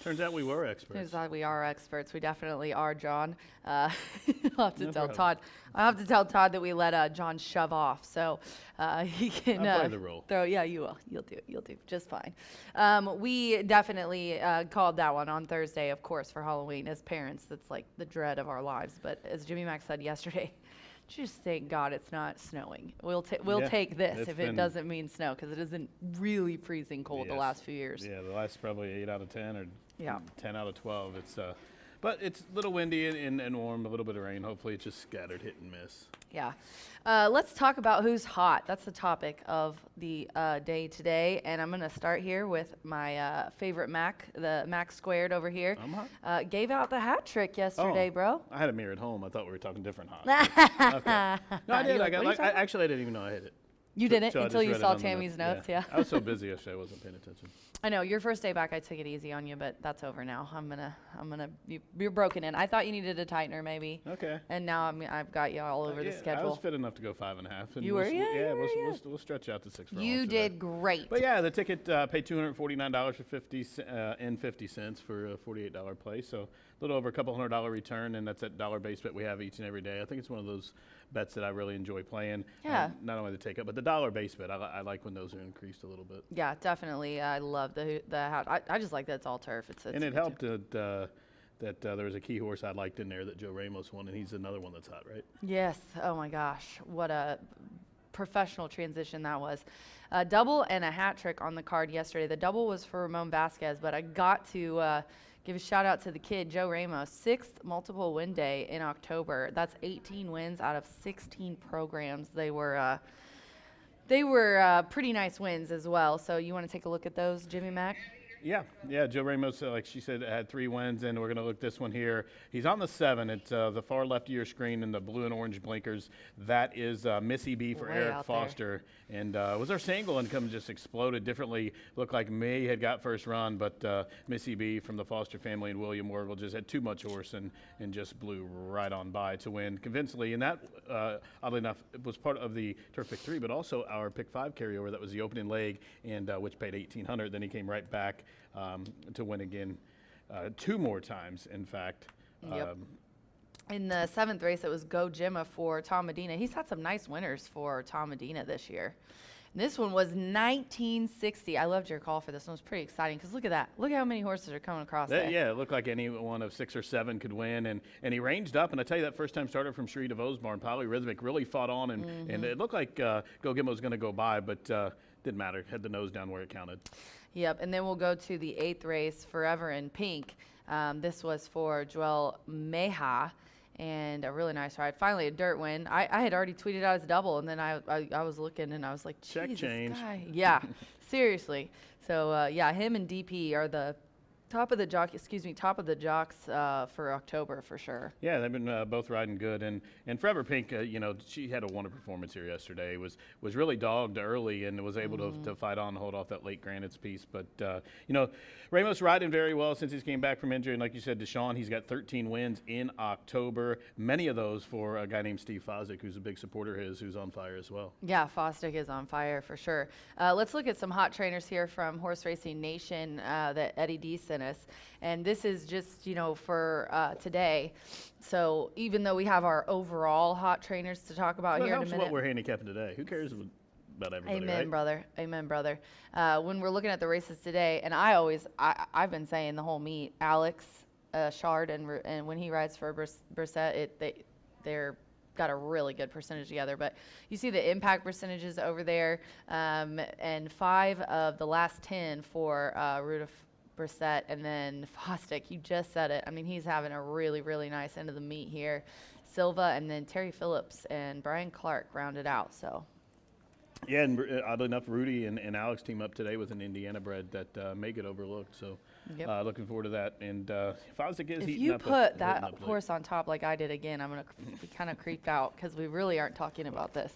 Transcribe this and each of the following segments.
Turns out we were experts. Turns out we are experts. We definitely are, John. I'll have to No tell problem. Todd. I'll have to tell Todd that we let John shove off, so he can I'll play the role. throw. Yeah, you will. You'll do just fine. We definitely called that one on Thursday, of course, for Halloween. As parents, that's like the dread of our lives. But as Jimmy Mack said yesterday, just thank God it's not snowing. We'll Yeah, take this it's if it been- doesn't mean snow, because it isn't really freezing cold the Yes. last few years. Yeah, the last probably 8 out of 10 or Yeah. 10 out of 12. But it's a little windy and warm, a little bit of rain. Hopefully it's just scattered hit and miss. Yeah. Let's talk about who's hot. That's the topic of the day today. And I'm going to start here with my favorite Mac, the Mac Squared over here. I'm hot? Gave out the hat trick yesterday, bro. I had a mirror at home. I thought we were talking different hot. Okay. No, I did. You're like, what are you talking about? Actually, I didn't even know I hit it. You didn't So I until just you read it saw on the Tammy's notes, yeah. I was so busy yesterday, I wasn't paying attention. I know your first day back, I took it easy on you, but that's over now. You're broken in. I thought you needed a tightener maybe, Okay. and now I've got you all over the I was schedule. fit enough to go 5.5. and You were? Yeah, we'll stretch out to 6 for You all today. did great. But yeah, the ticket paid $249 for 50 cents for a $48 play, so a little over a couple $100 return, and that's that dollar base bet we have each and every day. I think it's one of those bets that I really enjoy playing. Yeah. Not only the take up, but the dollar base bet. I like when those are increased a little bit. Yeah, definitely. I love the hat. I just like that it's all turf. And it helped that there was a key horse I liked in there that Joe Ramos won, and he's another one that's hot, right? Yes. Oh my gosh, what a professional transition that was. A double and a hat trick on the card yesterday. The double was for Ramon Vasquez, but I got to give a shout out to the kid, Joe Ramos. 6th multiple win day in October. That's 18 wins out of 16 programs. They were pretty nice wins as well. So you want to take a look at those, Jimmy Mack? Yeah. Joe Ramos, like she said, had 3 wins, and we're going to look this one here. He's on the 7. It's the far left of your screen in the blue and orange blinkers. That is Missy B for Way Eric out there. Foster. And was our single income just exploded differently. Looked like May had got first run, but Missy B from the Foster family and William Warville just had too much horse and just blew right on by to win convincingly. And that, oddly enough, was part of the Turf Pick 3, but also our Pick 5 carryover. That was the opening leg, and which paid $1,800. Then he came right back to win again 2 more times, in fact. Yep. In the 7th race, it was Go Gemma for Tom Medina. He's had some nice winners for Tom Medina this year. And this one was 1960. I loved your call for this one. It was pretty exciting because look at that. Look at how many horses are coming across there. Yeah, it looked like any one of 6 or 7 could win, and he ranged up. And I tell you, that first-time starter from Shree of Osborne, Polyrhythmic, really fought on, and it looked like Go Gemma was going to go by, but didn't matter. Had the nose down where it counted. Yep, and then we'll go to the 8th race, Forever in Pink. This was for Joel Meha, and a really nice ride. Finally, a dirt win. I had already tweeted out his double, and then I was looking, and I was like, Check Jesus, change. guy. Yeah, seriously. So, yeah, him and DP are the top of the jocks for October for sure. Yeah, they've been both riding good, and Forever Pink, she had a wonderful performance here yesterday. Was really dogged early and was able to fight on and hold off that late Granite's piece. But Ramos riding very well since he's came back from injury, and like you said, Deshaun, he's got 13 wins in October. Many of those for a guy named Steve Fosdick, who's a big supporter of his, who's on fire as well. Yeah, Fosdick is on fire for sure. Let's look at some hot trainers here from Horse Racing Nation that Eddie D sent us. And this is just, for today. So even though we have our overall hot trainers to talk about Well, here it in a helps minute. what we're handicapping today. Who cares about everybody, Amen, right? brother. Amen, brother. When we're looking at the races today, and I've been saying the whole meet, Alex Shard, and when he rides for Brissett, they're got a really good percentage together. But you see the impact percentages over there, and 5 of the last 10 for Rudolph Brissett, and then Fosdick. You just said it. I mean, he's having a really, really nice end of the meet here. Silva, and then Terry Phillips and Brian Clark rounded out. So. Yeah, and oddly enough, Rudy and Alex team up today with an Indiana bred that may get overlooked. So Yep. looking forward to that. And Fosdick is If heating you up. put that horse on top like I did again, I'm going to be kind of creeped out because we really aren't talking about this.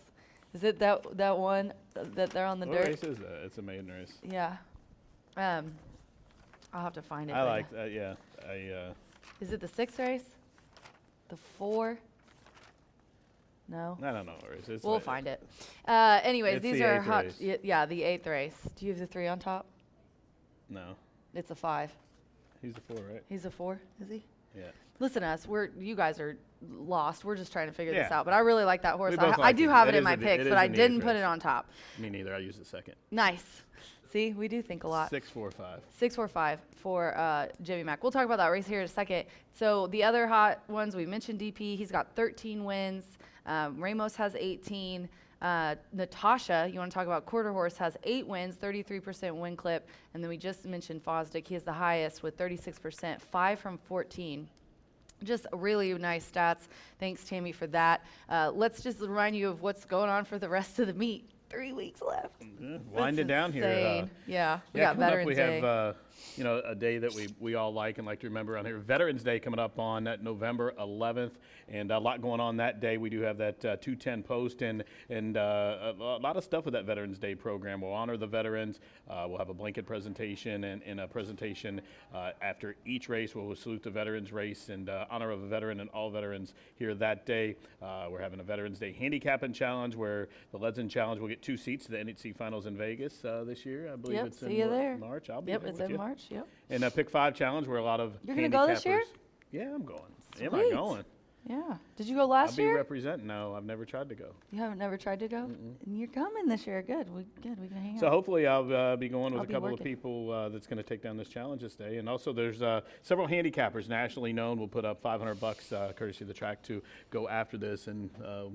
Is it that one that they're on the What dirt? race is that? It's a maiden race. Yeah. I'll have to find it. I but like that, yeah. Is it the 6th race? The 4? No. I don't know what race. It's We'll like- find it. Anyways, It's these the are 8th hot. race. Yeah, the 8th race. Do you have the 3 on top? No. It's a 5. He's a 4, right? He's a 4, is he? Yeah. Listen to us. You guys are lost. We're just trying to figure this Yeah. out. But I really like that horse. We both I like do it. have It it in is my a- picks, it but is I a neat didn't put race. it on top. Me neither. I used the second. Nice. See, we do think a lot. 6-4-5. 645 for Jimmy Mack. We'll talk about that race here in a second. So the other hot ones, we mentioned DP. He's got 13 wins. Ramos has 18. Natasha, you want to talk about quarter horse, has 8 wins, 33% win clip. And then we just mentioned Fosdick. He has the highest with 36%, 5 from 14. Just really nice stats. Thanks, Tammy, for that. Let's just remind you of what's going on for the rest of the meet. 3 weeks left. Winding down here. Insane. Yeah, we Yeah, got coming up, Veterans we Day. have a day that we all like and like to remember on here. Veterans Day coming up on November 11th, and a lot going on that day. We do have that 210 post and a lot of stuff with that Veterans Day program. We'll honor the veterans. We'll have a blanket presentation and a presentation after each race. We'll salute the veterans race and honor of a veteran and all veterans here that day. We're having a Veterans Day Handicapping Challenge where the Legend Challenge will get 2 seats to the NHC Finals in Vegas this year. I believe Yep, it's see in you there. March. I'll be Yep, there it's with in you. March. Yep. And a Pick 5 Challenge where a lot of You're gonna go this year? Yeah, I'm going. Am I Sweet. going? Yeah. Did you go I'll last be year? representing. No, I've never tried to go. You haven't never tried to go? And you're coming this year. Good. We can hang out. So hopefully I'll be going with I'll a be couple of working. people that's going to take down this challenge this day. And also there's several handicappers nationally known. We'll put up $500 courtesy of the track to go after this. And a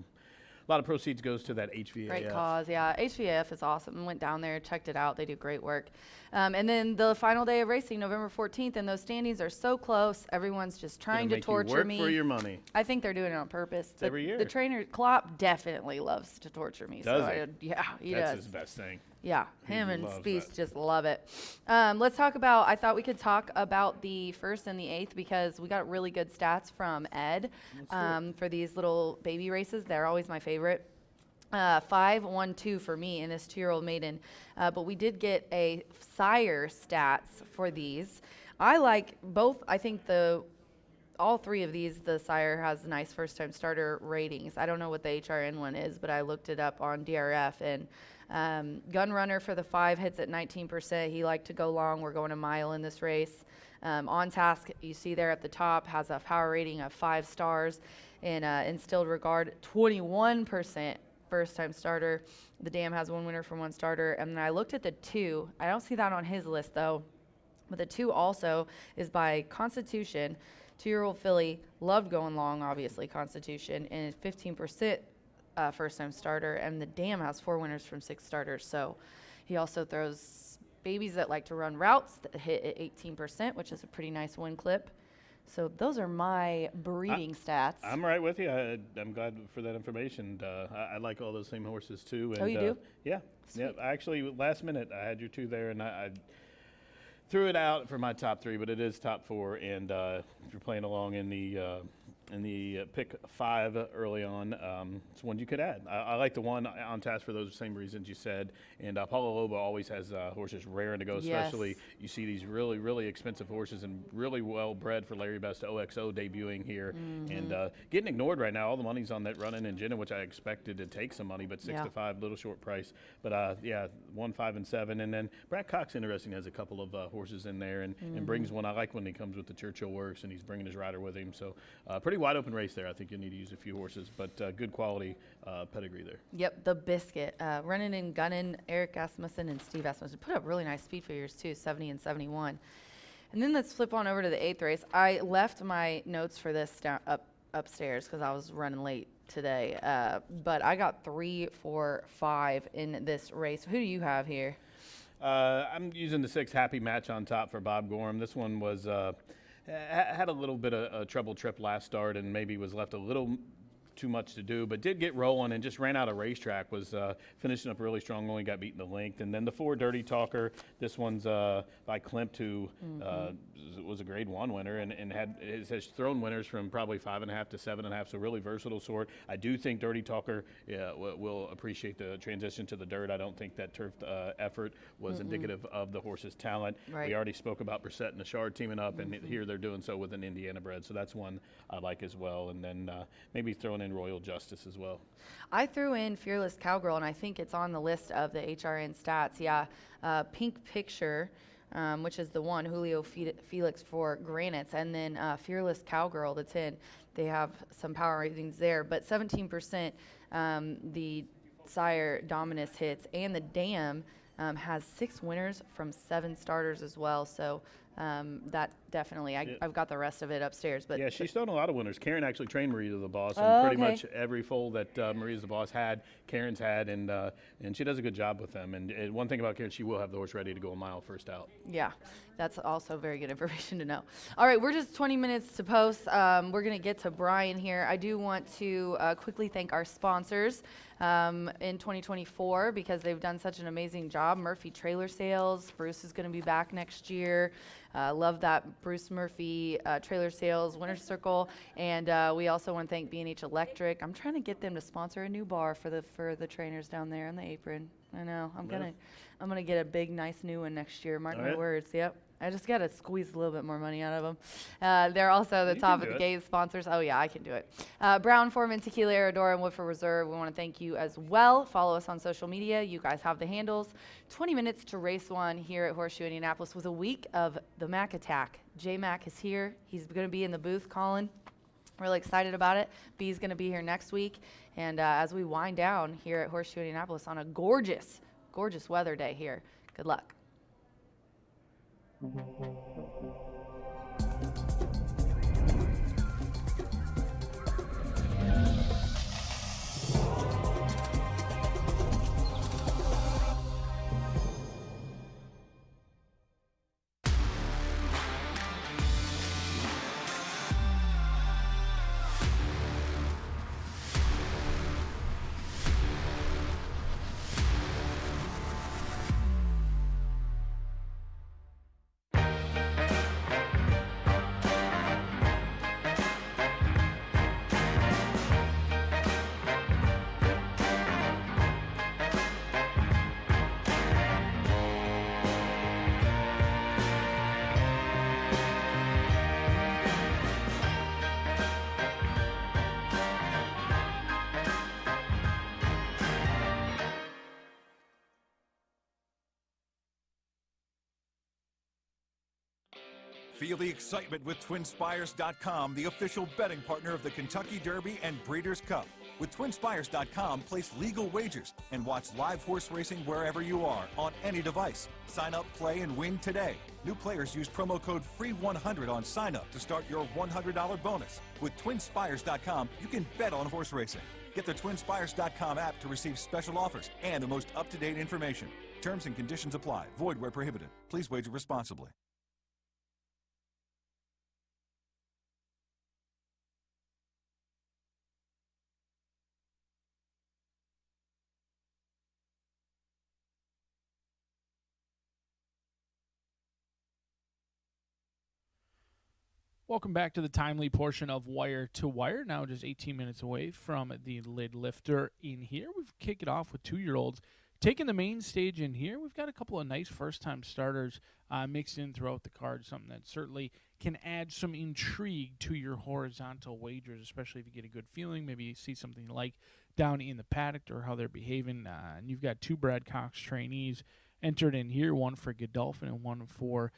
lot of proceeds goes to that HVAF. Great cause, yeah. HVAF is awesome. Went down there, checked it out. They do great work. And then the final day of racing, November 14th, and those standings are so close. Everyone's just trying to Make torture you work me. for your money. I think they're doing it on purpose. every year. The trainer, Klopp, definitely loves to torture me. Does he? Yeah, he That's does. his best thing. Yeah, He him and loves Spieth that. just love it. Let's talk about, I thought we could talk about the 1st and the 8th because we got really good stats from Ed for these little baby races. They're always my favorite. 5-1-2 for me in this 2-year-old maiden. But we did get a sire stats for these. I like both. I think all 3 of these, the sire has nice first-time starter ratings. I don't know what the HRN one is, but I looked it up on DRF. And Gun Runner for the 5 hits at 19%. He liked to go long. We're going a mile in this race. On Task, you see there at the top, has a power rating of 5 stars. And Instilled Regard, 21%. First-time starter. The Dam has 1 winner from 1 starter. And then I looked at the 2. I don't see that on his list, though. But the 2 also is by Constitution. 2-year-old filly, loved going long, obviously, Constitution. And 15% first-time starter. And the Dam has 4 winners from 6 starters. So he also throws babies that like to run routes that hit at 18%, which is a pretty nice win clip. So those are my breeding stats. I'm right with you. I'm glad for that information. I like all those same horses too. And, Oh, you do? Yeah. Yeah. Sweet. Actually, last minute I had your 2 there, and I threw it out for my top 3, but it is top 4. And if you're playing along in the pick 5 early on, it's one you could add. I like the one on Task for those same reasons you said. And Paulo Lobo always has horses raring to go, especially Yes. you see these really, really expensive horses and really well bred for Larry Best OXO debuting here and getting ignored right now. All the money's on that running in Jenna, which I expected to take some money, but 6 to 5, little short price. But yeah, 1, 5, and 7. And then Brad Cox, interesting, has a couple of horses in there and brings one. I like when he comes with the Churchill Works and he's bringing his rider with him. So pretty wide open race there. I think you'll need to use a few horses, but good quality pedigree there. Yep, the Biscuit. Running and gunning, Eric Asmussen and Steve Asmussen. Put up really nice speed figures too, 70 and 71. And then let's flip on over to the 8th race. I left my notes for this upstairs because I was running late today. But I got 3, 4, 5 in this race. Who do you have here? I'm using the 6 Happy Match on top for Bob Gorham. This one was had a little bit of a trouble trip last start and maybe was left a little too much to do, but did get rolling and just ran out of racetrack. Was finishing up really strong, only got beaten to length. And then the 4 Dirty Talker, this one's by Klimt, who was a grade 1 winner and has thrown winners from probably 5.5 to 7.5, so really versatile sort. I do think Dirty Talker will appreciate the transition to the dirt. I don't think that turf effort was indicative of the horse's talent. Right. We already spoke about Brissett and Ashard teaming up, and here they're doing so with an Indiana bred, so that's one I like as well. And then maybe throwing in Royal Justice as well. I threw in Fearless Cowgirl, and I think it's on the list of the HRN stats. Yeah, Pink Picture. which is the 1, Julio Felix for Granites, and then Fearless Cowgirl, the 10. They have some power ratings there, but 17% the Sire Dominus hits, and the Dam has 6 winners from 7 starters as well. So that definitely, I've got the rest of it upstairs. But yeah, she's thrown a lot of winners. Karen actually trained Maria the Boss, and Oh, pretty okay. much every foal that Maria's the Boss had, Karen's had, and she does a good job with them. And one thing about Karen, she will have the horse ready to go a mile first out. Yeah, that's also very good information to know. All right, we're just 20 minutes to post. We're going to get to Brian here. I do want to quickly thank our sponsors in 2024 because they've done such an amazing job. Murphy Trailer Sales. Bruce is going to be back next year. Love that. Bruce Murphy Trailer Sales, Winner's Circle. And we also want to thank B&H Electric. I'm trying to get them to sponsor a new bar for the trainers down there on the apron. I know. I'm gonna get a big, nice new one next year. Mark my words. Yep. I just gotta squeeze a little bit more money out of them. They're also the top of the game sponsors. Oh yeah, I can do it. Brown Foreman, Tequila Aradora, and Woodford Reserve. We want to thank you as well. Follow us on social media. You guys have the handles. 20 minutes to race 1 here at Horseshoe Indianapolis with a week of the Mac Attack. J Mac is here. He's gonna be in the booth calling. Really excited about it. B's going to be here next week. And as we wind down here at Horseshoe Indianapolis on a gorgeous, gorgeous weather day here. Good luck. Feel the excitement with TwinSpires.com, the official betting partner of the Kentucky Derby and Breeders' Cup. With TwinSpires.com, place legal wagers and watch live horse racing wherever you are on any device. Sign up, play, and win today. New players use promo code FREE100 on sign up to start your $100 bonus. With TwinSpires.com, you can bet on horse racing. Get the TwinSpires.com app to receive special offers and the most up-to-date information. Terms and conditions apply. Void where prohibited. Please wager responsibly. Welcome back to the timely portion of Wire to Wire. Now just 18 minutes away from the lid lifter in here. We've kicked it off with 2-year-olds taking the main stage in here. We've got a couple of nice first-time starters mixed in throughout the card, something that certainly can add some intrigue to your horizontal wagers, especially if you get a good feeling. Maybe you see something like down in the paddock or how they're behaving. And you've got 2 Brad Cox trainees entered in here, one for Godolphin and one for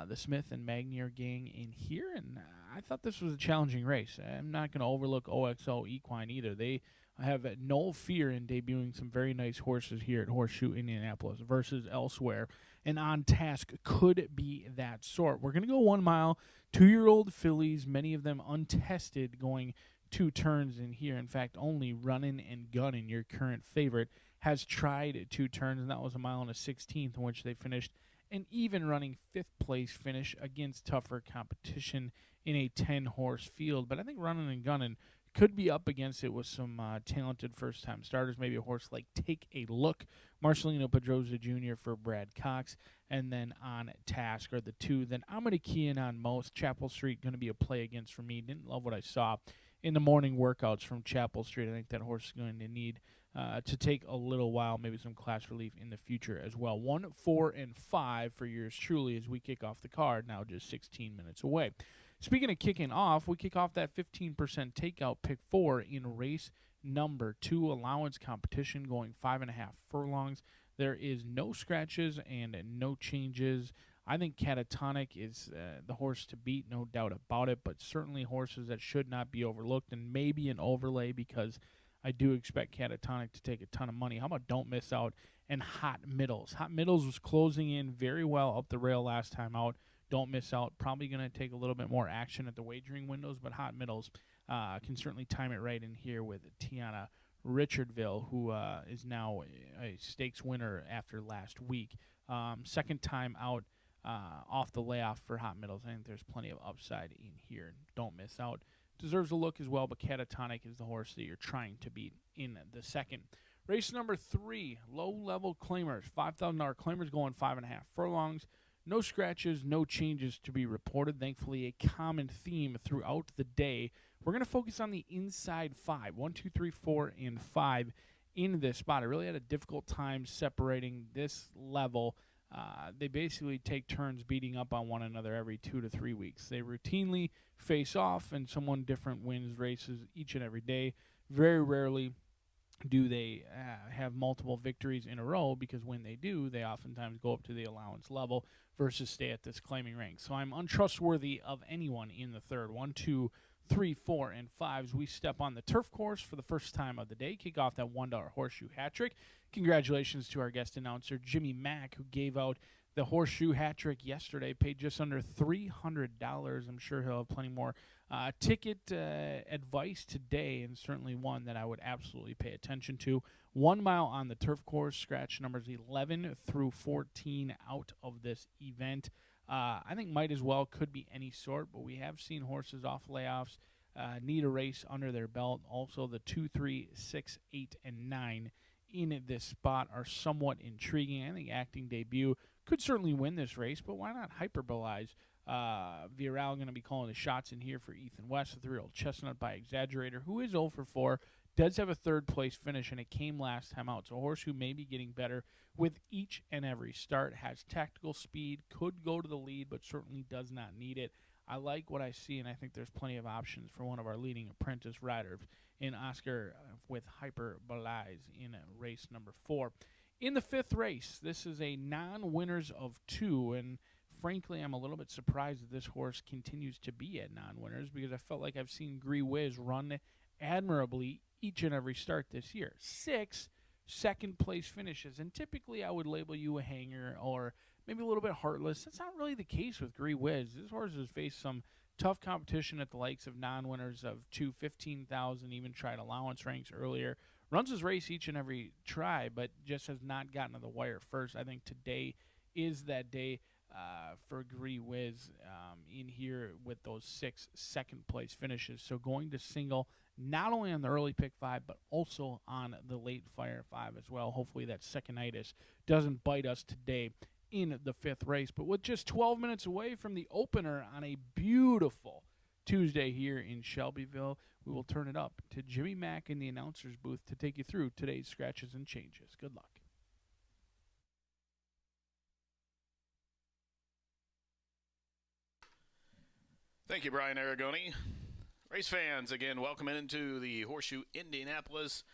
the Smith and Magnier gang in here, and I thought this was a challenging race. I'm not going to overlook OXO Equine either. They have no fear in debuting some very nice horses here at Horseshoe Indianapolis versus elsewhere, and On Task could be that sort. We're going to go 1 mile, 2-year-old fillies, many of them untested, going 2 turns in here. In fact, only Runnin' and Gunnin', your current favorite, has tried 2 turns, and that was 1 mile and a 16th, in which they finished an even running 5th place finish against tougher competition in a 10-horse field. But I think Runnin' and Gunnin' could be up against it with some talented first-time starters, maybe a horse like Take a Look, Marcelino Pedroza Jr. for Brad Cox, and then On Task are the 2. Then I'm going to key in on most. Chapel Street going to be a play against for me. Didn't love what I saw in the morning workouts from Chapel Street. I think that horse is going to need to take a little while, maybe some class relief in the future as well. 1, 4, and 5 for yours truly as we kick off the card, now just 16 minutes away. Speaking of kicking off, we kick off that 15% takeout pick 4 in race number 2, allowance competition, going 5.5 furlongs. There is no scratches and no changes I think Catatonic is the horse to beat, no doubt about it, but certainly horses that should not be overlooked, and maybe an overlay because I do expect Catatonic to take a ton of money. How about Don't Miss Out and Hot Middles? Hot Middles was closing in very well up the rail last time out. Don't Miss Out, probably going to take a little bit more action at the wagering windows, but Hot Middles can certainly time it right in here with Tiana Richardville, who is now a stakes winner after last week. Second time out off the layoff for Hot Middles. I think there's plenty of upside in here. Don't Miss Out deserves a look as well, but Catatonic is the horse that you're trying to beat in the second. Race number 3, low-level claimers. $5,000 claimers going 5.5 furlongs. No scratches, no changes to be reported. Thankfully, a common theme throughout the day. We're going to focus on the inside 5, 1, 2, 3, 4, and 5 in this spot. I really had a difficult time separating this level. They basically take turns beating up on one another every 2 to 3 weeks. They routinely face off, and someone different wins races each and every day. Very rarely do they have multiple victories in a row, because when they do, they oftentimes go up to the allowance level versus stay at this claiming rank. So I'm untrustworthy of anyone in the third. 1, 2, 3, 4, and 5s. We step on the turf course for the first time of the day. Kick off that $1 horseshoe hat trick. Congratulations to our guest announcer, Jimmy Mack, who gave out the horseshoe hat trick yesterday. Paid just under $300. I'm sure he'll have plenty more ticket advice today, and certainly one that I would absolutely pay attention to. 1 mile on the turf course, scratch numbers 11 through 14 out of this event. I think might as well could be any sort, but we have seen horses off layoffs need a race under their belt. Also, the 2, 3, 6, 8, and 9 in this spot are somewhat intriguing. I think Acting Debut could certainly win this race, but why not hyperbolize? Viral going to be calling the shots in here for Ethan West, the 3-year-old Chestnut by Exaggerator, who is 0 for 4, does have a third-place finish, and it came last time out. So a horse who may be getting better with each and every start, has tactical speed, could go to the lead, but certainly does not need it. I like what I see, and I think there's plenty of options for one of our leading apprentice riders in Oscar with Hyperbolize in race number 4. In the 5th race, this is a non-winners of 2, and frankly, I'm a little bit surprised that this horse continues to be at non-winners, because I felt like I've seen Gree Whiz run admirably each and every start this year. 6 second-place finishes, and typically I would label you a hanger or maybe a little bit heartless. That's not really the case with Gree Whiz. This horse has faced some tough competition at the likes of non-winners of 215,000, even tried allowance ranks earlier. Runs his race each and every try, but just has not gotten to the wire first. I think today is that day for Gree Whiz in here with those 6 second-place finishes. So going to single not only on the early pick 5, but also on the late fire 5 as well. Hopefully that second-itis doesn't bite us today in the 5th race. But with just 12 minutes away from the opener on a beautiful Tuesday here in Shelbyville, we will turn it up to Jimmy Mack in the announcer's booth to take you through today's scratches and changes. Good luck. Thank you, Brian Aragoni. Race fans, again, welcome into the Horseshoe Indianapolis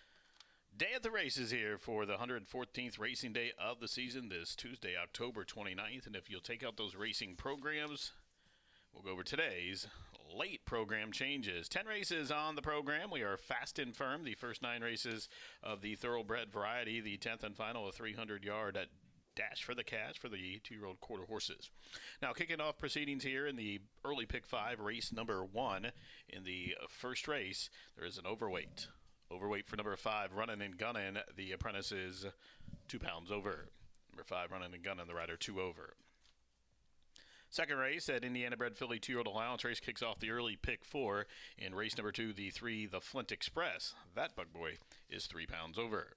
Day at the Races here for the 114th racing day of the season this Tuesday, October 29th. And if you'll take out those racing programs, we'll go over today's late program changes. 10 races on the program. We are fast and firm. The first 9 races of the thoroughbred variety. The 10th and final, a 300-yard dash for the cash for the 2-year-old quarter horses. Now, kicking off proceedings here in the early pick 5, race number 1. In the first race, there is an overweight. Overweight for number 5, Running and Gunning. The apprentice is 2 pounds over. Number 5, Running and Gunning, the rider 2 over. Second race, that Indiana bred filly 2-year-old allowance race kicks off the early pick 4. In race number 2, the 3, the Flint Express. That bug boy is 3 pounds over.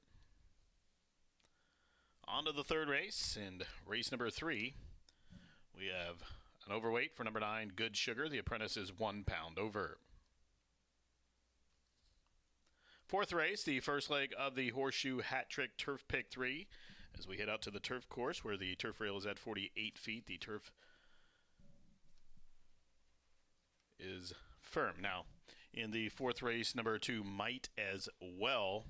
On to the third race, and race number 3, we have an overweight for number 9, Good Sugar. The apprentice is 1 pound over. Fourth race, the first leg of the Horseshoe Hat Trick Turf Pick 3. As we head out to the turf course, where the turf rail is at 48 feet, the turf is firm. Now, in the fourth race, number 2, Might As Well.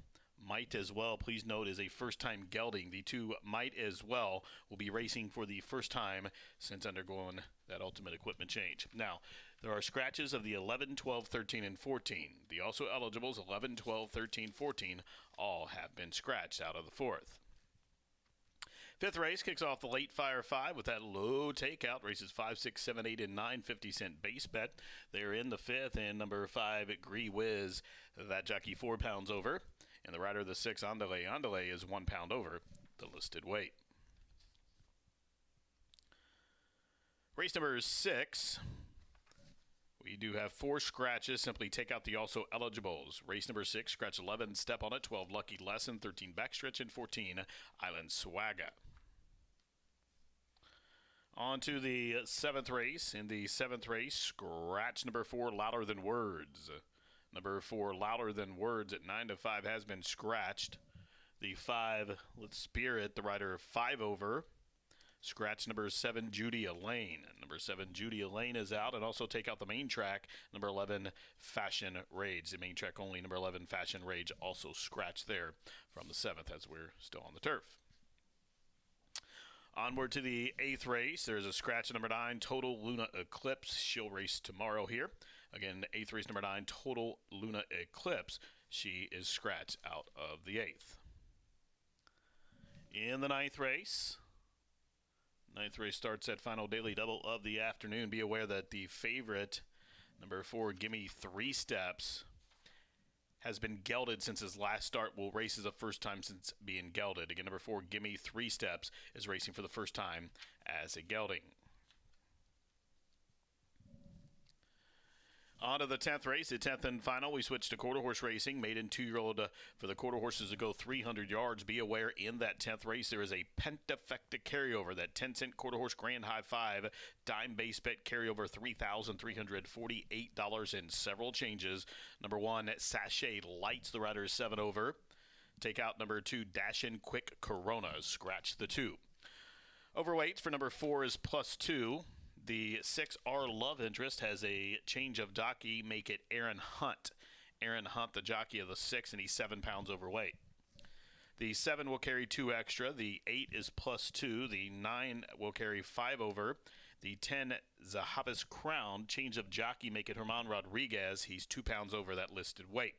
Might As Well, please note, is a first-time gelding. The two Might As Well will be racing for the first time since undergoing that ultimate equipment change. Now, there are scratches of the 11, 12, 13, and 14. The also eligibles 11, 12, 13, 14 all have been scratched out of the fourth. Fifth race kicks off the late Fire 5 with that low takeout. Races 5, 6, 7, 8, and 9, 50-cent base bet. They're in the fifth, and number 5, Gree Whiz, that jockey 4 pounds over. And the rider of the 6, Andale. Andale is 1 pound over the listed weight. Race number 6. We do have 4 scratches. Simply take out the also eligibles. Race number 6, scratch 11, Step on It, 12, Lucky Lesson, 13, Backstretch, and 14, Island Swagger. On to the 7th race. In the 7th race, scratch number 4, Louder Than Words. Number 4, Louder Than Words at 9 to 5 has been scratched. The 5, With Spirit, the rider 5 over. Scratch number 7, Judy Elaine. Number 7, Judy Elaine is out. And also take out the main track, number 11, Fashion Rage. The main track only, number 11, Fashion Rage, also scratched there from the 7th as we're still on the turf. Onward to the 8th race. There's a scratch number 9, Total Luna Eclipse. She'll race tomorrow here. Again, 8th race number 9, Total Luna Eclipse. She is scratched out of the 8th. In the 9th race. 9th race starts at final daily double of the afternoon. Be aware that the favorite, number 4, Gimme 3 Steps, has been gelded since his last start. Will race as a first time since being gelded. Again, number 4, Gimme 3 Steps, is racing for the first time as a gelding. On to the 10th race, the 10th and final. We switch to quarter horse racing. Maiden 2-year-old for the quarter horses to go 300 yards. Be aware, in that 10th race, there is a pentafecta carryover. That 10-cent quarter horse grand high 5 dime base bet carryover, $3,348 and several changes. Number 1, Sachet Lights, the rider is 7 over. Take out number 2, Dashin' Quick Corona. Scratch the 2. Overweight for number 4 is +2. The 6, Our Love Interest, has a change of jockey, make it Aaron Hunt. Aaron Hunt, the jockey of the 6, and he's 7 pounds overweight. The 7 will carry 2 extra. The 8 is +2. The 9 will carry 5 over. The 10, Zahabas Crown, change of jockey, make it Herman Rodriguez. He's 2 pounds over that listed weight.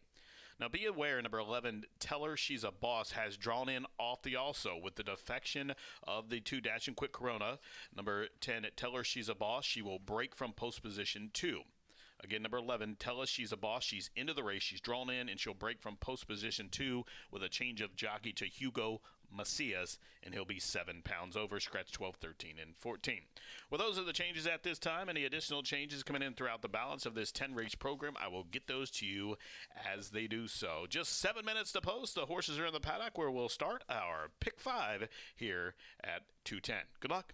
Now be aware, number 11, Tell Her She's a Boss, has drawn in off the also with the defection of the 2, Dashin' Quick Corona. Number 10, Tell Her She's a Boss, she will break from post position 2. Again, number 11, Tell Us She's a Boss, she's into the race, she's drawn in, and she'll break from post position 2 with a change of jockey to Hugo Macias, and he'll be 7 pounds over. Scratch 12, 13, and 14. Well, those are the changes at this time. Any additional changes coming in throughout the balance of this 10-race program, I will get those to you as they do so. Just 7 minutes to post. The horses are in the paddock where we'll start our Pick 5 here at 2:10. Good luck.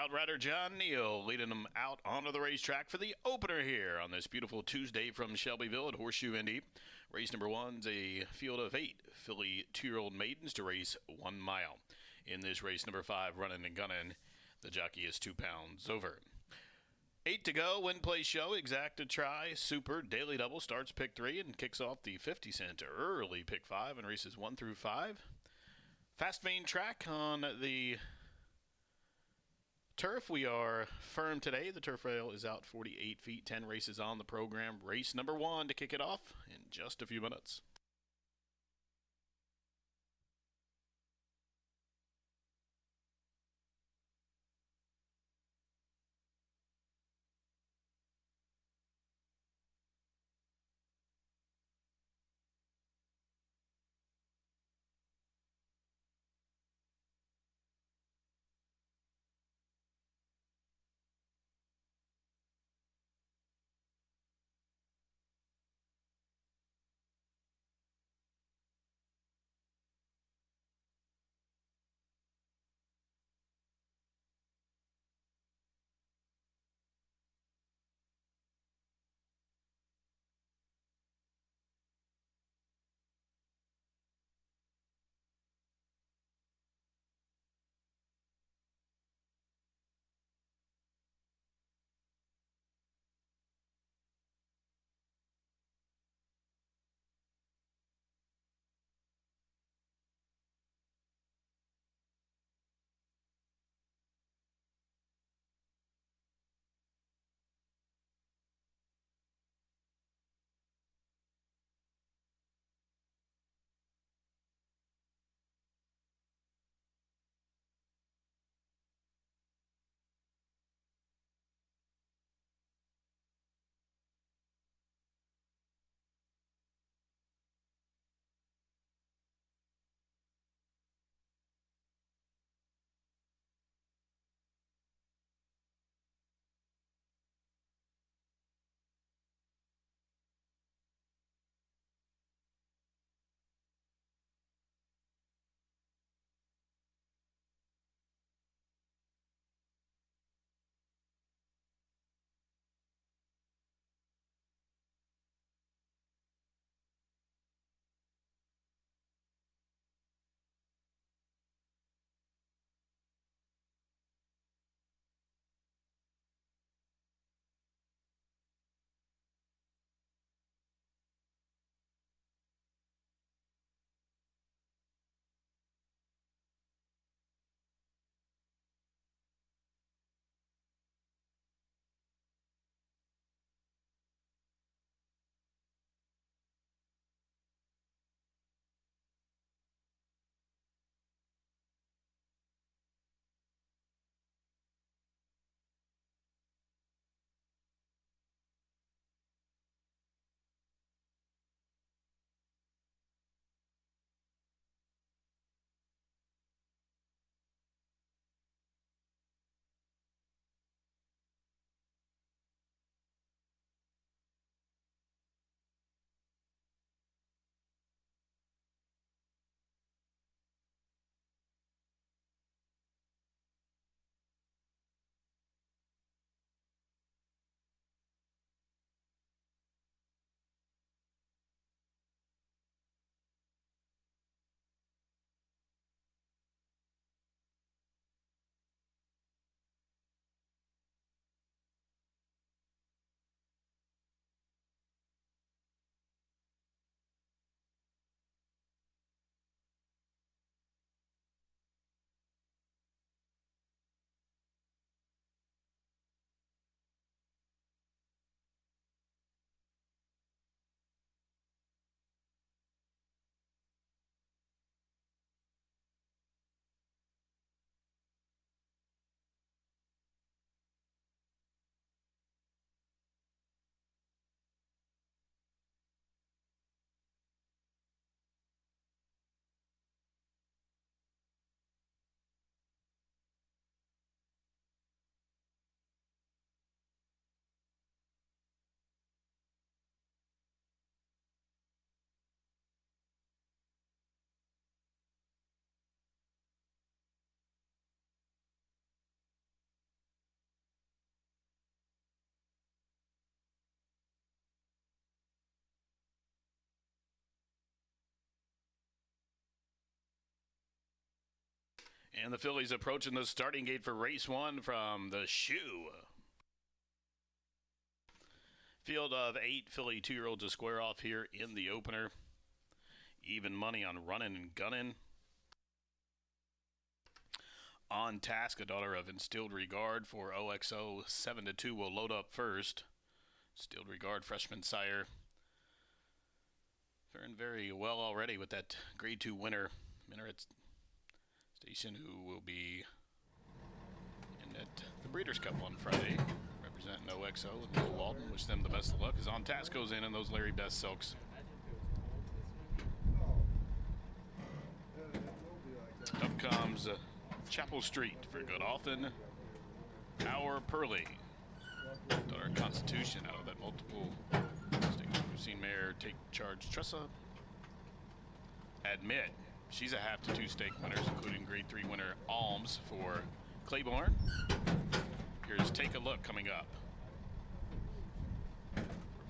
Outrider John Neal leading them out onto the racetrack for the opener here on this beautiful Tuesday from Shelbyville at Horseshoe Indy. Race number 1's a field of 8 filly 2-year-old maidens to race 1 mile. In this race, number 5, running and gunning, the jockey is 2 pounds over. 8 to go, win, play, show, exact to try, super, daily double, starts pick 3 and kicks off the 50-cent early pick 5 and races 1 through 5. Fast main track on the turf. We are firm today. The turf rail is out 48 feet, 10 races on the program. Race number 1 to kick it off in just a few minutes. And the fillies approaching the starting gate for race 1 from the shoe. Field of 8 filly 2-year-olds to square off here in the opener. Even money on Runnin' and Gunnin'. On Task, a daughter of Instilled Regard for OXO 7-2 will load up first. Instilled Regard, freshman sire. Faring very well already with that Grade 2 winner, Minaret Station, who will be in at the Breeders' Cup on Friday, representing OXO and Bill Walton. Wish them the best of luck as On Task goes in those Larry Best Silks. Up comes Chapel Street for Godolphin. Our Pearly. Daughter Constitution out of that multiple stakes. We've seen Mayor take charge. Tressa Admit. She's a half to 2 stake winners, including Grade 3 winner Alms for Claiborne. Here's Take a Look coming up. For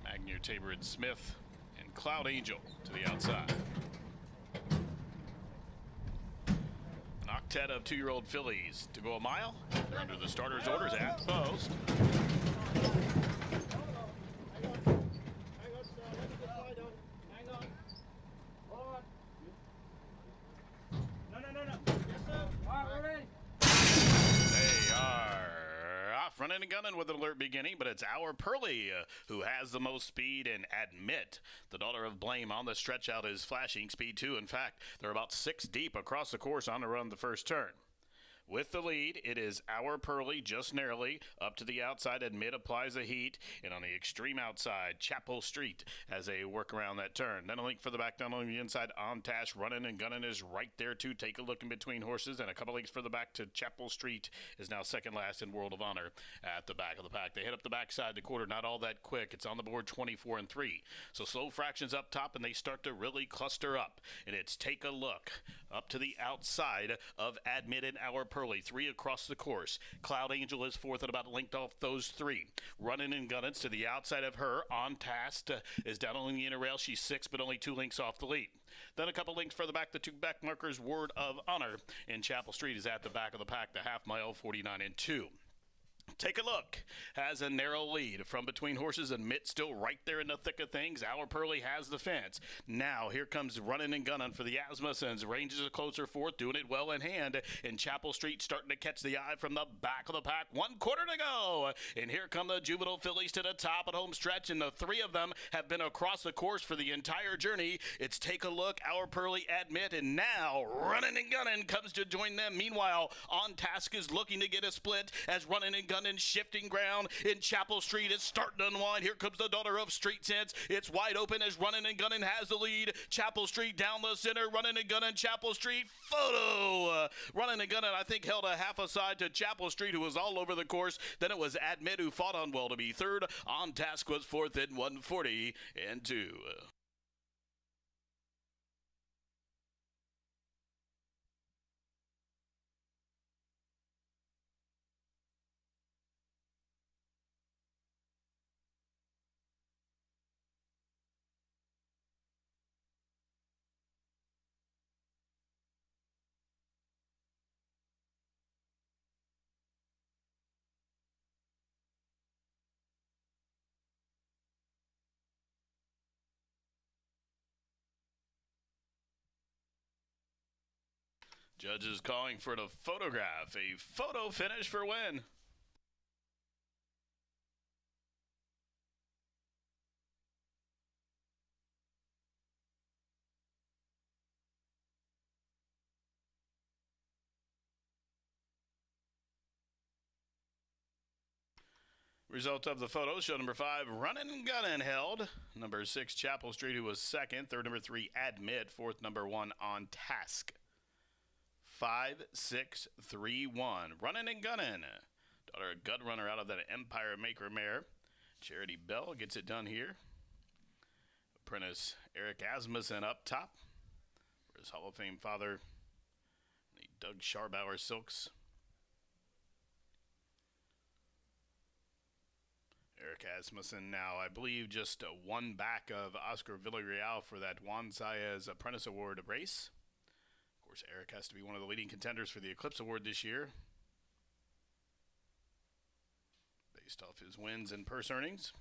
Magnier, Tabor, and Smith. And Cloud Angel to the outside. An octet of 2-year-old fillies to go a mile. They're under the starter's orders at the post. Running and gunning with an alert beginning, but it's Our Pearly who has the most speed, and Admit, the daughter of Blame, on the stretch out is flashing speed too. In fact, they're about 6 deep across the course on the run the first turn. With the lead, it is Our Pearly just narrowly. Up to the outside, Admit applies the heat. And on the extreme outside, Chapel Street as they work around that turn. Then a link for the back down on the inside. On Task, Running and Gunning is right there too. Take a look in between horses. And a couple links for the back to Chapel Street is now second last in World of Honor at the back of the pack. They hit up the backside the quarter, not all that quick. It's on the board 24-3. So slow fractions up top, and they start to really cluster up. And it's Take a Look up to the outside of Admit and Our Pearly. 3 across the course. Cloud Angel is fourth and about linked off those 3. Running and Gunning to the outside of her. On Task is down on the inner rail. She's 6, but only 2 links off the lead. Then a couple links further back, the 2 back markers, Word of Honor. And Chapel Street is at the back of the pack, the half mile, 49-2. Take a Look has a narrow lead from between horses. Admit still right there in the thick of things. Our Pearly has the fence. Now here comes Running and Gunning for the Asmussens. Ranges a closer fourth, doing it well in hand. And Chapel Street starting to catch the eye from the back of the pack. 1 quarter to go. And here come the juvenile fillies to the top at home stretch. And the 3 of them have been across the course for the entire journey. It's Take a Look, Our Pearly, Admit. And now Running and Gunning comes to join them. Meanwhile, On Task is looking to get a split as Running and Gunning shifting ground in Chapel Street. It's starting to unwind. Here comes the daughter of Street Sense. It's wide open as Running and Gunning has the lead. Chapel Street down the center. Running and Gunning. Chapel Street photo. Running and Gunning, I think, held a half aside to Chapel Street, who was all over the course. Then it was Admit, who fought on well to be third. On Task was fourth in 140-2. Judges calling for the photograph. A photo finish for win. Result of the photos, show number 5, Running and Gunning held. Number 6, Chapel Street, who was second. Third, number 3, Admit. Fourth, number 1, On Task. 5, 6, 3, 1. Running and Gunning. Daughter of Gut Runner out of that Empire Maker mare. Charity Bell gets it done here. Apprentice Eric Asmussen up top. For his Hall of Fame father, the Doug Scharbauer Silks. Eric Asmussen now, I believe, just 1 back of Oscar Villarreal for that Juan Saez Apprentice Award race. course, Eric has to be one of the leading contenders for the Eclipse Award this year, based off his wins and purse earnings.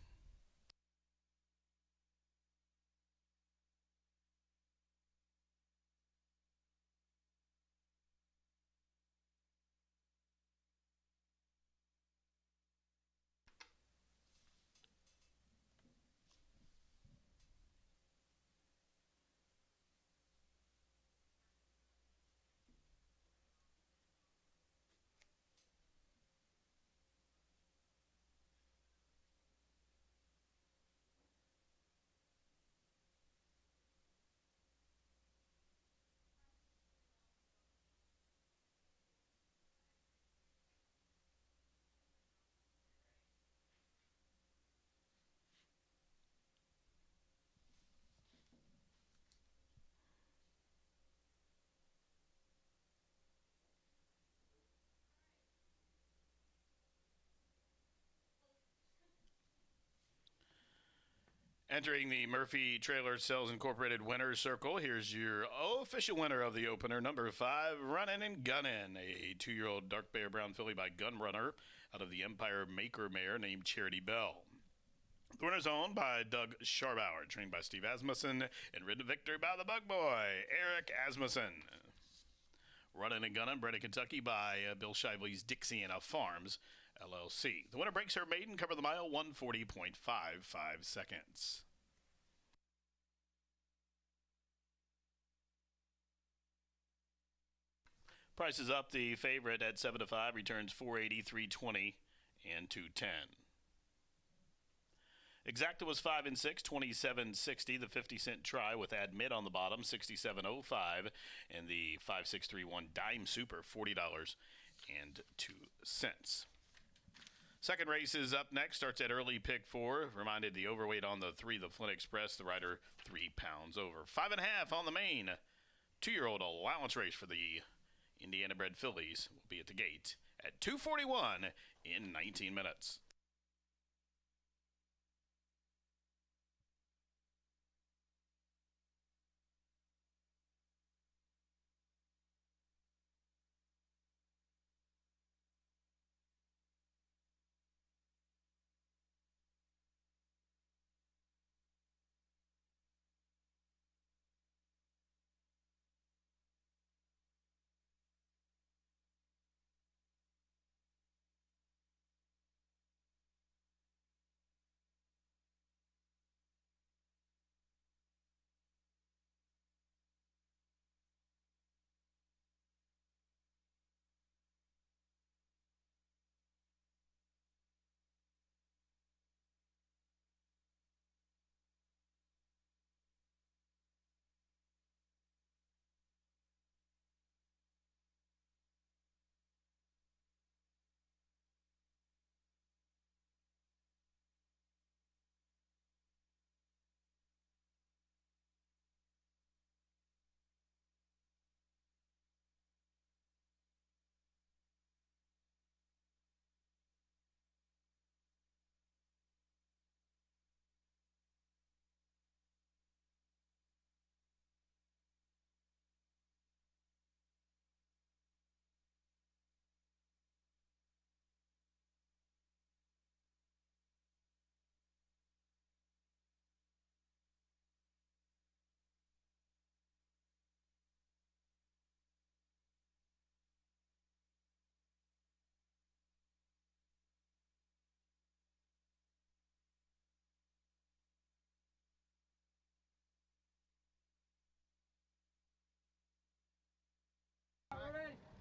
Entering the Murphy Trailer Sales Incorporated Winners Circle, here's your official winner of the opener, number 5, Runnin' and Gunnin', a 2-year-old dark bear brown filly by Gun Runner out of the Empire Maker mare named Charity Bell. The winner's owned by Doug Scharbauer, trained by Steve Asmussen, and ridden to victory by the Bug Boy, Eric Asmussen. Runnin' and Gunnin', bred in Kentucky by Bill Shively's Dixiana Farms, LLC. The winner breaks her maiden, cover the mile, 140.55 seconds. Price is up. The favorite at 7-5 returns 480, 320, and 210. Exacta was 5 and 6, 27.60. The 50-cent try with admit on the bottom, 67.05, and the 5631 dime super, $40.02. Second race is up next. Starts at early pick 4. Reminded the overweight on the 3, the Flint Express. The rider 3 pounds over. 5.5 on the main. 2-year-old allowance race for the Indiana bred fillies will be at the gate at 2:41 in 19 minutes.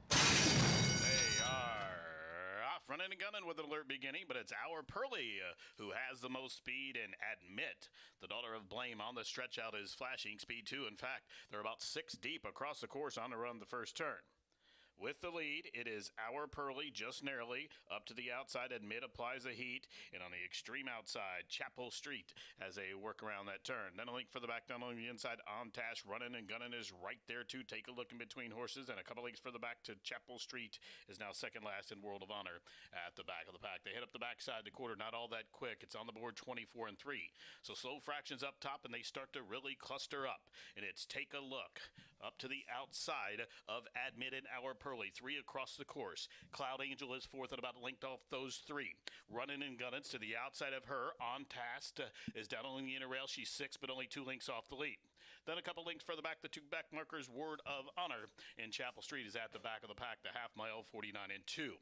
They are off running and gunning with an alert beginning, but it's Our Pearly who has the most speed and admit. The daughter of Blame on the stretch out is flashing speed 2. In fact, they're about 6 deep across the course on the run the first turn. With the lead, it is Our Pearly, just narrowly. Up to the outside, Admit applies the heat. And on the extreme outside, Chapel Street as they work around that turn. Then a link for the back down on the inside. On Tash, Running and Gunning is right there, too. Take a look in between horses. And a couple links for the back to Chapel Street is now second last in World of Honor at the back of the pack. They hit up the backside, the quarter, not all that quick. It's on the board 24 and 3. So slow fractions up top, and they start to really cluster up. And it's Take a Look, Up to the outside of Admit and Our Pearly. 3 across the course. Cloud Angel is fourth and about linked off those 3. Running and gunning to the outside of her. On Task is down on the inner rail. She's 6, but only 2 links off the lead. Then a couple links further back, the 2 back markers, Word of Honor. And Chapel Street is at the back of the pack, the half mile, 49 and 2.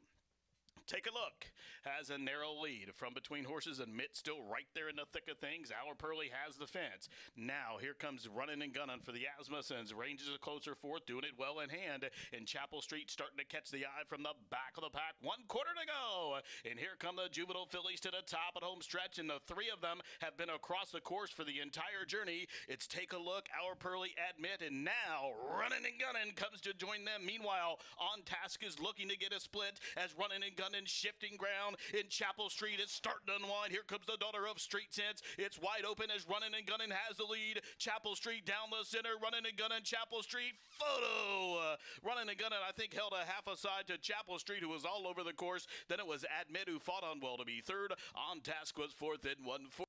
Take a look. Has a narrow lead from between horses. Admit still right there in the thick of things. Our Pearly has the fence. Now here comes Running and Gunning for the Asmussens. Ranges a closer fourth, doing it well in hand. And Chapel Street starting to catch the eye from the back of the pack. 1 quarter to go. And here come the juvenile fillies to the top at home stretch. And the 3 of them have been across the course for the entire journey. It's Take a Look, Our Pearly, Admit. And now Running and Gunning comes to join them. Meanwhile, On Task is looking to get a split as Running and Gunning shifting ground in Chapel Street. It's starting to unwind. Here comes the daughter of Street Sense. It's wide open as Running and Gunning has the lead. Chapel Street down the center. Running and Gunning. Chapel Street photo. Running and Gunning, I think, held a half aside to Chapel Street, who was all over the course. Then it was Admit, who fought on well to be third. On Task was fourth in 1-4.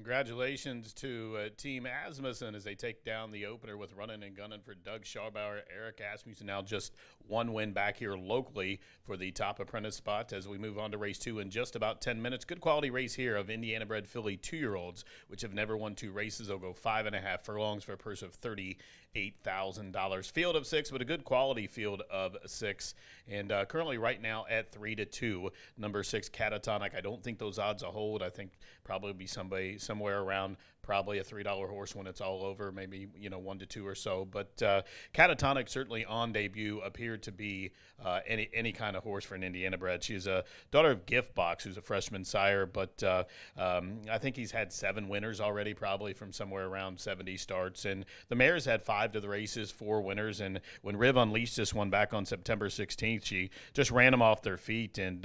Congratulations to Team Asmussen as they take down the opener with running and gunning for Doug Scharbauer. Eric Asmussen now just one win back here locally for the top apprentice spot as we move on to race 2 in just about 10 minutes. Good quality race here of Indiana-bred filly 2-year-olds, which have never won 2 races. They'll go 5.5 furlongs for a purse of $38,000. Field of 6, but a good quality field of 6. And currently right now at 3-2, number 6 Catatonic. I don't think those odds will hold. I think probably be somewhere around probably a $3 horse when it's all over, maybe 1-2 or so. But Catatonic certainly on debut appeared to be any kind of horse for an Indiana bred. She's a daughter of Gift Box, who's a freshman sire, but I think he's had 7 winners already, probably from somewhere around 70 starts. And the mare's had 5 to the races, 4 winners. And when Riv unleashed this one back on September 16th, she just ran them off their feet and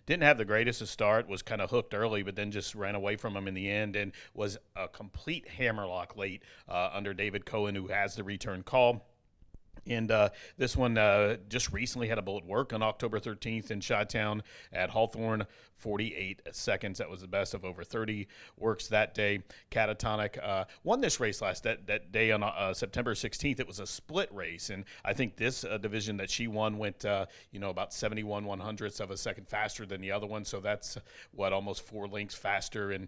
didn't have the greatest of start, was kind of hooked early, but then just ran away from him in the end and was a complete hammerlock late under David Cohen, who has the return call. And this one just recently had a bullet work on October 13th in Chi-Town at Hawthorne, 48 seconds. That was the best of over 30 works that day. Catatonic won this race that day on September 16th. It was a split race, and I think this division that she won went about 71 100ths of a second faster than the other one. So that's almost 4 lengths faster, and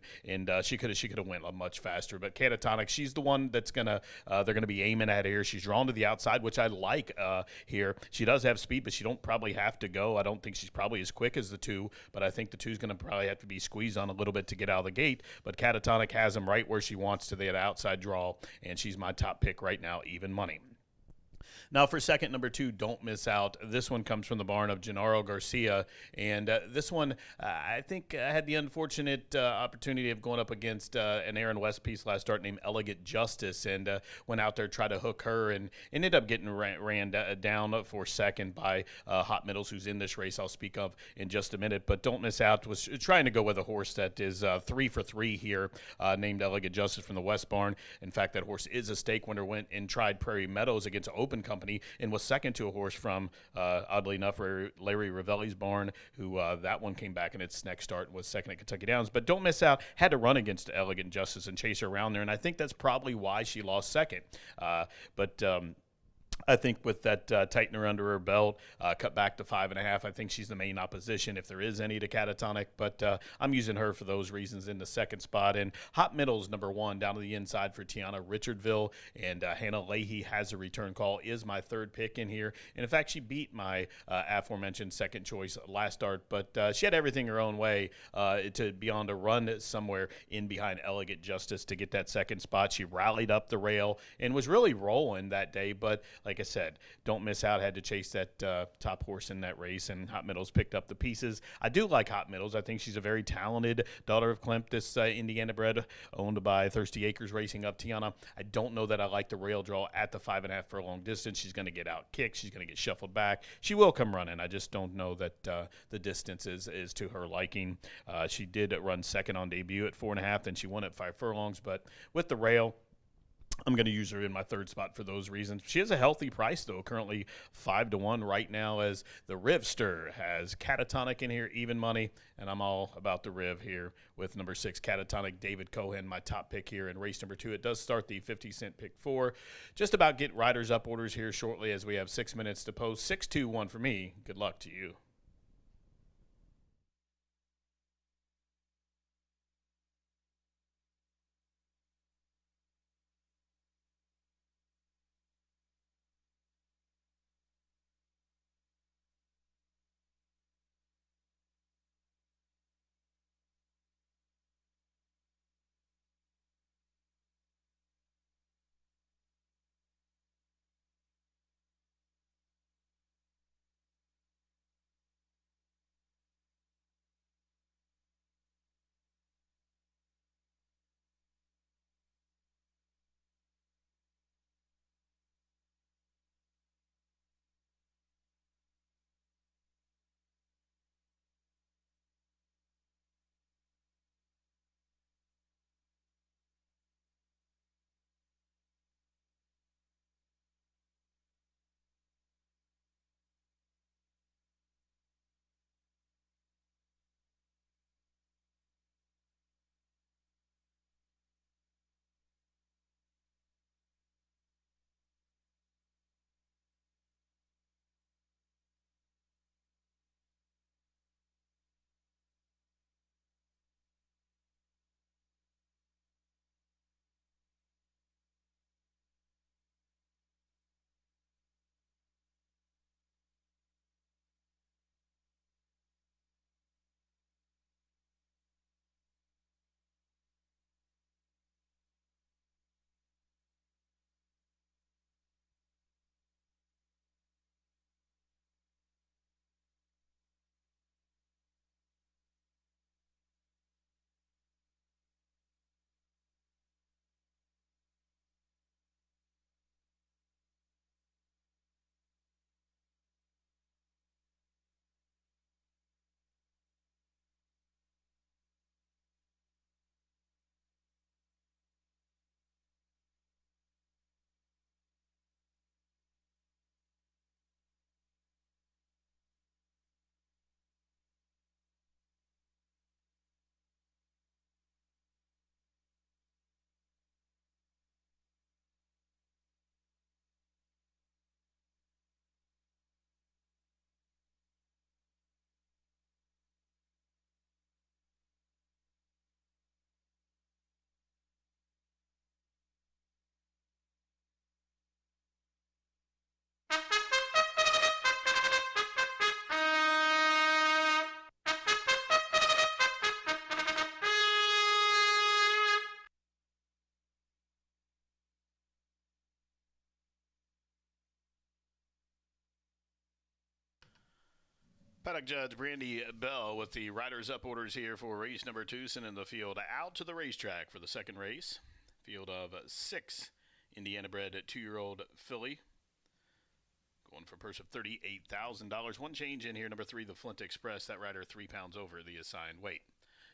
she could have went much faster. But Catatonic, she's the one that's they're gonna be aiming at here. She's drawn to the outside, which I like here. She does have speed, but she don't probably have to go. I don't think she's probably as quick as the 2, but I think the 2's going to probably have to be squeezed on a little bit to get out of the gate. But Catatonic has them right where she wants to the outside draw, and she's my top pick right now, even money. Now for second, number 2, Don't Miss Out. This one comes from the barn of Gennaro Garcia, and this one I think I had the unfortunate opportunity of going up against an Aaron West piece last start named Elegant Justice, and went out there to try to hook her and ended up getting ran down for second by Hot Middles, who's in this race I'll speak of in just a minute. But Don't Miss Out was trying to go with a horse that is 3 for 3 here, named Elegant Justice from the West barn. In fact, that horse is a stake winner, went and tried Prairie Meadows against Open Company and was second to a horse from, oddly enough, Larry Ravelli's barn, who that one came back in its next start, was second at Kentucky Downs. But Don't Miss Out had to run against Elegant Justice and chase her around there, and I think that's probably why she lost second. I think with that tightener under her belt, cut back to 5.5, I think she's the main opposition, if there is any, to Catatonic. But I'm using her for those reasons in the second spot. And Hot Middles, number 1, down to the inside for Tiana Richardville. And Hannah Leahy has a return call, is my third pick in here. And in fact, she beat my aforementioned second choice last start. But she had everything her own way to be on to run somewhere in behind Elegant Justice to get that second spot. She rallied up the rail and was really rolling that day. But like I said, Don't Miss Out had to chase that top horse in that race, and Hot Middles picked up the pieces. I do like Hot Middles. I think she's a very talented daughter of Klemp, this Indiana bred, owned by Thirsty Acres Racing up Tiana. I don't know that I like the rail draw at the 5.5 furlong distance. She's going to get out kicked. She's going to get shuffled back. She will come running. I just don't know that the distance is to her liking. She did run second on debut at 4.5, then she won at 5 furlongs, but with the rail, I'm going to use her in my third spot for those reasons. She has a healthy price, though, currently 5-1 right now, as the Rivster has Catatonic in here, even money, and I'm all about the Riv here with number 6, Catatonic, David Cohen, my top pick here in race number 2. It does start the 50-cent pick 4. Just about get riders up orders here shortly as we have 6 minutes to post. 6-2-1 for me. Good luck to you. Paddock Judge Brandy Bell with the riders up orders here for race number 2, sending the field out to the racetrack for the second race. Field of 6 Indiana bred 2-year-old filly. Going for a purse of $38,000. One change in here, number 3, the Flint Express. That rider 3 pounds over the assigned weight.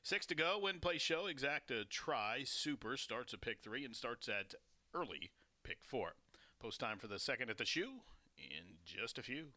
6 to go. Win, place, show. Exacta Try Super starts at pick 3 and starts at early pick 4. Post time for the second at the shoe in just a few.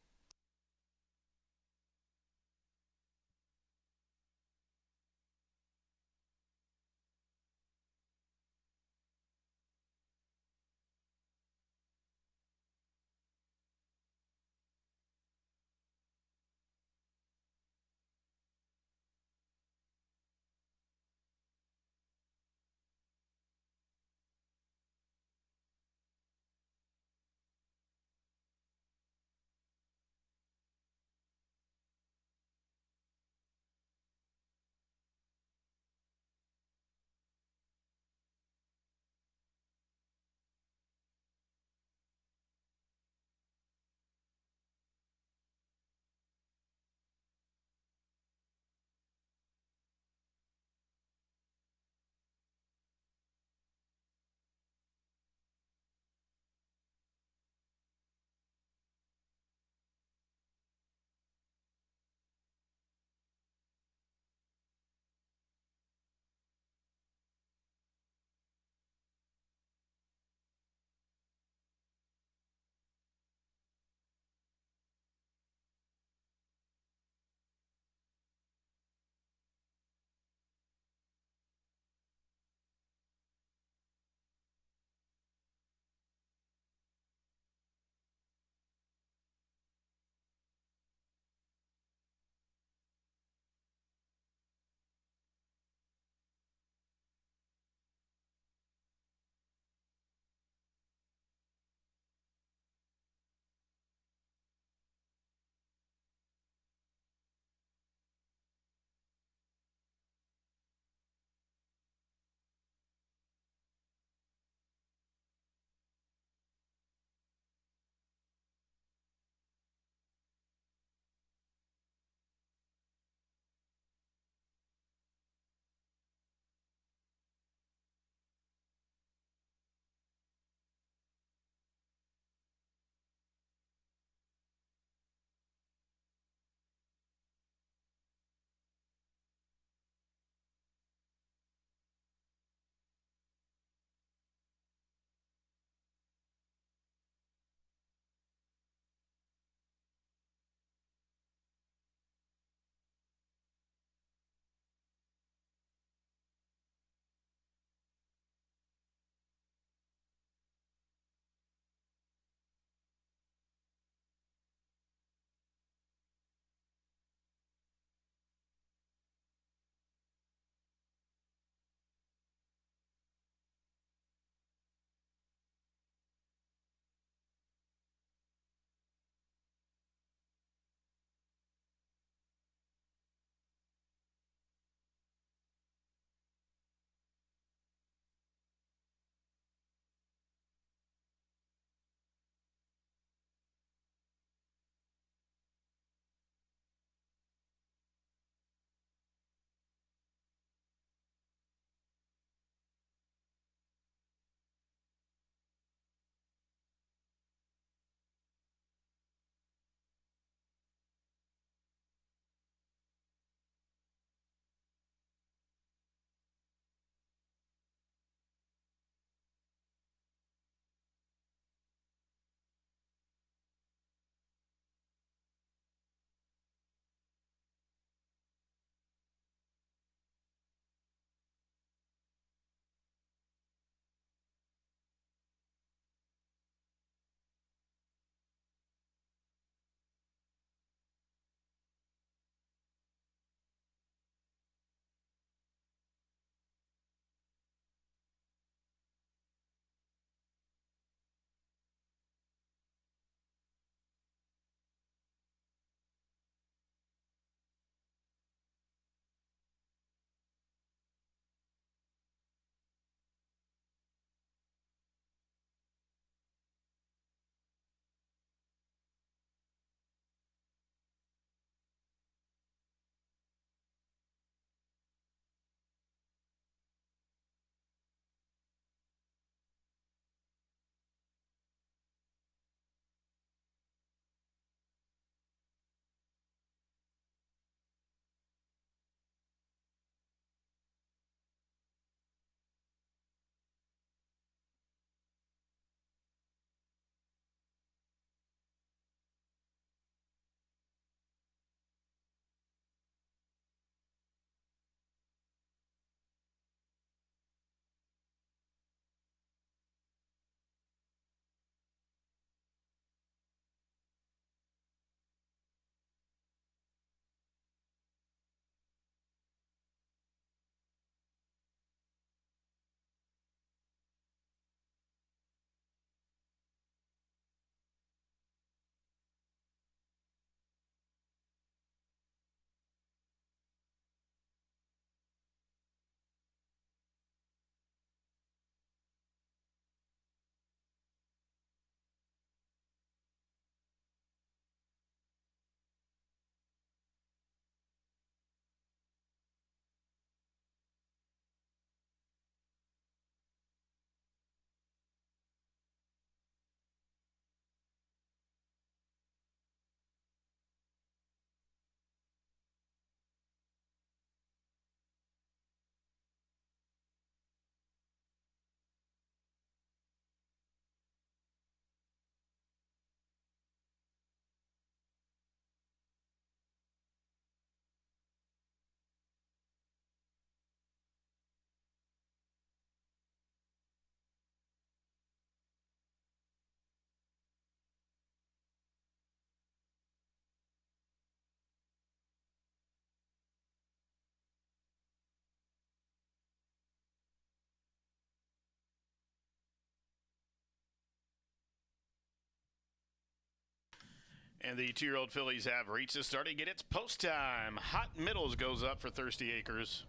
And the 2-year-old fillies have reached the starting gate. It's post time. Hot Middles goes up for Thirsty Acres.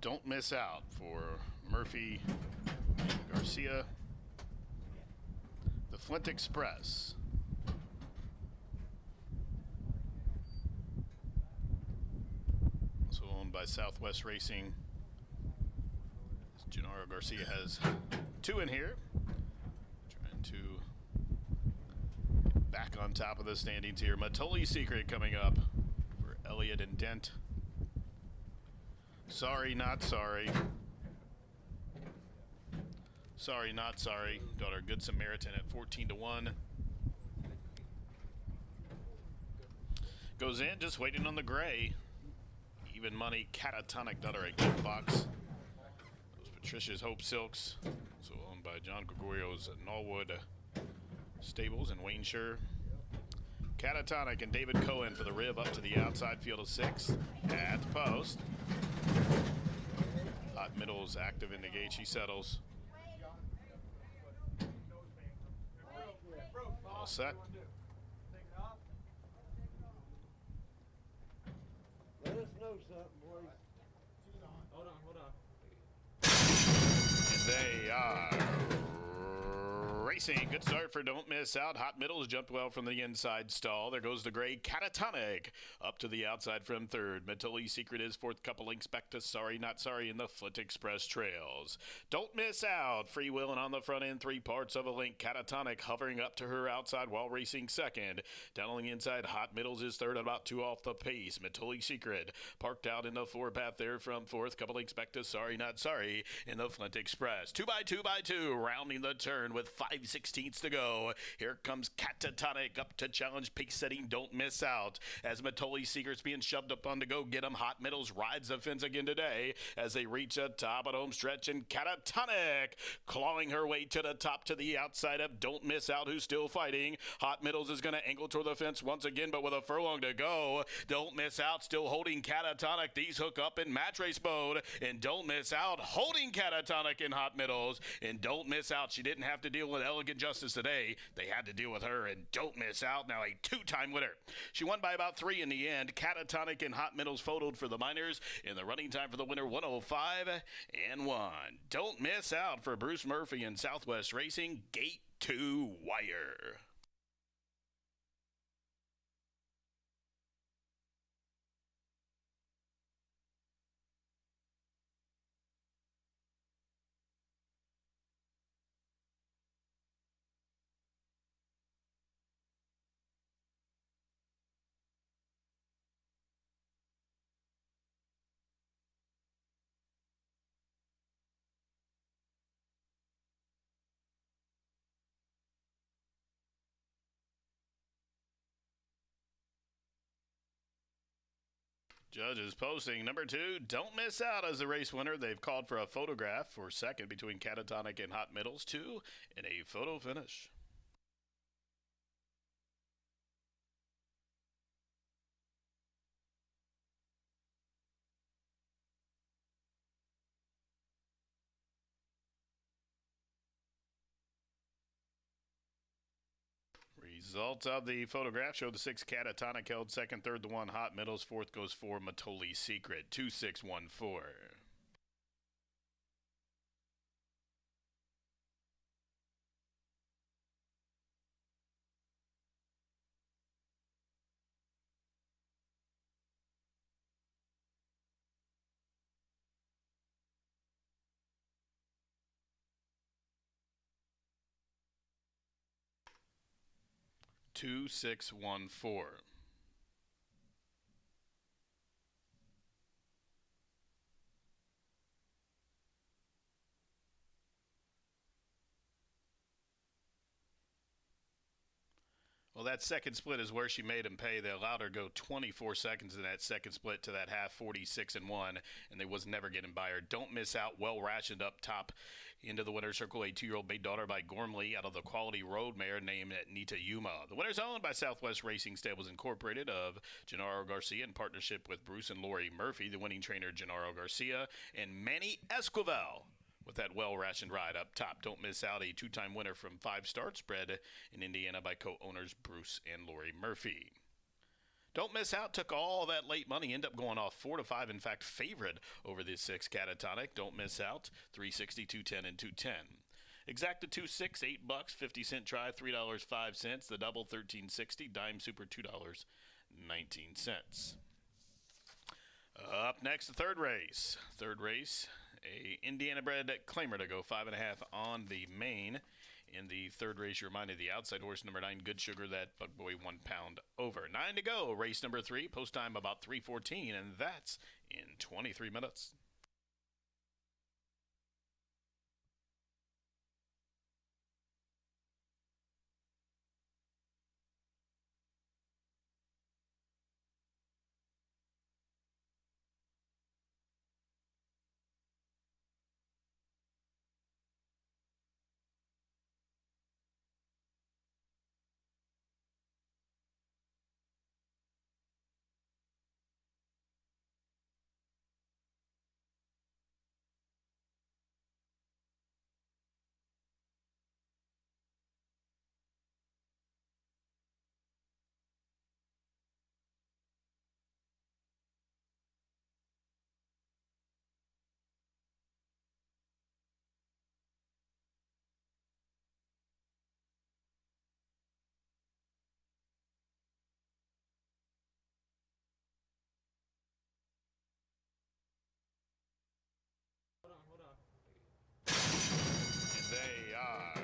Don't Miss Out for Murphy Garcia. The Flint Express. Also owned by Southwest Racing. Gennaro Garcia has 2 in here. Trying to get back on top of the standings here. Matoli Secret coming up for Elliott and Dent. Sorry, Not Sorry. Sorry, Not Sorry. Daughter Good Samaritan at 14-1. Goes in, just waiting on the gray. Even Money Catatonic Daughter at gift box. Patricia's Hope Silks, so owned by John Gregorio's Norwood Stables and Wayne Sure. Catatonic and David Cohen for the rib up to the outside field of 6 at the post. Hot Middles active in the gate. She settles. All set. Let us know something, boys. Hold on. They are racing. Good start for Don't Miss Out. Hot Middles jumped well from the inside stall. There goes the gray Catatonic up to the outside from third. Matoli Secret is fourth. Couple links back to Sorry Not Sorry in the Flint Express trails. Don't Miss Out. Free Will and on the front end, 3 parts of a link. Catatonic hovering up to her outside while racing second. Down on the inside, Hot Middles is third, about 2 off the pace. Matoli Secret parked out in the 4-path there from fourth. Couple links back to Sorry Not Sorry in the Flint Express. 2x2x2, rounding the turn with 5/16 to go. Here comes Catatonic up to challenge pace setting Don't Miss Out. As Matoli Secret's being shoved up on to go get him. Hot Middles rides the fence again today as they reach the top of home stretch, and Catatonic clawing her way to the top to the outside of Don't Miss Out, who's still fighting. Hot Middles is going to angle toward the fence once again, but with a furlong to go. Don't Miss Out still holding Catatonic. These hook up in match race mode, and Don't Miss Out holding Catatonic in Hot Middles. And Don't Miss Out, she didn't have to deal with Elegant Justice today. They had to deal with her, and Don't Miss Out, now a 2-time winner. She won by about 3 in the end. Catatonic and Hot Middles photoed for the Miners in the running time for the winner, 105-1. Don't Miss Out for Bruce Murphy and Southwest Racing, gate to wire. Judges posting number 2, Don't Miss Out as the race winner. They've called for a photograph for second between Catatonic and Hot Middles, 2 in a photo finish. Results of the photograph show the 6 Catatonic held second, third the 1 Hot Middles, fourth goes 4 Matoli Secret, 2-6-1-4. Two, 6, 1, 4. Well, that second split is where she made him pay. They allowed her to go 24 seconds in that second split to that half, 46-1, and they was never getting by her. Don't Miss Out, well rationed up top into the winner's circle. A 2-year-old bay daughter by Gormley out of the quality road mare named Nita Yuma. The winner's owned by Southwest Racing Stables Incorporated of Gennaro Garcia in partnership with Bruce and Lori Murphy. The winning trainer, Gennaro Garcia, and Manny Esquivel with that well-rationed ride up top. Don't miss out, a two-time winner from 5 starts, bred in Indiana by co-owners Bruce and Lori Murphy. Don't miss out, took all that late money, end up going off 4-5, in fact, favorite over the 6 Catatonic. Don't miss out, 360, 210, and 210. Exacta 2-6, $8, 50-cent try, $3.05. The double, $13.60. Dime super, $2.19. Up next, the third race. A Indiana-bred claimer to go 5.5 on the main. In the third race, you're reminded the outside horse, number 9, Good Sugar, that Bug Boy 1 pound over. 9 to go. Race number 3. Post time about 3:14, and that's in 23 minutes. They are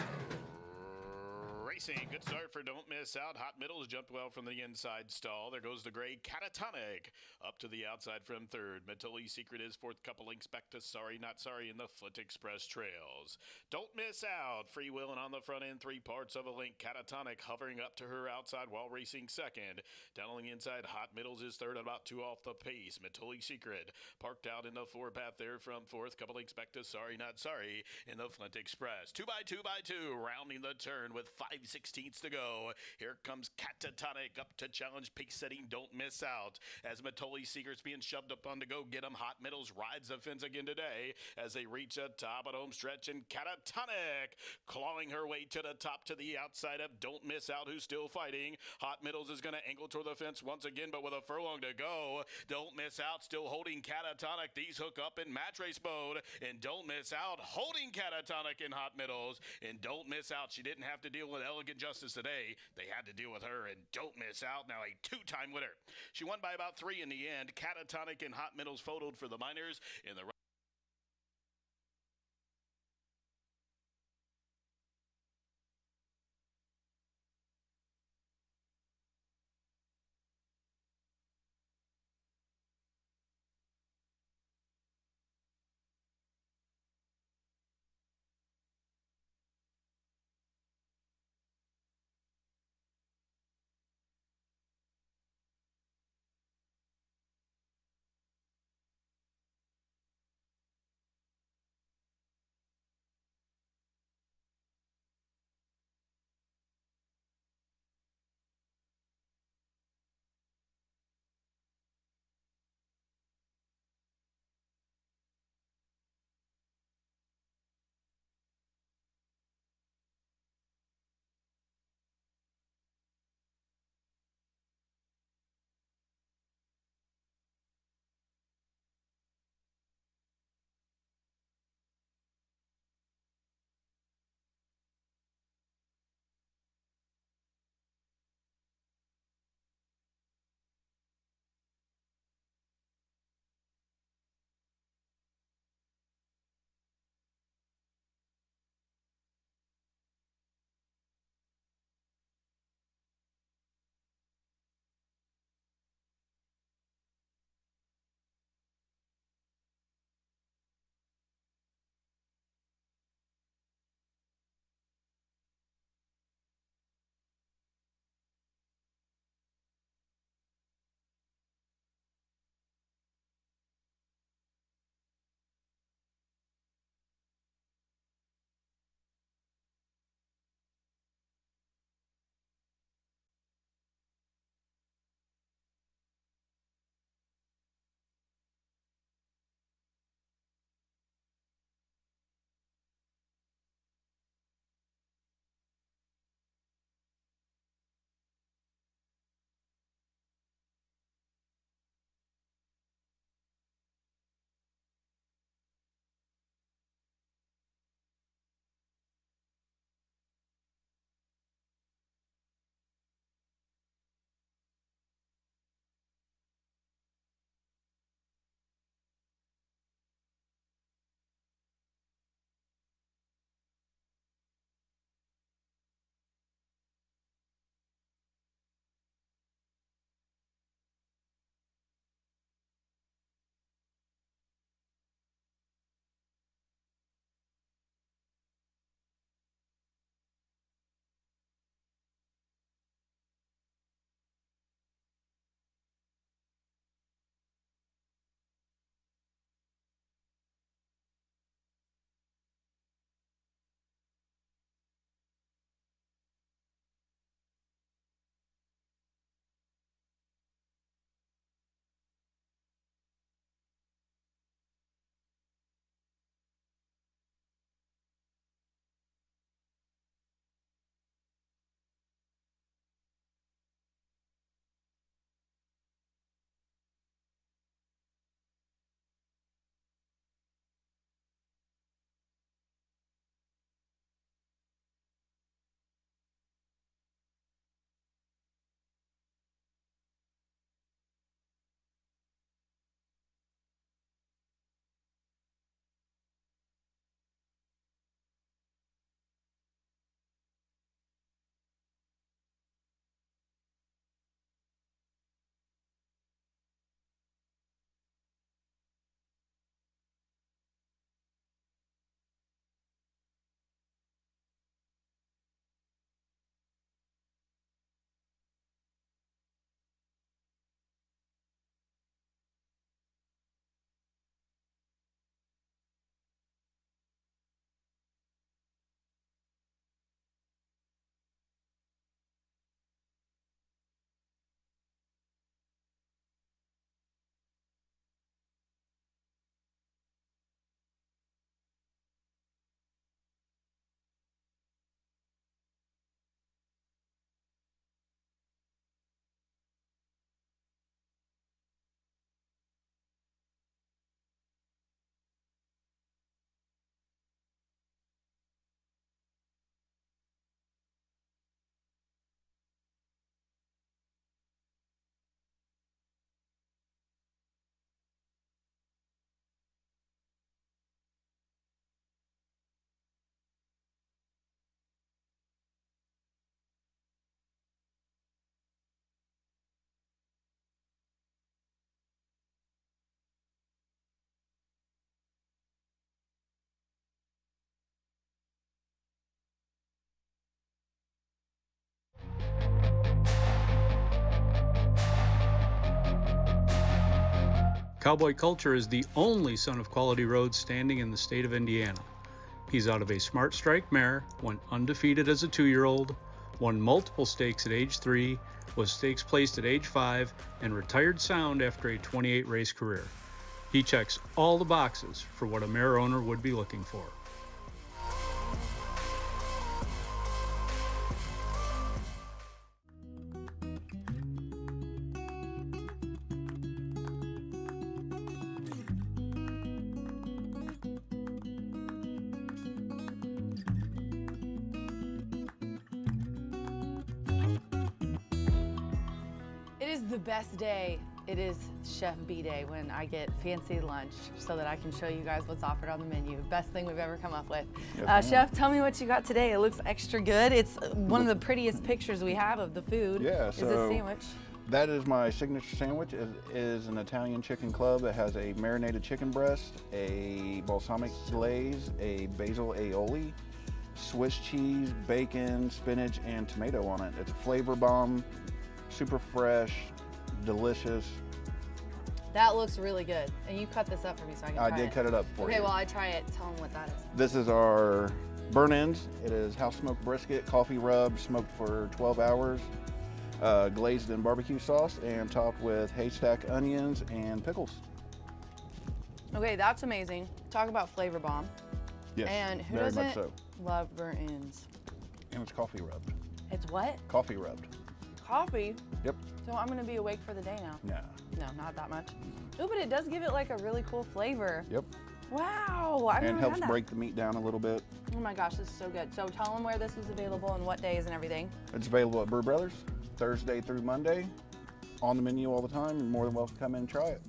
racing. Good start for Don't Miss Out. Hot Middles jumped well from the inside stall. There goes the gray Catatonic up to the outside from third. Matoli Secret is fourth. Couple links back to Sorry Not Sorry in the Flint Express trails. Don't Miss Out. Free Willin' on the front end. 3 parts of a link. Catatonic hovering up to her outside while racing second. Down on the inside, Hot Middles is third, about 2 off the pace. Matoli Secret parked out in the 4 path there from fourth. Couple links back to Sorry Not Sorry in the Flint Express. 2 by 2 by 2, rounding the turn with 5/16 to go. Here comes Catatonic up to challenge pace setting Don't Miss Out. As Matoli Secret's being shoved up on to go get him. Hot Middles rides the fence again today as they reach a top of home stretch, and Catatonic clawing her way to the top to the outside of Don't Miss Out, who's still fighting. Hot Middles is going to angle toward the fence once again, but with a furlong to go. Don't Miss Out still holding Catatonic. These hook up in match race mode, and Don't Miss Out holding Catatonic in Hot Middles. And Don't Miss Out, she didn't have to deal with Elegant Justice today. They had to deal with her, and Don't Miss Out, now a 2-time winner. She won by about 3 in the end. Catatonic and Hot Middles photoed for the minors in the Cowboy Culture is the only son of Quality Roads standing in the state of Indiana. He's out of a Smart Strike mare, went undefeated as a 2-year-old, won multiple stakes at age 3, was stakes placed at age 5, and retired sound after a 28-race career. He checks all the boxes for what a mare owner would be looking for. It is the best day. It is Chef B Day when I get fancy lunch so that I can show you guys what's offered on the menu. Best thing we've ever come up with. Chef, tell me what you got today. It looks extra good. It's one of the prettiest pictures we have of the food. Yeah, is a sandwich. That is my signature sandwich. It is an Italian chicken club. It has a marinated chicken breast, a balsamic glaze, a basil aioli, Swiss cheese, bacon, spinach, and tomato on it. It's a flavor bomb, super fresh, delicious. That looks really good. And you cut this up for me so I can try it. I did cut it up for you. Okay, well, I try it. Tell them what that is. This is our burn ends. It is house smoked brisket, coffee rubbed, smoked for 12 hours, glazed in barbecue sauce, and topped with haystack onions and pickles. Okay, that's amazing. Talk about flavor bomb. Yes, And who very doesn't much so. love burnt ends? And it's coffee rubbed. It's what? Coffee rubbed. Coffee? Yep. So I'm gonna be awake for the day now. Yeah. No, not that much. Ooh, but it does give it like a really cool flavor. Yep. Wow, I've And never helps had that. break the meat down a little bit. Oh my gosh, this is so good. So tell them where this is available and what days and everything. It's available at Brew Brothers Thursday through Monday. On the menu all the time. You're more than welcome to come in and try it.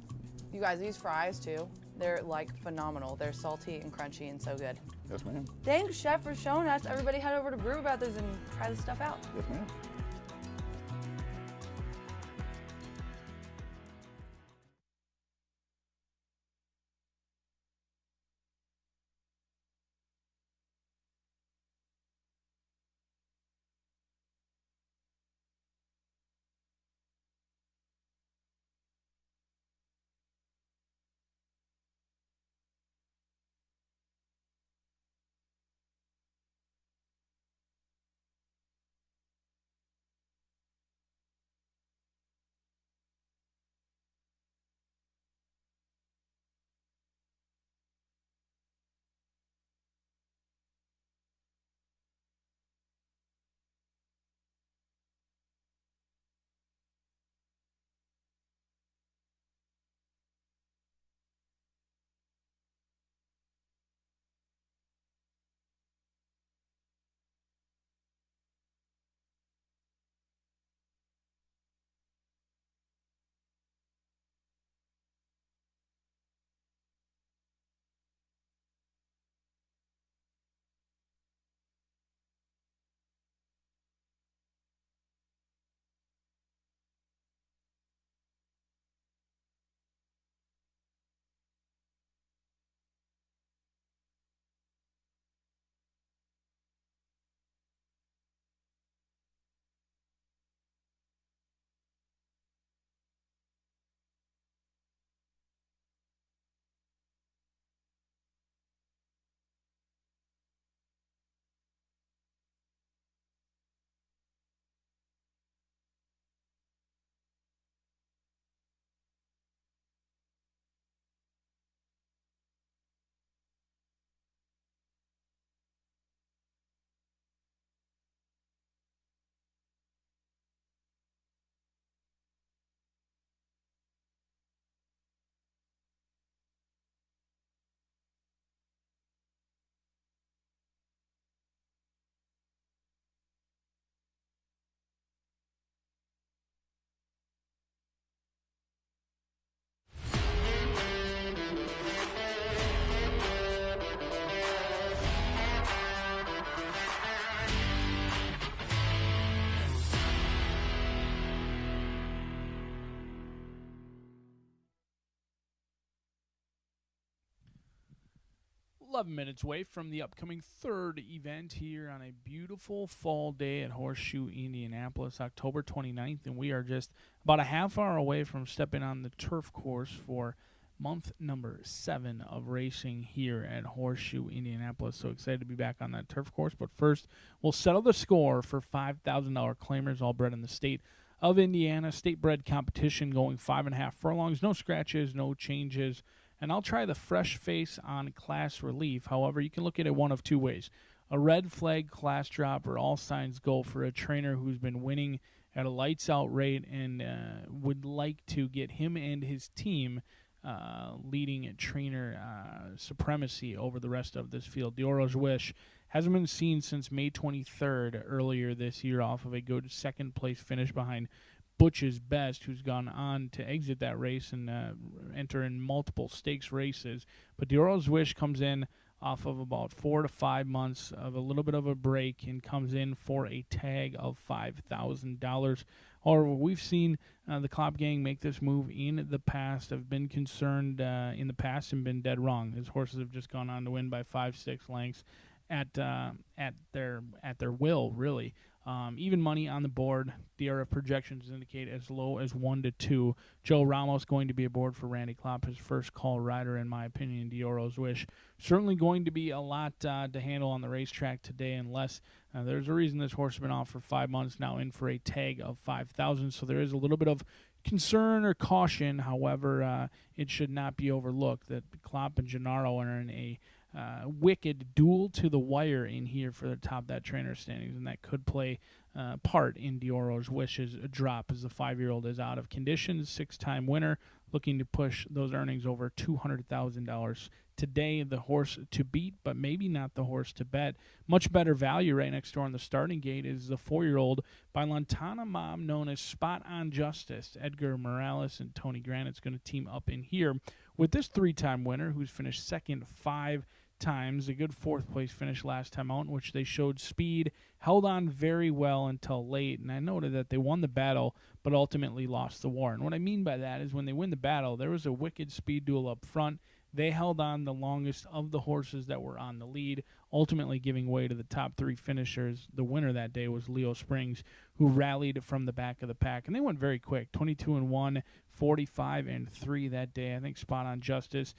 You guys, these fries too, they're like phenomenal. They're salty and crunchy and so good. Yes, ma'am. Thanks, Chef, for showing us. Everybody head over to Brew Brothers and try this stuff out. Yes, ma'am. Minutes away from the upcoming third event here on a beautiful fall day at Horseshoe Indianapolis, October 29th, and we are just about a half hour away from stepping on the turf course for month number 7 of racing here at Horseshoe Indianapolis. So excited to be back on that turf course. But first, we'll settle the score for $5,000 claimers, all bred in the state of Indiana. State bred competition going 5.5 furlongs. No scratches, no changes. And I'll try the fresh face on class relief. However, you can look at it one of two ways. A red flag class drop, or all signs go for a trainer who's been winning at a lights out rate and would like to get him and his team leading trainer supremacy over the rest of this field. Dioro's Wish hasn't been seen since May 23rd earlier this year off of a good second place finish behind Butch's Best, who's gone on to exit that race and enter in multiple stakes races. But Dioro's Wish comes in off of about 4 to 5 months of a little bit of a break and comes in for a tag of $5,000. However, we've seen the Klopp gang make this move in the past. Have been concerned in the past and been dead wrong. His horses have just gone on to win by 5-6 lengths at their will, really. Even money on the board. DRF projections indicate as low as 1 to 2. Joe Ramos going to be aboard for Randy Klopp, his first call rider, in my opinion. Dioro's Wish certainly going to be a lot to handle on the racetrack today, unless there's a reason this horse has been off for 5 months now, in for a tag of $5,000. So there is a little bit of concern or caution. However, it should not be overlooked that Klopp and Gennaro are in a wicked duel to the wire in here for the top of that trainer standings, and that could play part in Dioro's Wish's drop, as the 5-year-old is out of condition, 6-time winner, looking to push those earnings over $200,000 today. The horse to beat, but maybe not the horse to bet. Much better value right next door on the starting gate is the 4-year-old by Lantana Mom, known as Spot on Justice. Edgar Morales and Tony Granite's going to team up in here with this 3-time winner, who's finished second 5 times, a good 4th place finish last time out, in which they showed speed, held on very well until late, and I noted that they won the battle but ultimately lost the war. And what I mean by that is when they win the battle, there was a wicked speed duel up front. They held on the longest of the horses that were on the lead, ultimately giving way to the top 3 finishers. The winner that day was Leo Springs, who rallied from the back of the pack, and they went very quick, 22-1, 45-3 that day. I think Spot on Justice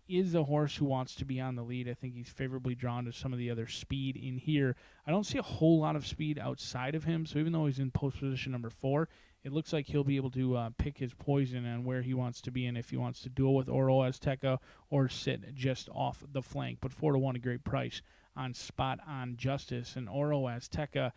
is a horse who wants to be on the lead. I think he's favorably drawn to some of the other speed in here. I don't see a whole lot of speed outside of him, so even though he's in post position number 4, it looks like he'll be able to pick his poison on where he wants to be and if he wants to duel with Oro Azteca or sit just off the flank. But 4-1, a great price on Spot on Justice. And Oro Azteca,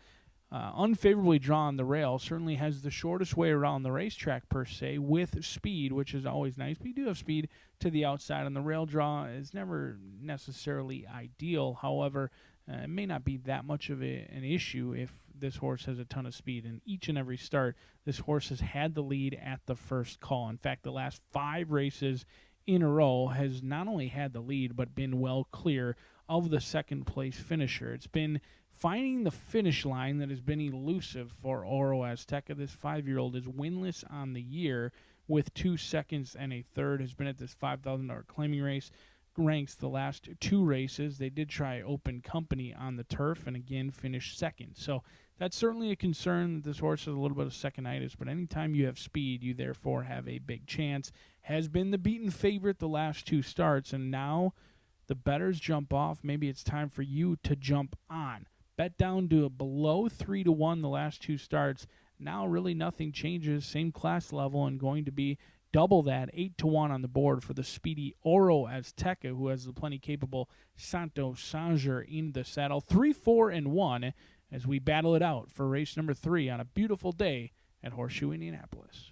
unfavorably drawn the rail, certainly has the shortest way around the racetrack per se, with speed, which is always nice. But you do have speed to the outside, and the rail draw is never necessarily ideal. However, it may not be that much of an issue if this horse has a ton of speed. In each and every start, this horse has had the lead at the first call. In fact, the last 5 races in a row has not only had the lead, but been well clear of the second place finisher. It's been finding the finish line that has been elusive for Oro Azteca. This 5-year-old is winless on the year with 2 seconds and a third, has been at this $5,000 claiming race. Ranks the last 2 races. They did try Open Company on the turf and again finished second. So that's certainly a concern that this horse has a little bit of seconditis, but anytime you have speed, you therefore have a big chance. Has been the beaten favorite the last 2 starts, and now the bettors jump off. Maybe it's time for you to jump on. Bet down to below 3-1 the last 2 starts. Now really nothing changes. Same class level and going to be double that, 8-1 on the board for the speedy Oro Azteca, who has the plenty capable Santo Sanger in the saddle. 3-4-1 as we battle it out for race number 3 on a beautiful day at Horseshoe Indianapolis.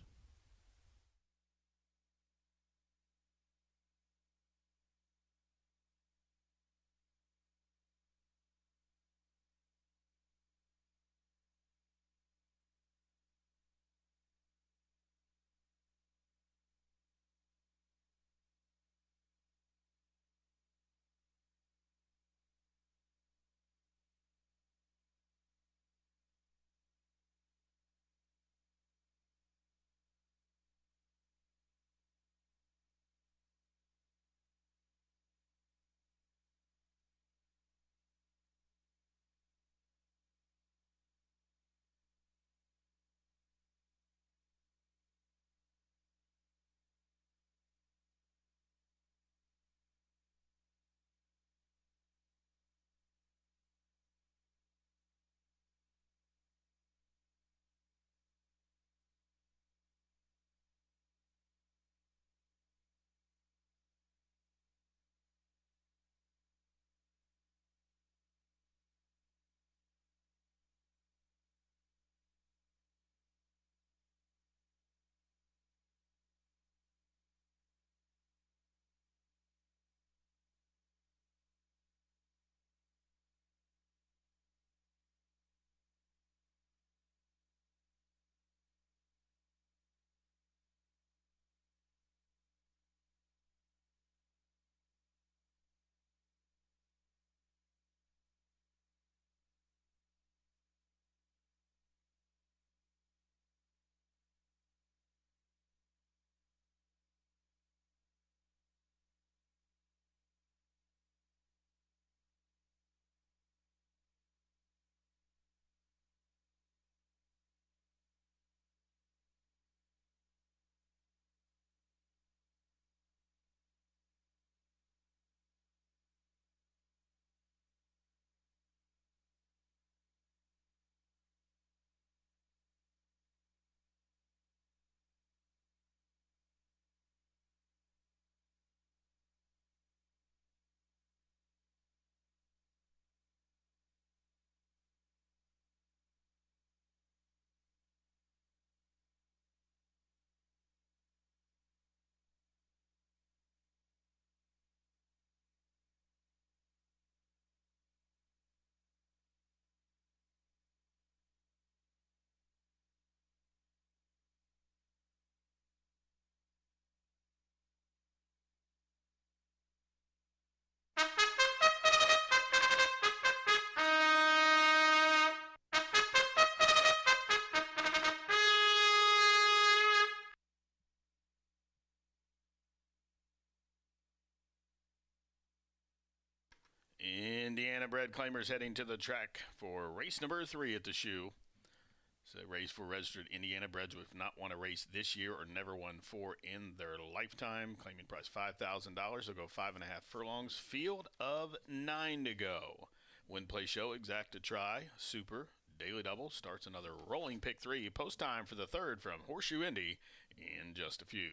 Indiana bred claimers heading to the track for race number 3 at the shoe. It's a race for registered Indiana breds who have not won a race this year or never won 4 in their lifetime. Claiming price $5,000. They'll go 5.5 furlongs. Field of 9 to go. Win, play, show, exact to try. Super, daily double. Starts another rolling pick 3. Post time for the 3rd from Horseshoe Indy in just a few.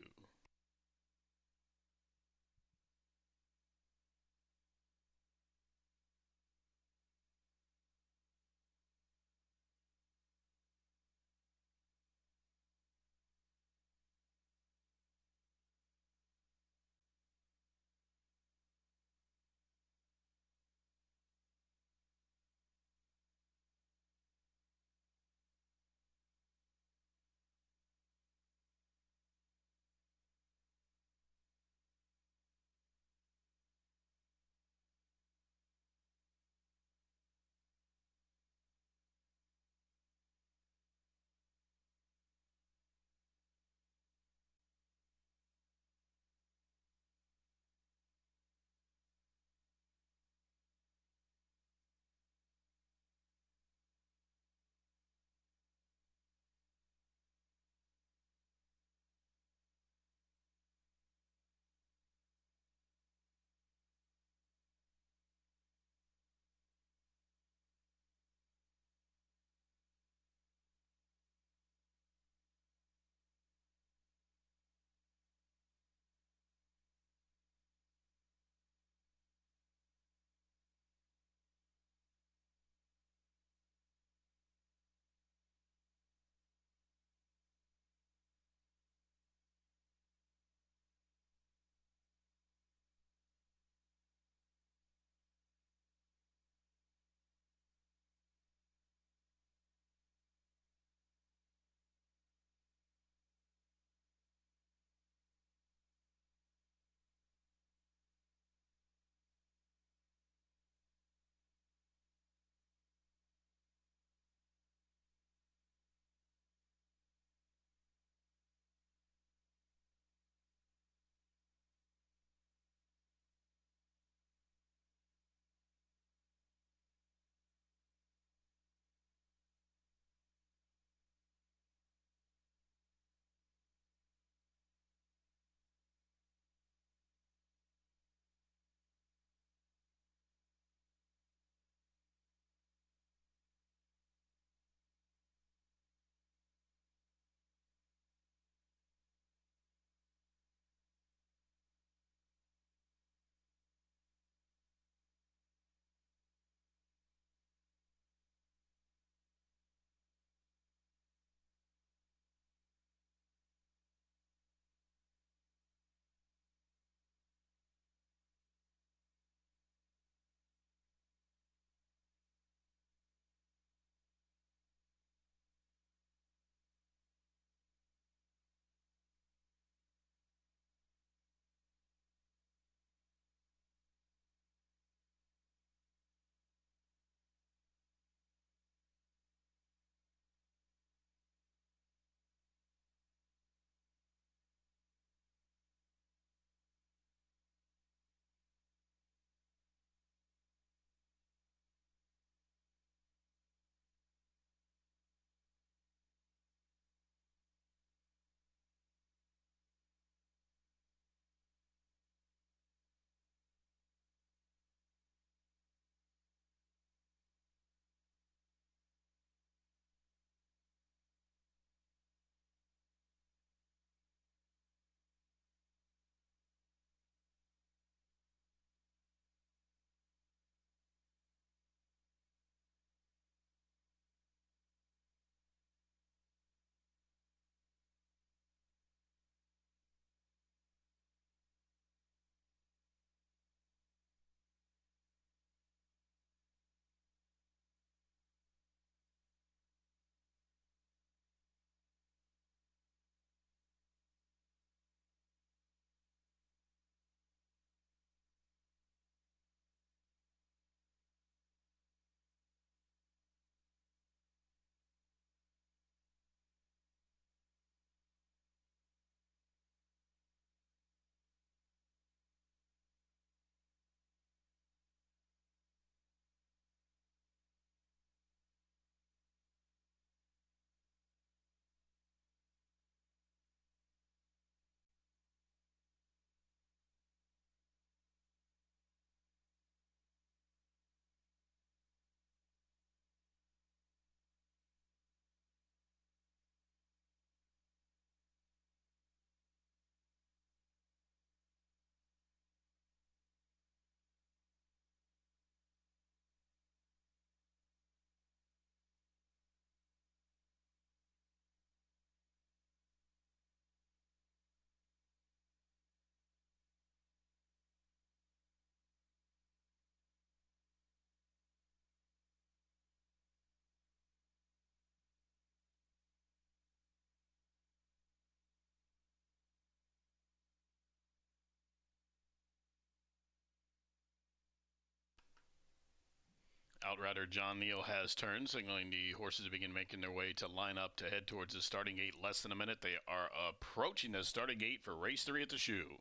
Outrider John Neal has turned, signaling the horses to begin making their way to line up to head towards the starting gate. Less than a minute. They are approaching the starting gate for race 3 at the shoe.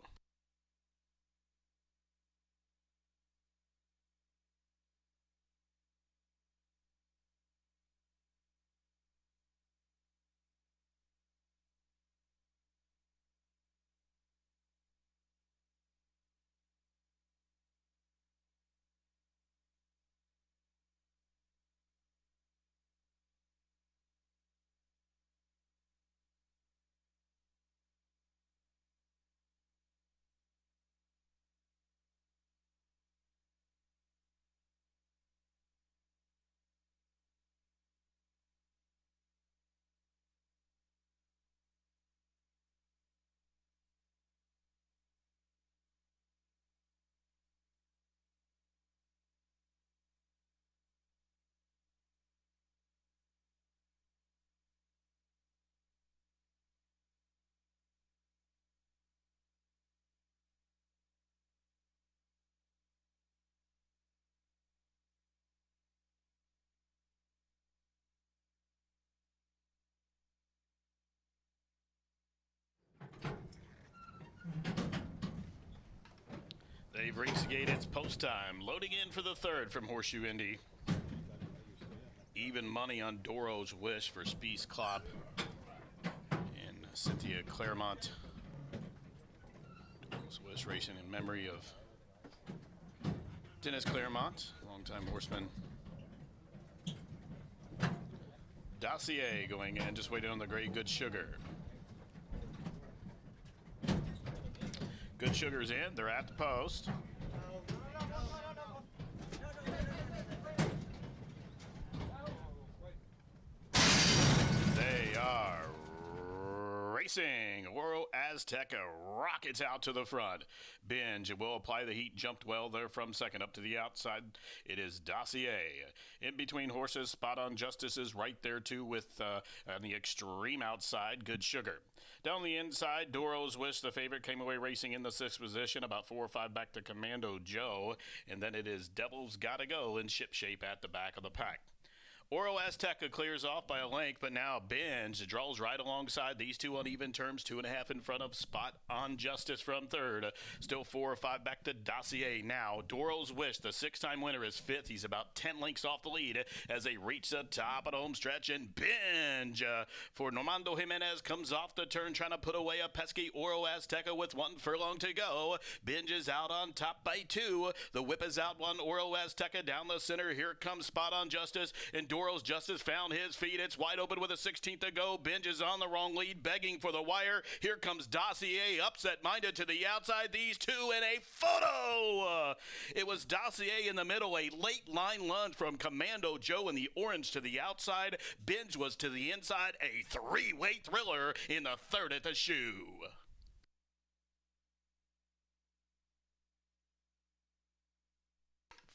They've reached the gate. It's post time. Loading in for the third from Horseshoe Indy. Even money on Doro's Wish for Spies Klopp and Cynthia Claremont. Doro's Wish racing in memory of Dennis Claremont, longtime horseman. Dossier going in, just waiting on the great Good Sugar. Good Sugar's in. They're at the post. They are racing. Oro Azteca rockets out to the front. Binge will apply the heat. Jumped well there from second up to the outside. It is Dossier. In between horses, Spot on Justice is right there too with on the extreme outside, Good Sugar. Down the inside, Doro's Wish, the favorite, came away racing in the 6th position, about 4 or 5 back to Commando Joe. And then it is Devil's Gotta Go in ship shape at the back of the pack. Oro Azteca clears off by a length, but now Binge draws right alongside these two on even terms, 2.5 in front of Spot on Justice from third. Still 4 or 5 back to Dossier now. Doro's Wish, the 6-time winner, is 5th. He's about 10 lengths off the lead as they reach the top of the home stretch, and Binge for Normando Jimenez comes off the turn, trying to put away a pesky Oro Azteca with 1 furlong to go. Binge is out on top by 2. The whip is out 1. Oro Azteca down the center. Here comes Spot on Justice, and Doro's Justice found his feet. It's wide open with a 16th to go. Binge is on the wrong lead, begging for the wire. Here comes Dossier, upset-minded to the outside. These two in a photo. It was Dossier in the middle, a late line lunge from Commando Joe in the orange to the outside. Binge was to the inside, a 3-way thriller in the third at the shoe.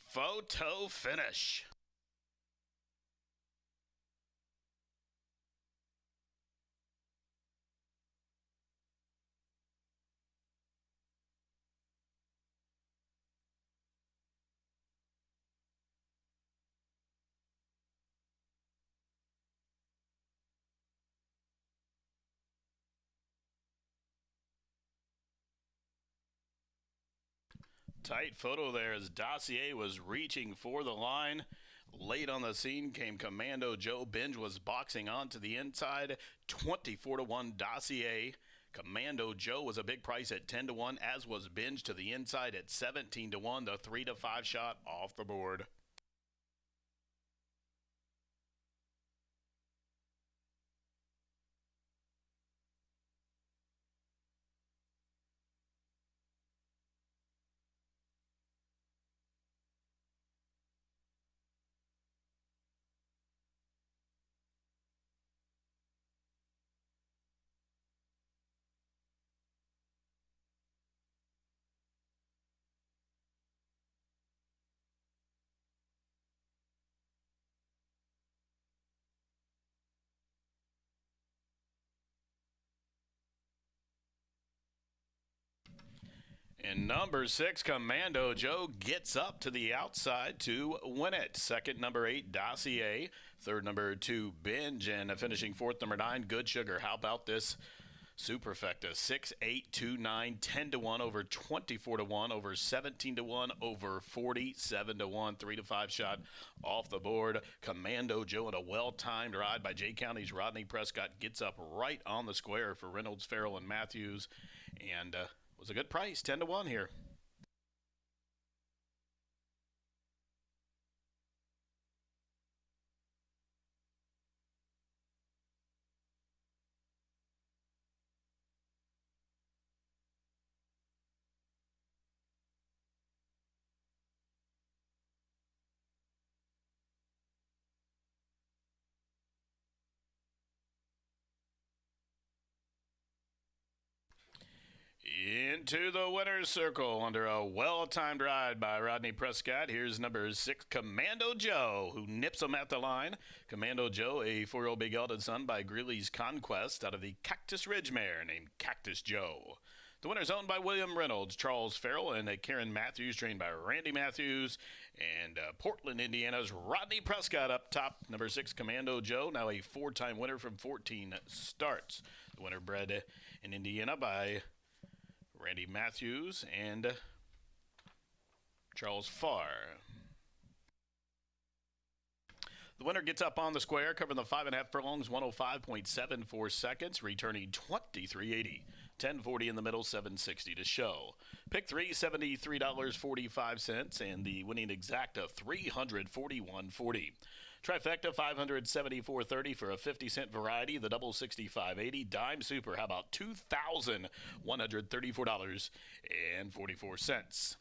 Photo finish. Tight photo there as Dossier was reaching for the line. Late on the scene came Commando Joe. Binge was boxing on to the inside. 24-1 Dossier. Commando Joe was a big price at 10-1, as was Binge to the inside at 17-1. The 3-5 shot off the board. And number 6, Commando Joe, gets up to the outside to win it. Second, number 8, Dossier. Third, number 2, Binge. And finishing fourth, number 9, Good Sugar. How about this Superfecta? 6, 8, 2, 9, 10 to 1, over 24 to 1, over 17 to 1, over 47 to 1, 3 to 5 shot off the board. Commando Joe, and a well-timed ride by Jay County's Rodney Prescott, gets up right on the square for Reynolds, Farrell, and Matthews. And was a good price, 10 to 1 here. Into the winner's circle under a well-timed ride by Rodney Prescott. Here's number 6, Commando Joe, who nips him at the line. Commando Joe, a 4-year-old big gelded son by Greeley's Conquest out of the Cactus Ridge mare named Cactus Joe. The winner's owned by William Reynolds, Charles Farrell, and Karen Matthews, trained by Randy Matthews. And Portland, Indiana's Rodney Prescott up top. Number 6, Commando Joe, now a 4-time winner from 14 starts. The winner bred in Indiana by Randy Matthews and Charles Farr. The winner gets up on the square, covering the 5.5 furlongs, 105.74 seconds, returning 23.80. 10.40 in the middle, 7.60 to show. Pick 3, $73.45, and the winning exact of $341.40. Trifecta, $574.30 for a 50-cent variety. The double, $65.80. Dime Super, how about $2,134.44.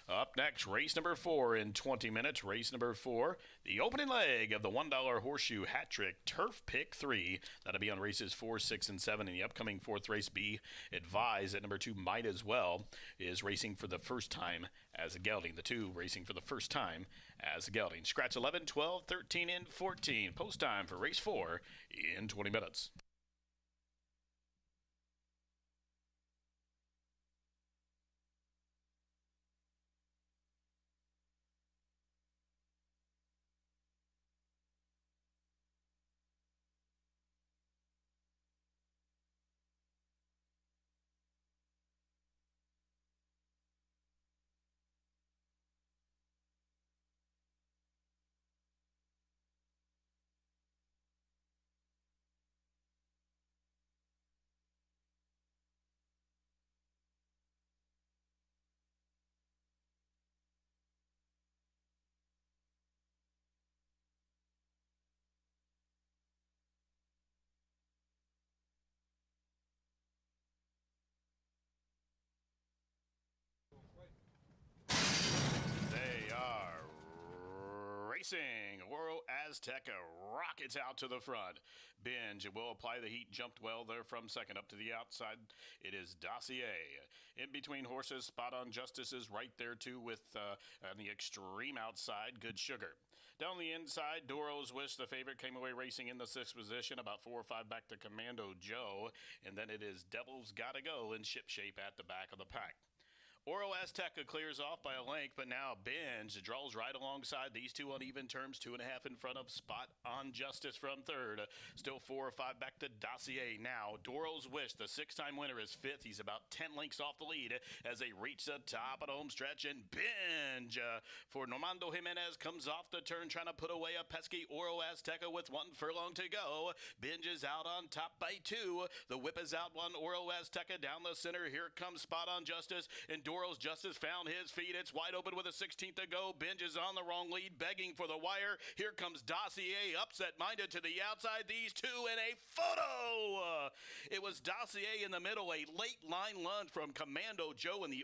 Up next, race number 4 in 20 minutes. Race number 4, the opening leg of the $1 Horseshoe Hat Trick Turf Pick 3. That'll be on races 4, 6, and 7 in the upcoming 4th race. Be advised that number 2, Might As Well, is racing for the first time as a gelding. The 2 racing for the first time as a gelding. Scratch 11, 12, 13, and 14. Post time for race 4 in 20 minutes. They are racing. Oro Azteca rockets out to the front. Binge will apply the heat. Jumped well there from second up to the outside. It is Dossier. In between horses, Spot on Justice is right there too with on the extreme outside, Good Sugar. Down the inside, Doro's Wish, the favorite, came away racing in the 6th position, about 4 or 5 back to Commando Joe. And then it is Devil's Gotta Go in ship shape at the back of the pack. Oro Azteca clears off by a length, but now Binge draws right alongside these two on even terms, 2.5 in front of Spot on Justice from third. Still 4 or 5 back to Dossier. Now Doro's Wish, the 6-time winner, is 5th. He's about 10 lengths off the lead as they reach the top of the home stretch. And Binge for Normando Jimenez comes off the turn, trying to put away a pesky Oro Azteca with 1 furlong to go. Binge is out on top by 2. The whip is out one. Oro Azteca down the center. Here comes Spot on Justice, and Doro's Justice found his feet. It's wide open with a 16th to go. Binge is on the wrong lead, begging for the wire. Here comes Dossier, upset-minded to the outside. These two in a photo. It was Dossier in the middle, a late line lunge from Commando Joe in the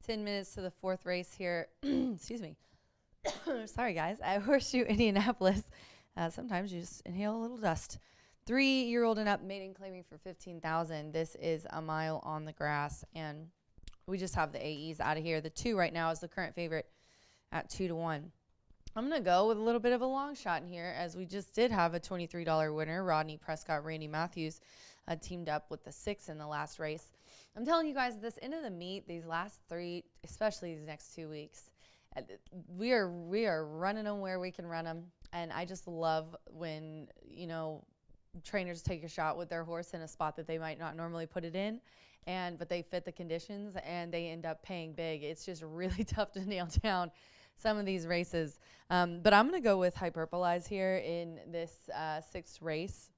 10 minutes to the fourth race here. Excuse me. Sorry, guys. At Horseshoe, Indianapolis. Sometimes you just inhale a little dust. 3-year-old and up, maiden claiming for $15,000. This is a mile on the grass, and we just have the AEs out of here. The 2 right now is the current favorite at 2-1. I'm going to go with a little bit of a long shot in here, as we just did have a $23 winner. Rodney Prescott, Randy Matthews teamed up with the 6 in the last race. I'm telling you guys, this end of the meet, these last 3, especially these next 2 weeks, we are running them where we can run them. And I just love when, you know, trainers take a shot with their horse in a spot that they might not normally put it in, but they fit the conditions and they end up paying big. It's just really tough to nail down some of these races. But I'm going to go with Hyperbolize here in this 6th race.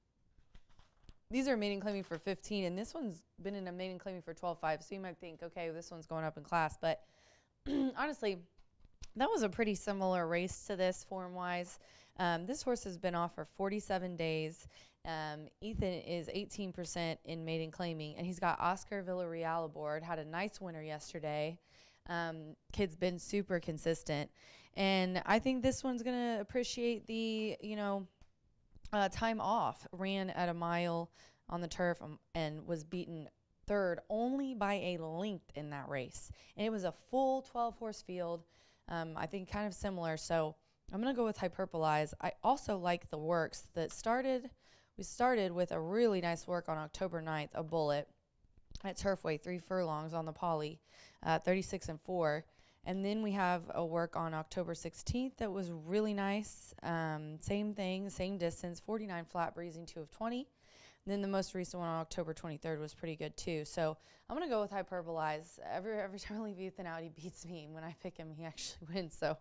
These are maiden claiming for 15, and this one's been in a maiden claiming for 12.5. So you might think, okay, this one's going up in class. But honestly, that was a pretty similar race to this form-wise. This horse has been off for 47 days. Ethan is 18% in maiden claiming, and he's got Oscar Villarreal aboard. Had a nice winner yesterday. Kid's been super consistent. And I think this one's going to appreciate the, time off. Ran at a mile on the turf and was beaten 3rd only by a length in that race. And it was a full 12-horse field. I think kind of similar. So I'm going to go with Hyperbolize. I also like the works that we started with a really nice work on October 9th, a bullet at Turfway, 3 furlongs on the poly, 36-4. And then we have a work on October 16th that was really nice. Same thing, same distance, 49 flat breezing 2 of 20. And then the most recent one on October 23rd was pretty good too. So I'm going to go with Hyperbolize. Every time I leave Ethan out, he beats me. When I pick him, he actually wins. So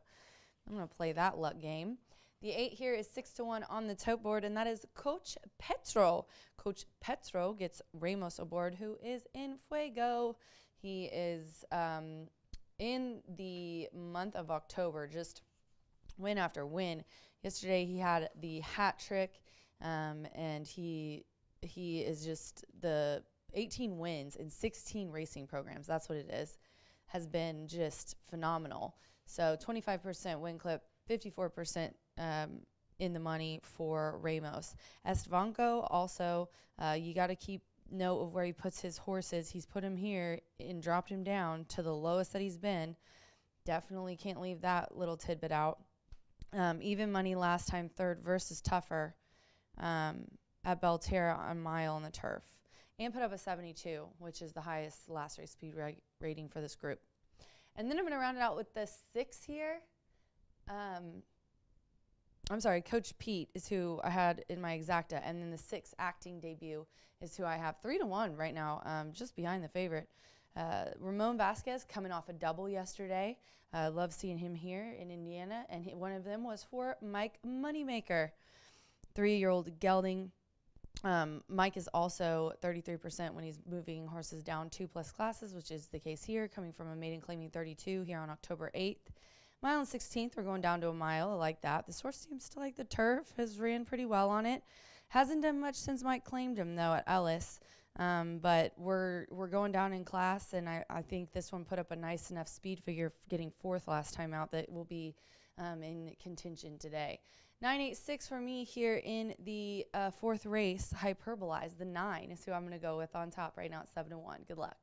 I'm going to play that luck game. The 8 here is 6-1 on the tote board, and that is Coach Petro. Coach Petro gets Ramos aboard, who is in Fuego. He is in the month of October, just win after win. Yesterday he had the hat trick, and he is just the 18 wins in 16 racing programs. That's what it is. Has been just phenomenal. So 25% win clip, 54% in the money for Ramos. Estevanco also, you got to keep note of where he puts his horses. He's put him here and dropped him down to the lowest that he's been. Definitely can't leave that little tidbit out. Even money last time, 3rd versus Tougher at Belterra on mile on the turf. And put up a 72, which is the highest last race speed rating for this group. And then I'm going to round it out with the 6 here. I'm sorry, Coach Pete is who I had in my exacta, and then the 6 acting debut is who I have 3-1 right now, just behind the favorite. Ramon Vasquez coming off a double yesterday. Love seeing him here in Indiana, and one of them was for Mike Moneymaker, 3-year-old gelding. Mike is also 33% when he's moving horses down 2+ classes, which is the case here, coming from a maiden claiming 32 here on October 8th. Mile and 16th, we're going down to a mile. I like that. This horse seems to like the turf, has ran pretty well on it. Hasn't done much since Mike claimed him, though, at Ellis. But we're going down in class, and I think this one put up a nice enough speed figure, getting 4th last time out, that will be in contention today. 986 for me here in the 4th race. Hyperbolize, the 9 is who I'm going to go with on top right now at 7-1. Good luck.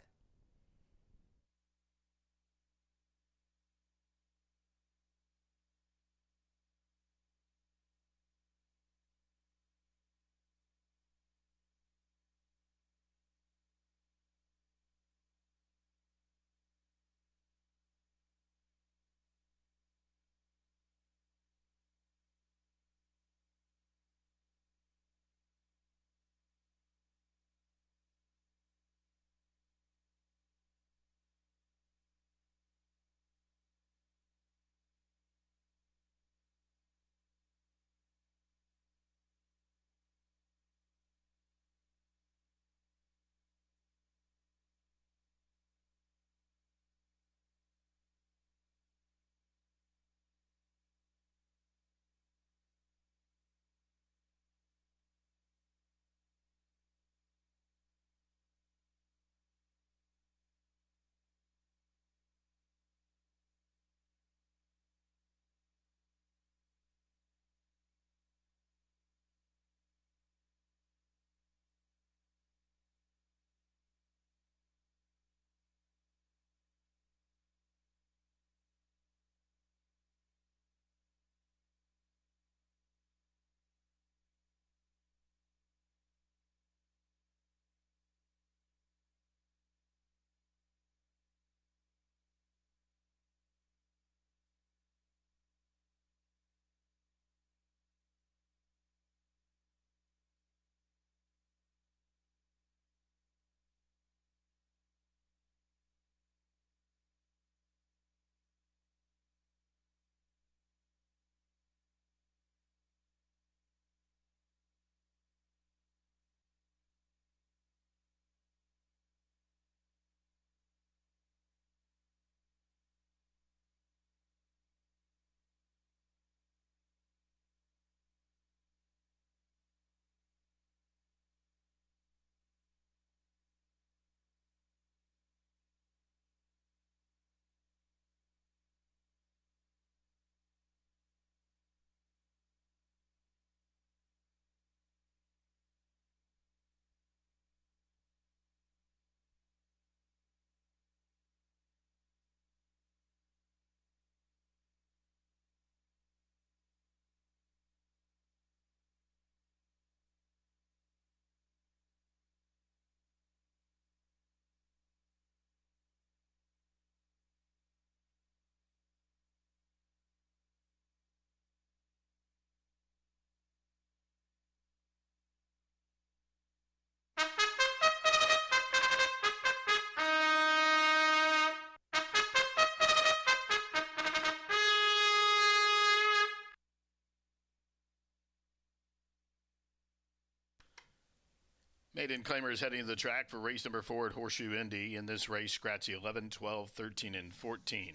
Maiden claimers heading to the track for race number 4 at Horseshoe Indy. In this race, scratchy 11, 12, 13, and 14.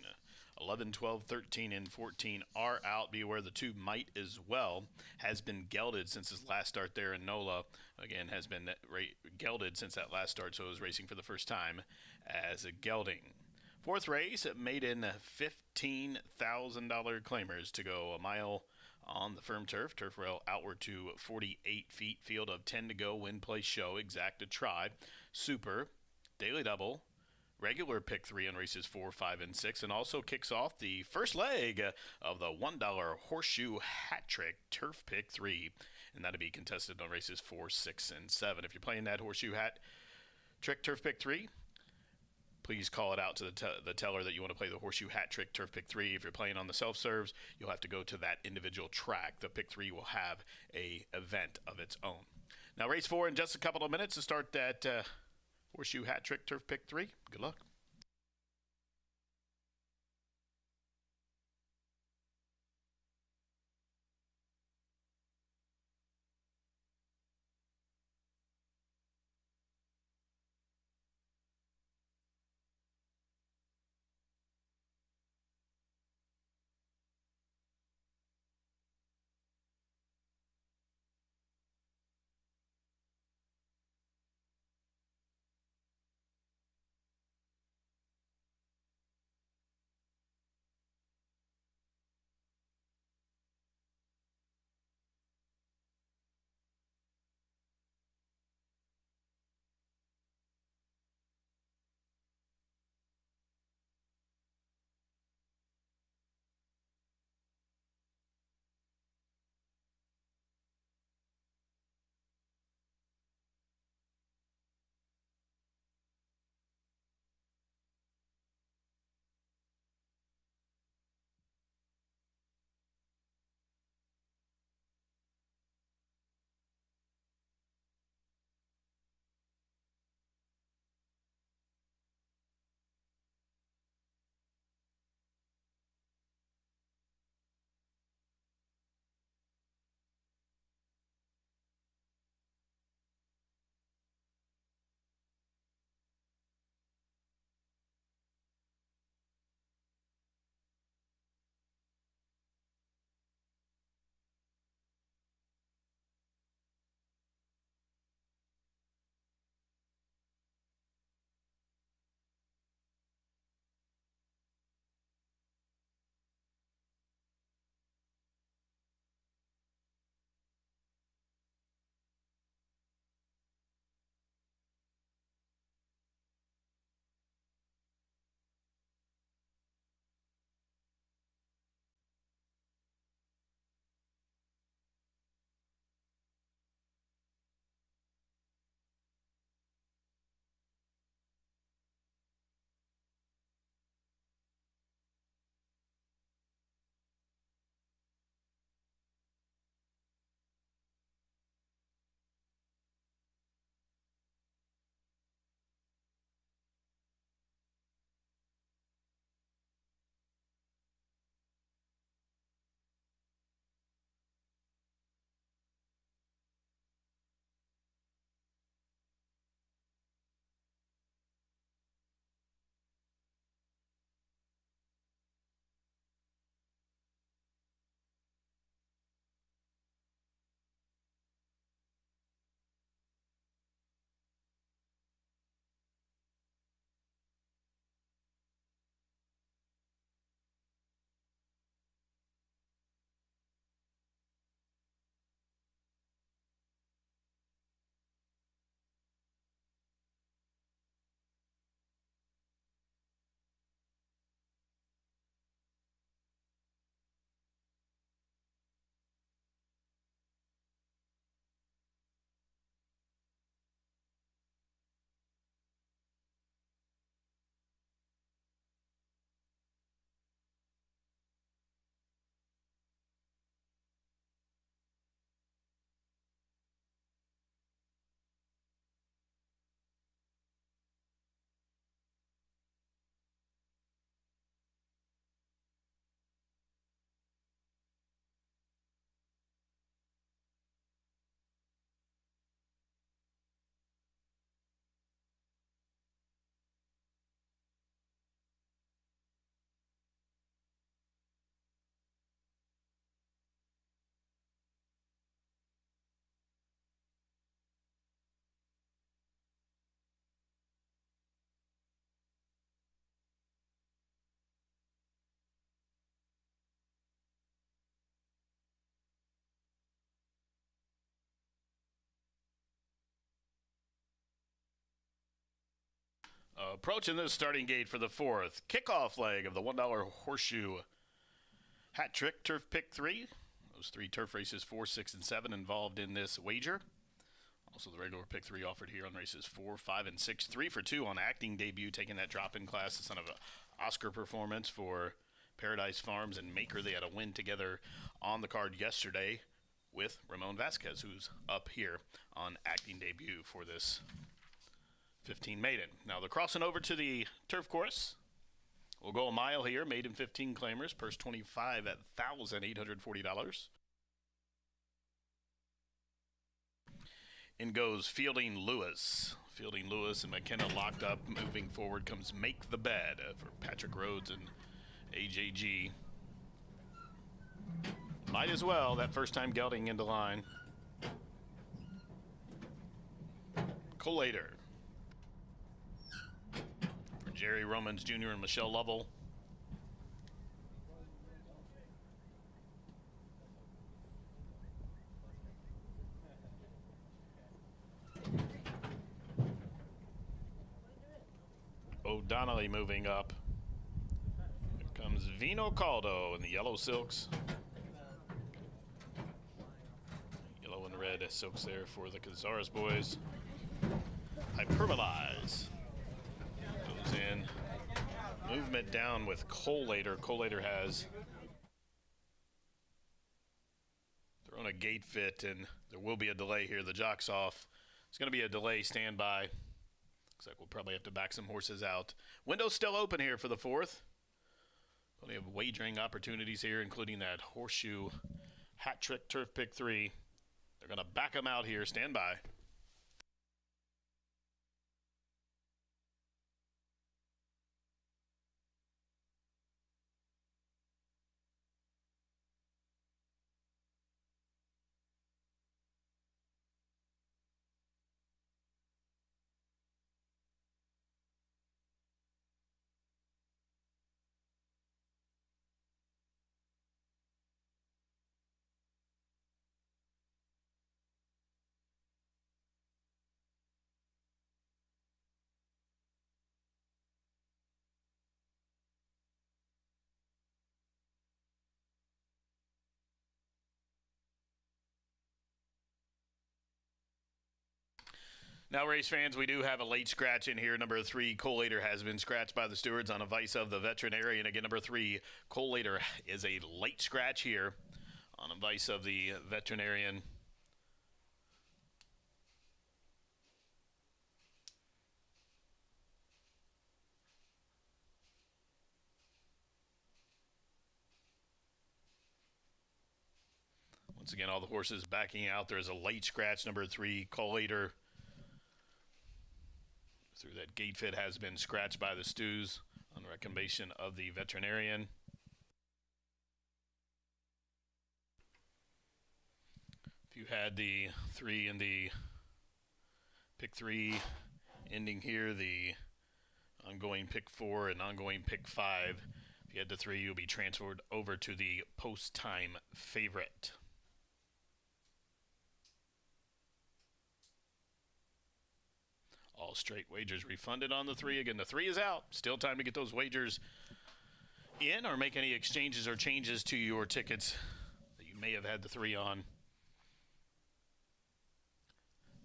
11, 12, 13, and 14 are out. Be aware the 2 might as well. Has been gelded since his last start there in NOLA. Again, has been gelded since that last start, so is racing for the first time as a gelding. 4th race, maiden $15,000 claimers to go a mile on the firm turf. Turf rail outward to 48 feet. Field of 10 to go. Win, place, show. Exact to try. Super. Daily double. Regular pick 3 on races 4, 5, and 6. And also kicks off the first leg of the $1 Horseshoe Hat Trick Turf Pick 3. And that'll be contested on races 4, 6, and 7. If you're playing that Horseshoe Hat Trick Turf Pick 3, please call it out to the teller that you want to play the Horseshoe Hat Trick Turf Pick 3. If you're playing on the self-serves, you'll have to go to that individual track. The Pick 3 will have a event of its own. Now, race 4 in just a couple of minutes to start that Horseshoe Hat Trick Turf Pick 3. Good luck. Approaching the starting gate for the fourth kickoff leg of the $1 Horseshoe Hat Trick Turf Pick 3. Those 3 turf races, 4, 6, and 7 involved in this wager. Also the regular Pick 3 offered here on races 4, 5, and 6. 3 for 2 on acting debut, taking that drop-in class. The son of an Oscar performance for Paradise Farms and Maker. They had a win together on the card yesterday with Ramon Vasquez, who's up here on acting debut for this 15 maiden. Now they're crossing over to the turf course. We'll go a mile here. Maiden 15 claimers. Purse 25 at $1,840. In goes Fielding Lewis. Fielding Lewis and McKenna locked up. Moving forward comes Make the Bed for Patrick Rhodes and AJG. Might as well. That first time gelding into line. Collator. Jerry Romans Jr. and Michelle Lovell. O'Donnelly moving up. Here comes Vino Caldo in the yellow silks. Yellow and red silks there for the Cazares boys. Hyperbolize. In movement down with Collator. Collator has thrown a gate fit, and there will be a delay here. The jock's off. It's going to be a delay. Stand by. Looks like we'll probably have to back some horses out. Window's still open here for the fourth. Plenty of wagering opportunities here, including that Horseshoe Hat Trick Turf Pick 3. They're going to back them out here. Stand by. Now, race fans, we do have a late scratch in here. Number 3, Collator, has been scratched by the stewards on advice of the veterinarian. Again, number 3, Collator, is a late scratch here on advice of the veterinarian. Once again, all the horses backing out. There's a late scratch. Number 3, Collator, through that gate fit, has been scratched by the stews on recommendation of the veterinarian. If you had the 3 in the pick 3 ending here, the ongoing pick 4 and ongoing pick 5, if you had the 3, you'll be transferred over to the post-time favorite. All straight wagers refunded on the 3. Again, the 3 is out. Still time to get those wagers in or make any exchanges or changes to your tickets that you may have had the 3 on.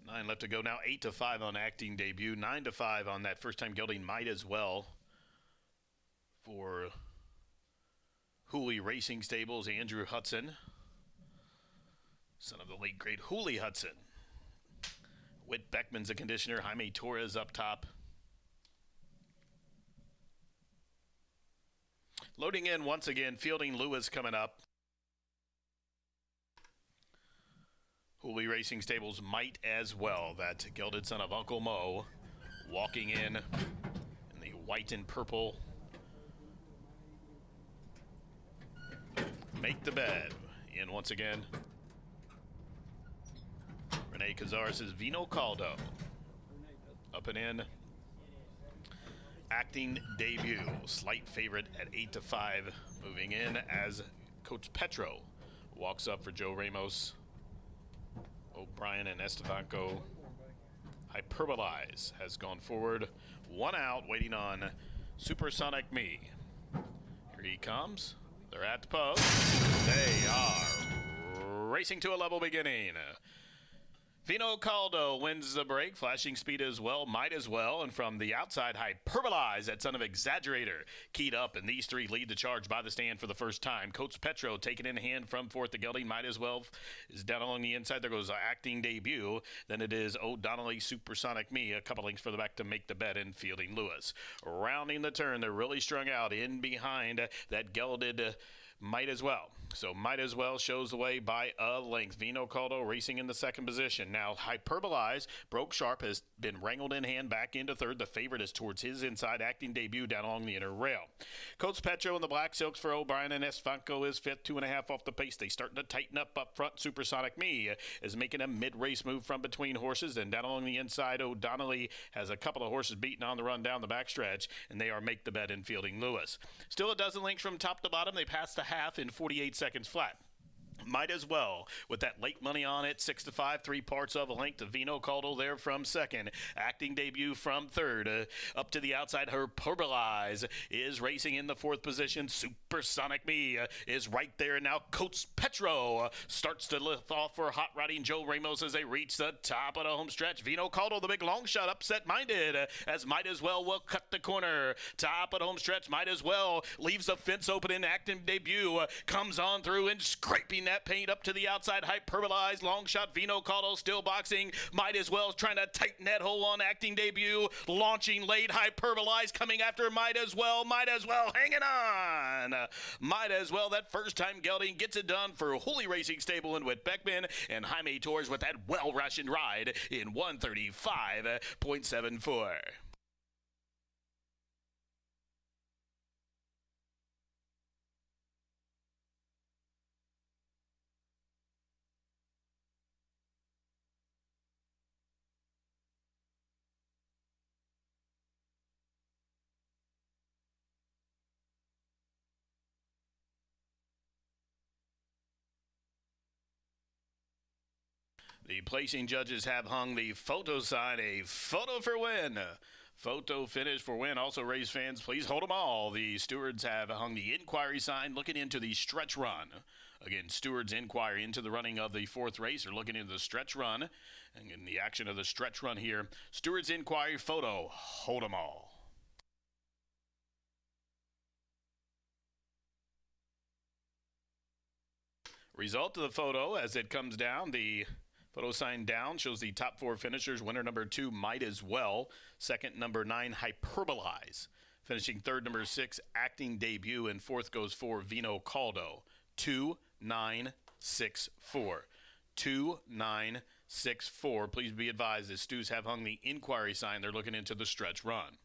9 left to go now. 8-5 on acting debut. 9-5 on that first time gelding might as well for Hooley Racing Stables. Andrew Hudson, son of the late great Hooley Hudson. Whit Beckman's the conditioner. Jaime Torres up top. Loading in once again, Fielding Lewis coming up. Hooley Racing Stables might as well. That gelded son of Uncle Mo walking in the white and purple. Make the Bed in once again. Rene Cazares' Vino Caldo. Up and in. Acting debut. Slight favorite at 8-5. Moving in as Coach Petro walks up for Joe Ramos, O'Brien, and Estevanco. Hyperbolize has gone forward. 1 out, waiting on Supersonic Me. Here he comes. They're at the post. They are racing to a level beginning. Vino Caldo wins the break, flashing speed as well, might as well, and from the outside, Hyperbolize, that son of Exaggerator, keyed up, and these three lead the charge by the stand for the first time. Coach Petro taken in hand from fourth. The gelding might as well is down along the inside. There goes Acting Debut. Then it is O'Donnelly Supersonic Me, a couple lengths further back to make the bet, and Fielding Lewis. Rounding the turn, they're really strung out in behind that gelded might as well. So might as well shows the way by a length. Vino Caldo racing in the second position. Now Hyperbolize broke sharp, has been wrangled in hand back into third. The favorite is towards his inside Acting Debut down along the inner rail. Coach Petro and the Black Silks for O'Brien and Esfanco is fifth, 2.5 off the pace. They starting to tighten up front. Supersonic Me is making a mid-race move from between horses, and down along the inside O'Donnelly has a couple of horses beating on the run down the backstretch, and they are make the bet in Fielding Lewis. Still a dozen lengths from top to bottom. They passed the half in 48 seconds flat. Might as well with that late money on it, 6-5, 3 parts of a length to Vino Caldo there from second. Acting Debut from third. Up to the outside, Hyperbolize is racing in the fourth position. Supersonic Me is right there. Now Coach Petro starts to lift off for Hot Rodding Joe Ramos as they reach the top of the home stretch. Vino Caldo, the big long shot, upset minded as Might as well will cut the corner. Top of the home stretch, Might as well leaves the fence open in Acting Debut. Comes on through and scraping that paint up to the outside. Hyperbolize, long shot. Vino Caldo still boxing. Might as well trying to tighten that hole on Acting Debut. Launching late. Hyperbolize coming after Might as well. Might as well hanging on. Might as well. That first time gelding gets it done for Holy Racing Stable and Whit Beckman and Jaime Torres with that well-rationed ride in 135.74. The placing judges have hung the photo sign, a photo for win. Photo finish for win. Also, race fans, please hold them all. The stewards have hung the inquiry sign looking into the stretch run. Again, stewards inquiry into the running of the fourth race or looking into the stretch run. And in the action of the stretch run here, stewards inquiry photo, hold them all. Result of the photo as it comes down, the photo sign down shows the top 4 finishers. Winner number 2, Might as well. Second, number 9, Hyperbolize. Finishing third, number 6, Acting Debut. And fourth goes for Vino Caldo. 2-9-6-4. 2-9-6-4. Please be advised the stews have hung the inquiry sign. They're looking into the stretch run.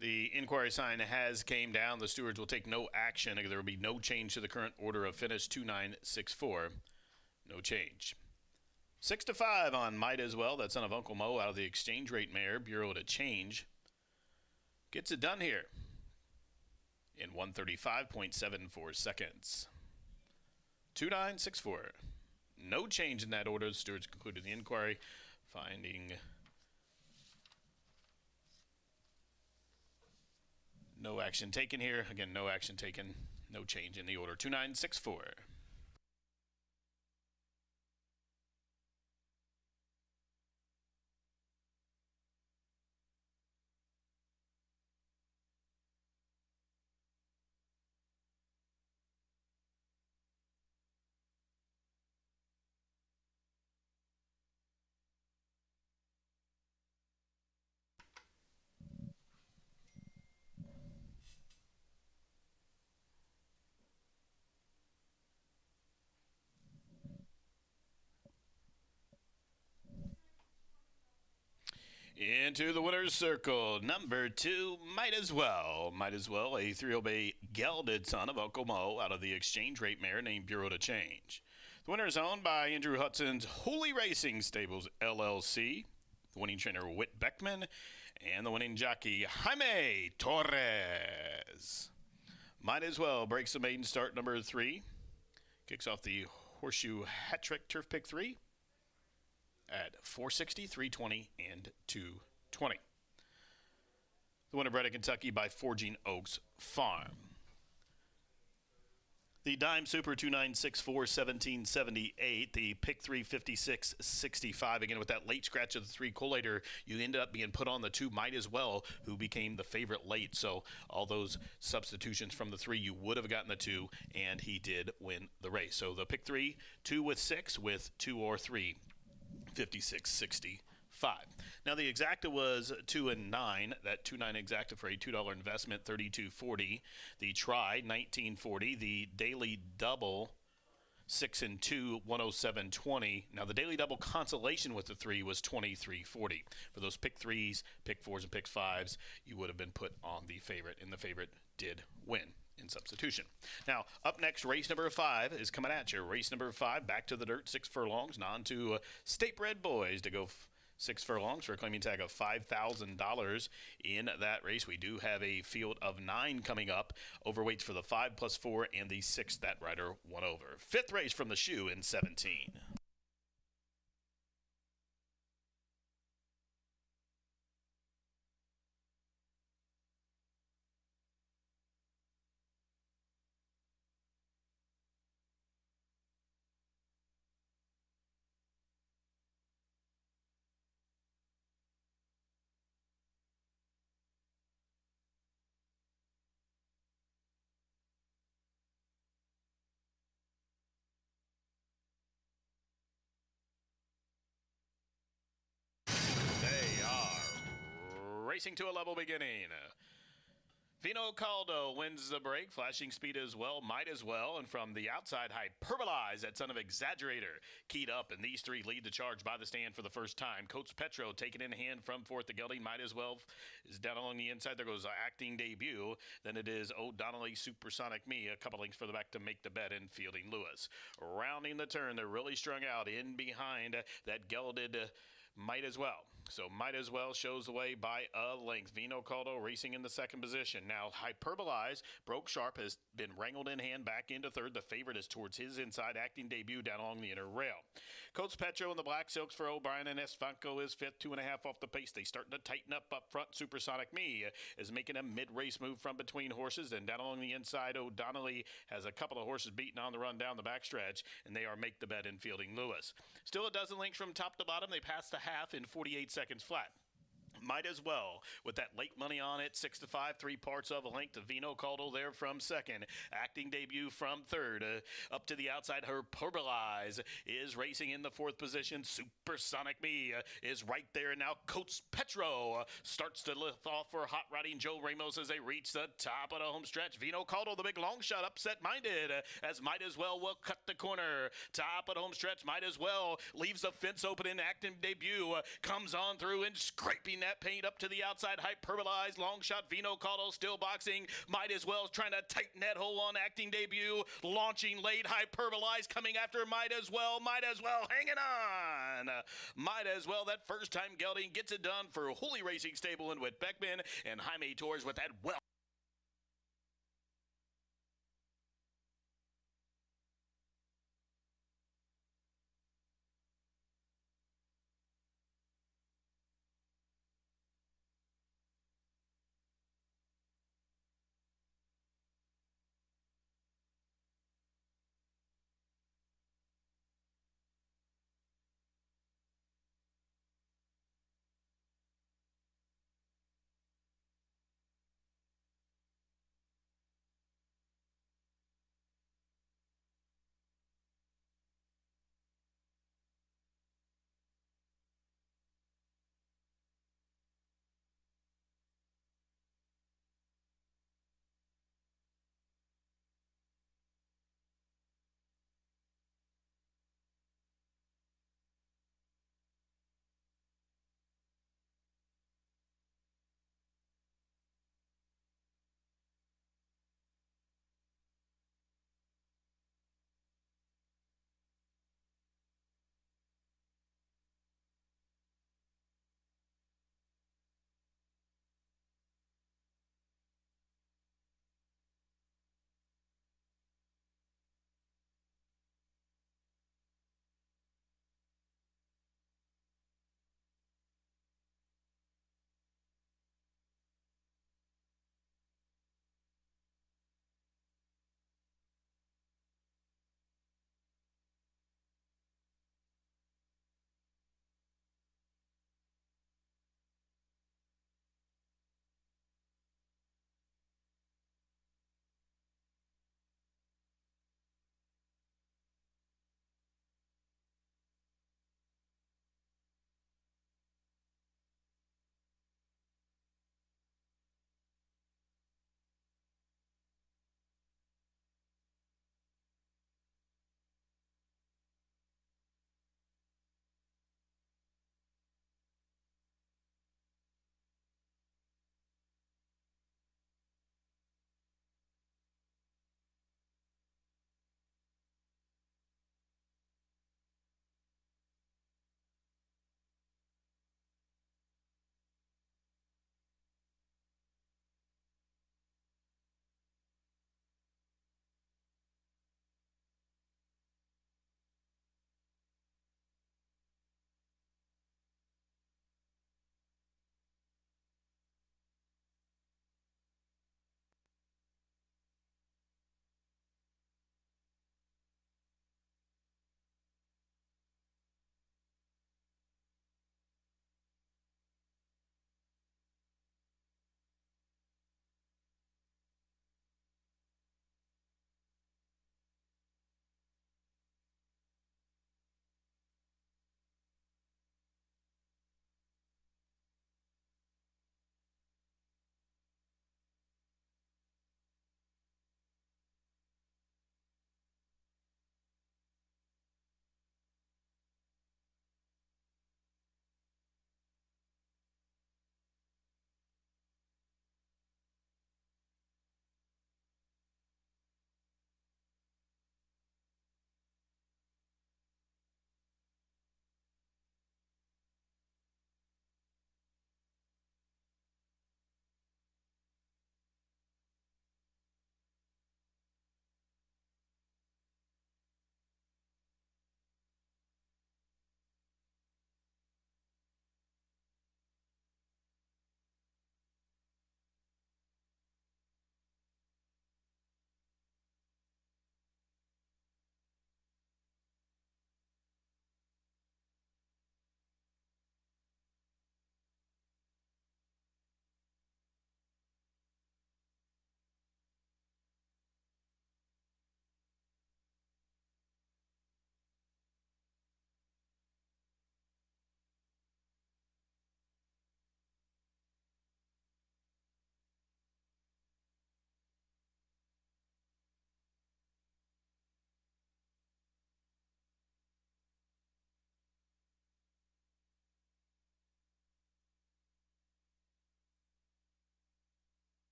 The inquiry sign has came down. The stewards will take no action. There will be no change to the current order of finish. 2-9-6-4. No change. 6-5 on Might as well. That son of Uncle Mo out of the exchange rate mare. Bureau to change. Gets it done here in 135.74 seconds. 2-9-6-4. No change in that order. The stewards concluded the inquiry, finding no action taken here. Again, no action taken. No change in the order. 2-9-6-4. Into the winner's circle, number 2, Might As Well. Might As Well, a 3 Bay gelded son of Uncle Mo out of the exchange rate mare named Bureau to Change. The winner is owned by Andrew Hudson's Holy Racing Stables, LLC. The winning trainer, Whit Beckman. And the winning jockey, Jaime Torres. Might As Well breaks the maiden start, number 3. Kicks off the Horseshoe Hat Trick Turf Pick 3 at 460, 320, and 220. The winner bred in Kentucky by Forging Oaks Farm. The Dime Super 2964 1778, the Pick 3 5665. Again, with that late scratch of the 3 collator, you ended up being put on the 2 Might As Well, who became the favorite late. So all those substitutions from the 3, you would have gotten the 2, and he did win the race. So the Pick 3, 2 with 6 with 2 or 3, 5665. Now the exacta was 2 and 9. That 2-9 exacta for a $2 investment, $32.40. The try, $19.40. The daily double, 6 and 2, $107.20. Now the daily double consolation with the 3 was $23.40. For those pick 3s, pick 4s, and pick 5s, you would have been put on the favorite, and the favorite did win in substitution. Now, up next, race number 5 is coming at you. Race number 5, back to the dirt, 6 furlongs, and on to State Bred Boys to go 6 furlongs for a claiming tag of $5,000 in that race. We do have a field of 9 coming up. Overweights for the 5 plus 4 and the 6 that rider won over. 5th race from the shoe in 17. They are racing to a level beginning. Vino Caldo wins the break, flashing speed as well, Might As Well, and from the outside, Hyperbolize, that son of Exaggerator, keyed up, and these 3 lead the charge by the stand for the first time. Coach Petro taken in hand from 4th. The gelding Might As Well is down along the inside. There goes Acting Debut. Then it is O'Donnelly Supersonic Me, a couple lengths further back to Make the Bet and Fielding Lewis. Rounding the turn, they're really strung out in behind that gelded Might As Well. So Might As Well shows the way by a length. Vino Caldo racing in the 2nd position. Now Hyperbolize, broke sharp, has been wrangled in hand back into 3rd. The favorite is towards his inside, Acting Debut down along the inner rail. Coach Petro and the Black Silks for O'Brien and Esfanco is 5th, 2.5 off the pace. They starting to tighten up front. Supersonic Me is making a mid-race move from between horses, and down along the inside, O'Donnelly has a couple of horses beating on the run down the backstretch, and they are Make the Bet and Fielding Lewis. Still a dozen lengths from top to bottom. They pass the half in 48 seconds flat. Might As Well, with that late money on it, 6 to 5, 3 parts of a length to Vino Caldo there from 2nd. Acting Debut from 3rd. Up to the outside, Hyperbolize is racing in the 4th position. Supersonic Me is right there. Now Coach Petro starts to lift off for Hot Riding Joe Ramos as they reach the top of the home stretch. Vino Caldo, the big long shot, upset-minded as Might As Well will cut the corner. Top of the home stretch, Might As Well leaves the fence open in Acting Debut. Comes on through and scraping that paint up to the outside. Hyperbolize, long shot, Vino Caldo still boxing. Might As Well trying to tighten that hole on Acting Debut. Launching late, Hyperbolize coming after Might As Well. Might As Well hanging on. Might As Well, that first time gelding gets it done for Holy Racing Stable and Whit Beckman, and Jaime Torres with that well.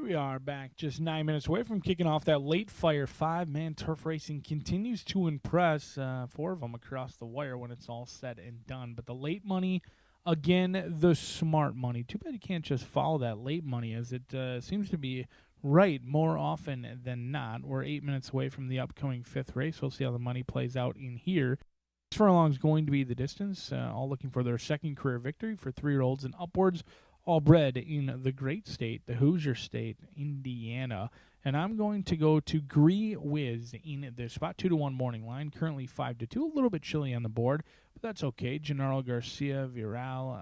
We are back just 9 minutes away from kicking off that late fire 5-man turf racing continues to impress. 4 of them across the wire when it's all said and done. But the late money, again, the smart money. Too bad you can't just follow that late money, as it seems to be right more often than not. We're 8 minutes away from the upcoming 5th race. We'll see how the money plays out in here. 6 furlongs going to be the distance, all looking for their second career victory for 3-year-olds and upwards, all bred in the great state, the Hoosier State, Indiana. And I'm going to go to Gree Whiz in the spot 2-1 morning line, currently 5-2, a little bit chilly on the board, but that's okay. Gennaro Garcia Viral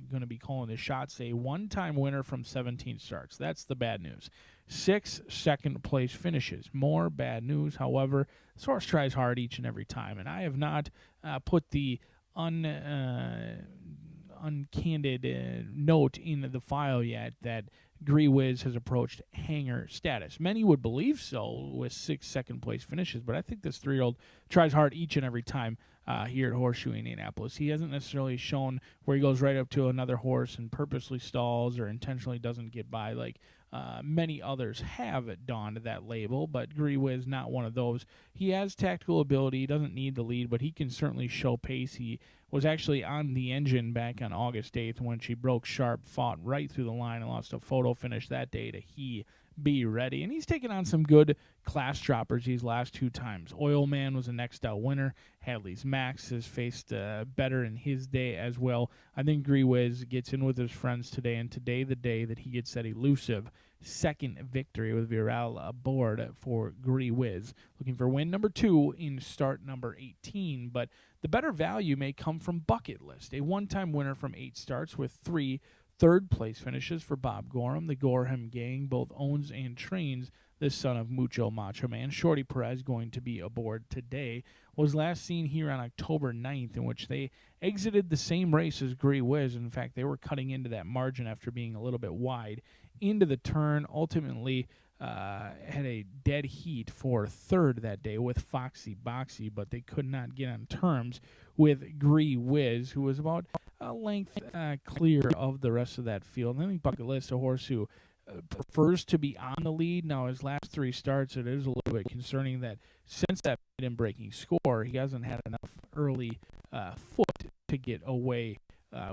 going to be calling the shots, a one-time winner from 17 starts. That's the bad news. 6 second-place finishes. More bad news, however. This horse tries hard each and every time, and I have not put the uncandid note in the file yet that Gree Whiz has approached hanger status. Many would believe so with 6 second-place finishes, but I think this 3-year-old tries hard each and every time here at Horseshoe Indianapolis. He hasn't necessarily shown where he goes right up to another horse and purposely stalls or intentionally doesn't get by like many others have donned that label, but Gree Whiz not one of those. He has tactical ability. He doesn't need the lead, but he can certainly show pace. He was actually on the engine back on August 8th when she broke sharp, fought right through the line, and lost a photo finish that day to He Be Ready. And he's taken on some good class droppers these last 2 times. Oil Man was a next out winner. Hadley's Max has faced better in his day as well. I think Gree Whiz gets in with his friends today, and today the day that he gets that elusive second victory with Viral aboard for Gree Whiz. Looking for win number 2 in start number 18, but the better value may come from Bucket List, a one-time winner from 8 starts with 3 third-place finishes for Bob Gorham. The Gorham gang both owns and trains the son of Mucho Macho Man. Shorty Perez, going to be aboard today, was last seen here on October 9th, in which they exited the same race as Gree Whiz. In fact, they were cutting into that margin after being a little bit wide into the turn. Ultimately, had a dead heat for third that day with Foxy Boxy, but they could not get on terms with Gree Whiz, who was about a length clear of the rest of that field. And I think Bucket List, a horse who prefers to be on the lead. Now, his last 3 starts, it is a little bit concerning that since that breaking score, he hasn't had enough early foot to get away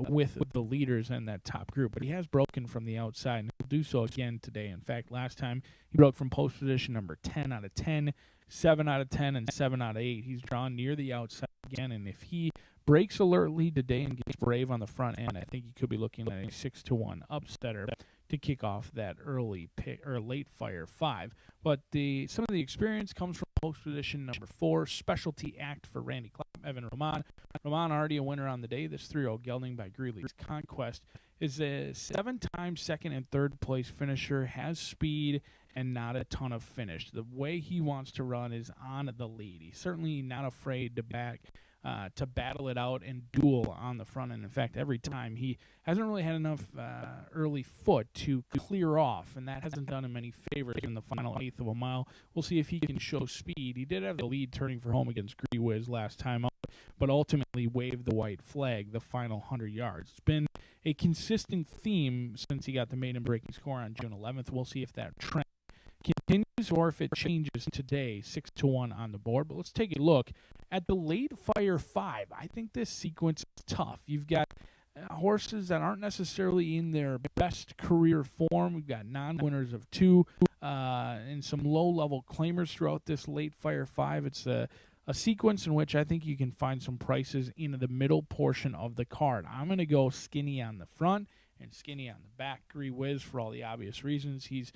with the leaders in that top group. But he has broken from the outside, and he'll do so again today. In fact, last time he broke from post position number 10 out of 10, 7 out of 10, and 7 out of 8. He's drawn near the outside again, and if he breaks alert lead today and gets brave on the front end, I think he could be looking at a 6-1 upsetter to kick off that early pick or late fire 5. But some of the experience comes from post position number 4, Specialty Act for Randy Clapp, Evan Roman. Roman already a winner on the day. This 3-year-old gelding by Greeley's Conquest is a 7-time second and third place finisher, has speed and not a ton of finish. The way he wants to run is on the lead. He's certainly not afraid to battle it out and duel on the front end. In fact, every time he hasn't really had enough early foot to clear off, and that hasn't done him any favors in the final 1/8 of a mile. We'll see if he can show speed. He did have the lead turning for home against Gree Whiz last time out, but ultimately waved the white flag the final 100 yards. It's been a consistent theme since he got the maiden breaking score on June 11th. We'll see if that trend continues or if it changes today. 6-1 on the board. But let's take a look at the late fire 5. I think this sequence is tough. You've got horses that aren't necessarily in their best career form. We've got non-winners of 2 and some low-level claimers throughout this late fire 5. It's a sequence in which I think you can find some prices in the middle portion of the card. I'm going to go skinny on the front and skinny on the back. Gree Whiz for all the obvious reasons. He's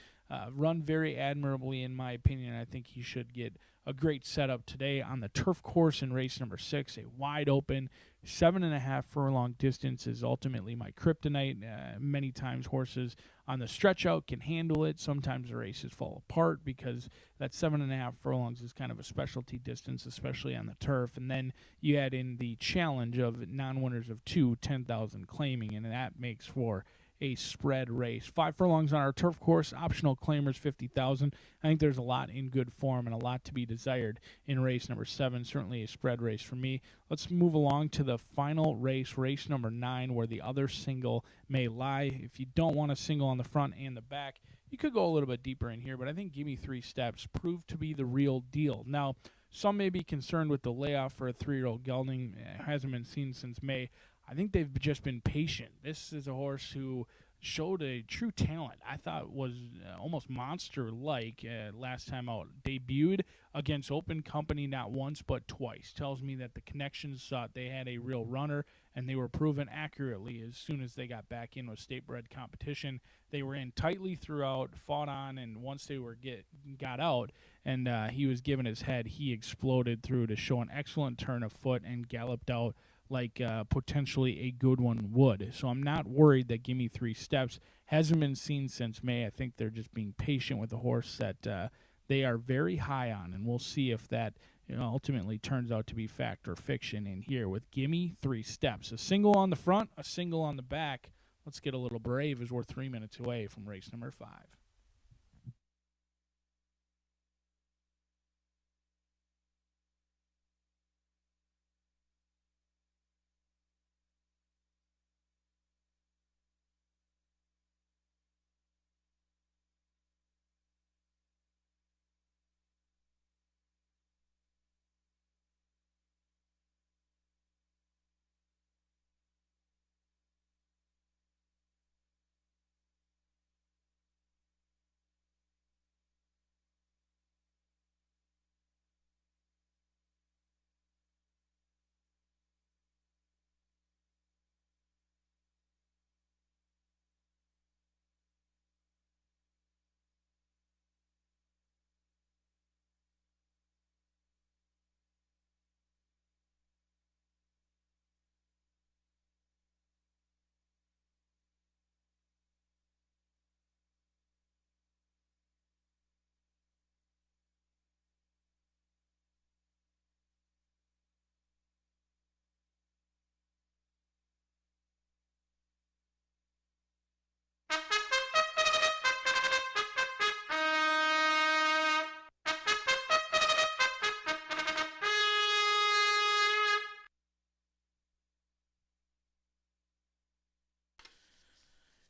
run very admirably, in my opinion. I think he should get a great setup today on the turf course in race number 6. A wide open 7.5 furlong distance is ultimately my kryptonite. Many times horses on the stretch out can handle it. Sometimes the races fall apart because that 7.5 furlongs is kind of a specialty distance, especially on the turf. And then you add in the challenge of non-winners of 2, 10,000 claiming, and that makes for a spread race. 5 furlongs on our turf course, optional claimers 50,000. I think there's a lot in good form and a lot to be desired in race number 7. Certainly a spread race for me. Let's move along to the final race, race number 9, where the other single may lie. If you don't want a single on the front and the back, You could go a little bit deeper in here, but I think Gimme 3 Steps proved to be the real deal. Now, some may be concerned with the layoff for a 3-year-old gelding. It hasn't been seen since May. I think they've just been patient. This is a horse who showed a true talent. I thought was almost monster-like last time out. Debuted against Open Company not once but twice. Tells me that the connections thought they had a real runner, and they were proven accurately as soon as they got back in with state-bred competition. They were in tightly throughout, fought on, and once they were got out, and he was given his head, he exploded through to show an excellent turn of foot and galloped out like potentially a good one would. So I'm not worried that Gimme 3 Steps hasn't been seen since May. I think they're just being patient with a horse that they are very high on, and we'll see if that ultimately turns out to be fact or fiction in here with Gimme 3 Steps. A single on the front, a single on the back. Let's get a little brave as we're 3 minutes away from race number 5.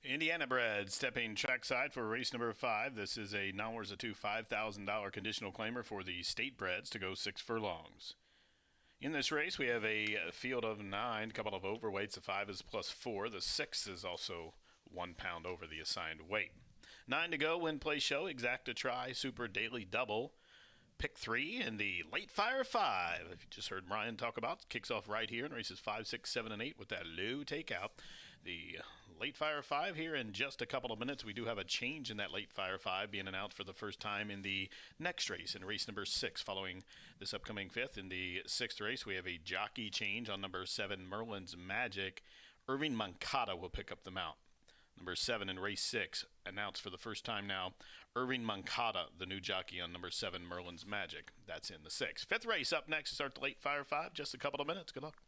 Indiana bred stepping trackside for race number 5. This is a non-worth-a-two $5,000 conditional claimer for the state breds to go 6 furlongs. In this race, we have a field of 9, a couple of overweights. The 5 is +4. The 6 is also 1 pound over the assigned weight. 9 to go, win, play, show, exacta try, super daily double. Pick 3 in the late fire 5. If you just heard Ryan talk about, kicks off right here in races 5, 6, 7, and 8 with that low takeout. The late fire 5 here in just a couple of minutes. We do have a change in that late fire 5 being announced for the first time in the next race, in race number 6, following this upcoming 5th. In the 6th race, we have a jockey change on number 7, Merlin's Magic. Irving Mancata will pick up the mount. Number 7 in race 6, announced for the first time now, Irving Mancata, the new jockey on number 7, Merlin's Magic. That's in the 6th. 5th race up next to start the late fire 5. Just a couple of minutes. Good luck.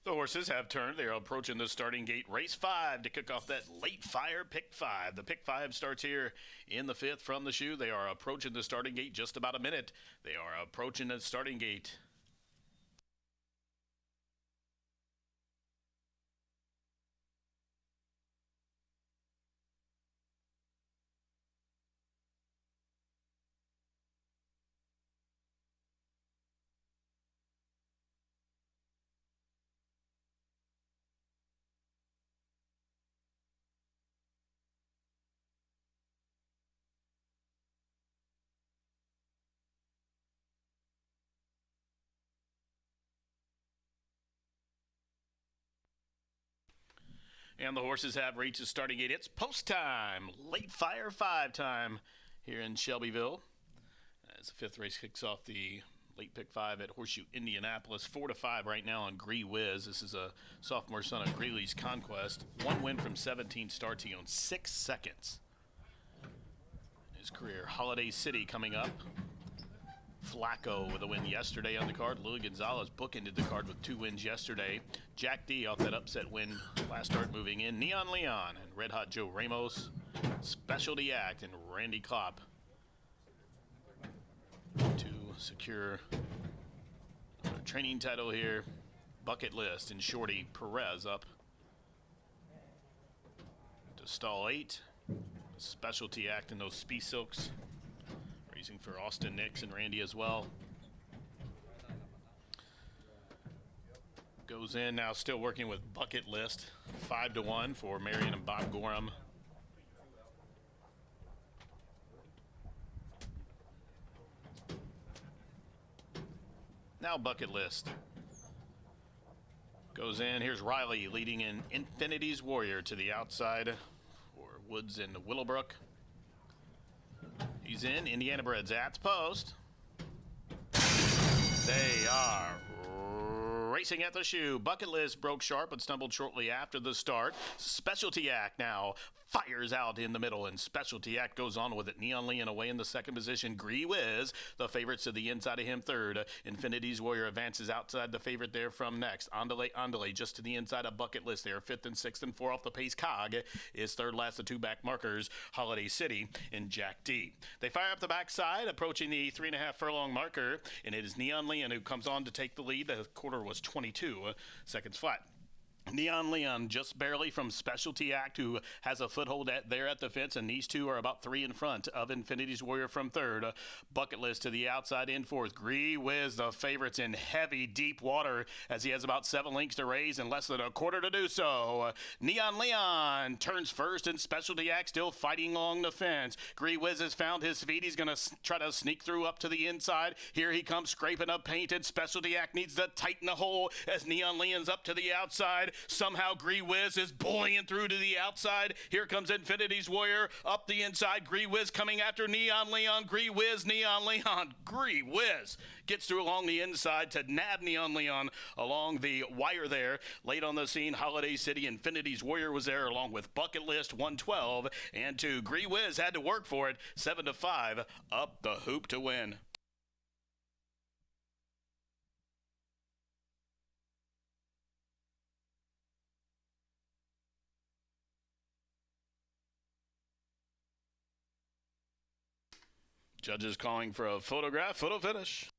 The horses have turned. They are approaching the starting gate. Race 5 to kick off that late fire pick 5. The pick 5 starts here in the 5th from the shoe. They are approaching the starting gate just about a minute. They are approaching the starting gate. And the horses have reached the starting gate. It's post time, late fire 5 time here in Shelbyville. As the 5th race kicks off the late pick 5 at Horseshoe Indianapolis. 4-5 right now on Gree Whiz. This is a sophomore son of Greeley's Conquest. 1 win from 17 starts. He owns 6 seconds. His career, Holiday City coming up. Flacco with a win yesterday on the card. Lily Gonzalez bookended the card with 2 wins yesterday. Jack D off that upset win last start moving in. Neon Leon and Red Hot Joe Ramos. Specialty Act and Randy Klopp to secure a training title here. Bucket List and Shorty Perez up to stall 8. Specialty Act and those Spee Silks. Racing for Austin Nix and Randy as well. Goes in now, still working with Bucket List. 5-1 for Marion and Bob Gorham. Now Bucket List. Goes in. Here's Riley leading in Infinity's Warrior to the outside for Woods and Willowbrook. He's in. Indiana Breds at the post. They are racing at the shoe. Bucket List broke sharp but stumbled shortly after the start. Specialty Act now fires out in the middle, and Specialty Act goes on with it. Neon Leon away in the 2nd position. Gree Whiz, the favorites to the inside of him, 3rd. Infinity's Warrior advances outside the favorite there from next. Andale just to the inside of Bucket List. They are 5th and 6th and 4 off the pace. Cog is 3rd last, the 2 back markers, Holiday City and Jack D. They fire up the backside, approaching the 3.5 furlong marker, and it is Neon Leon who comes on to take the lead. The quarter was 22 seconds flat. Neon Leon just barely from Specialty Act, who has a foothold there at the fence, and these two are about 3 in front of Infinity's Warrior from 3rd. Bucket List to the outside in 4th. Gree Whiz, the favorites in heavy, deep water, as he has about 7 lengths to raise and less than a quarter to do so. Neon Leon turns first, and Specialty Act still fighting along the fence. Gree Whiz has found his feet. He's going to try to sneak through up to the inside. Here he comes, scraping up painted. Specialty Act needs to tighten the hole as Neon Leon's up to the outside. Somehow Gree Whiz is bullying through to the outside. Here comes Infinity's Warrior up the inside. Gree Whiz coming after Neon Leon. Gree Whiz, Neon Leon. Gree Whiz gets through along the inside to nab Neon Leon along the wire there. Late on the scene, Holiday City. Infinity's Warrior was there along with Bucket List, 112 and 2. Gree Whiz had to work for it. 7-5 up the hoop to win. Judges calling for a photograph, photo finish.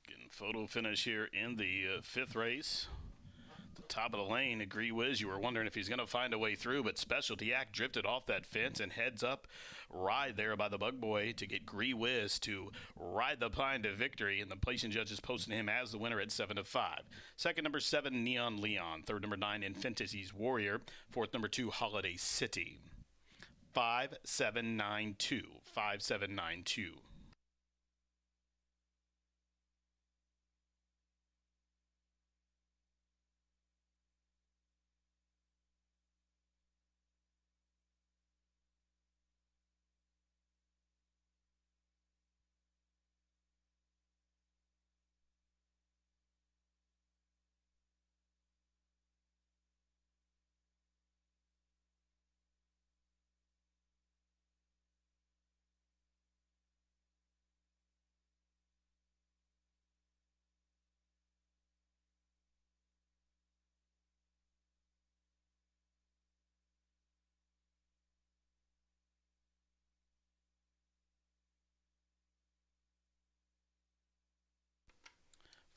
Getting photo finish here in the 5th race. The top of the lane, Gree Whiz, you were wondering if he's going to find a way through, but Specialty Act drifted off that fence and heads up ride there by the Bug Boy to get Gree Whiz to ride the pine to victory, and the placing judges posting him as the winner at 7-5. Second, number 7, Neon Leon. Third, number 9, Infinity's Warrior. Fourth, number 2, Holiday City. 5-7-9-2. 5-7-9-2.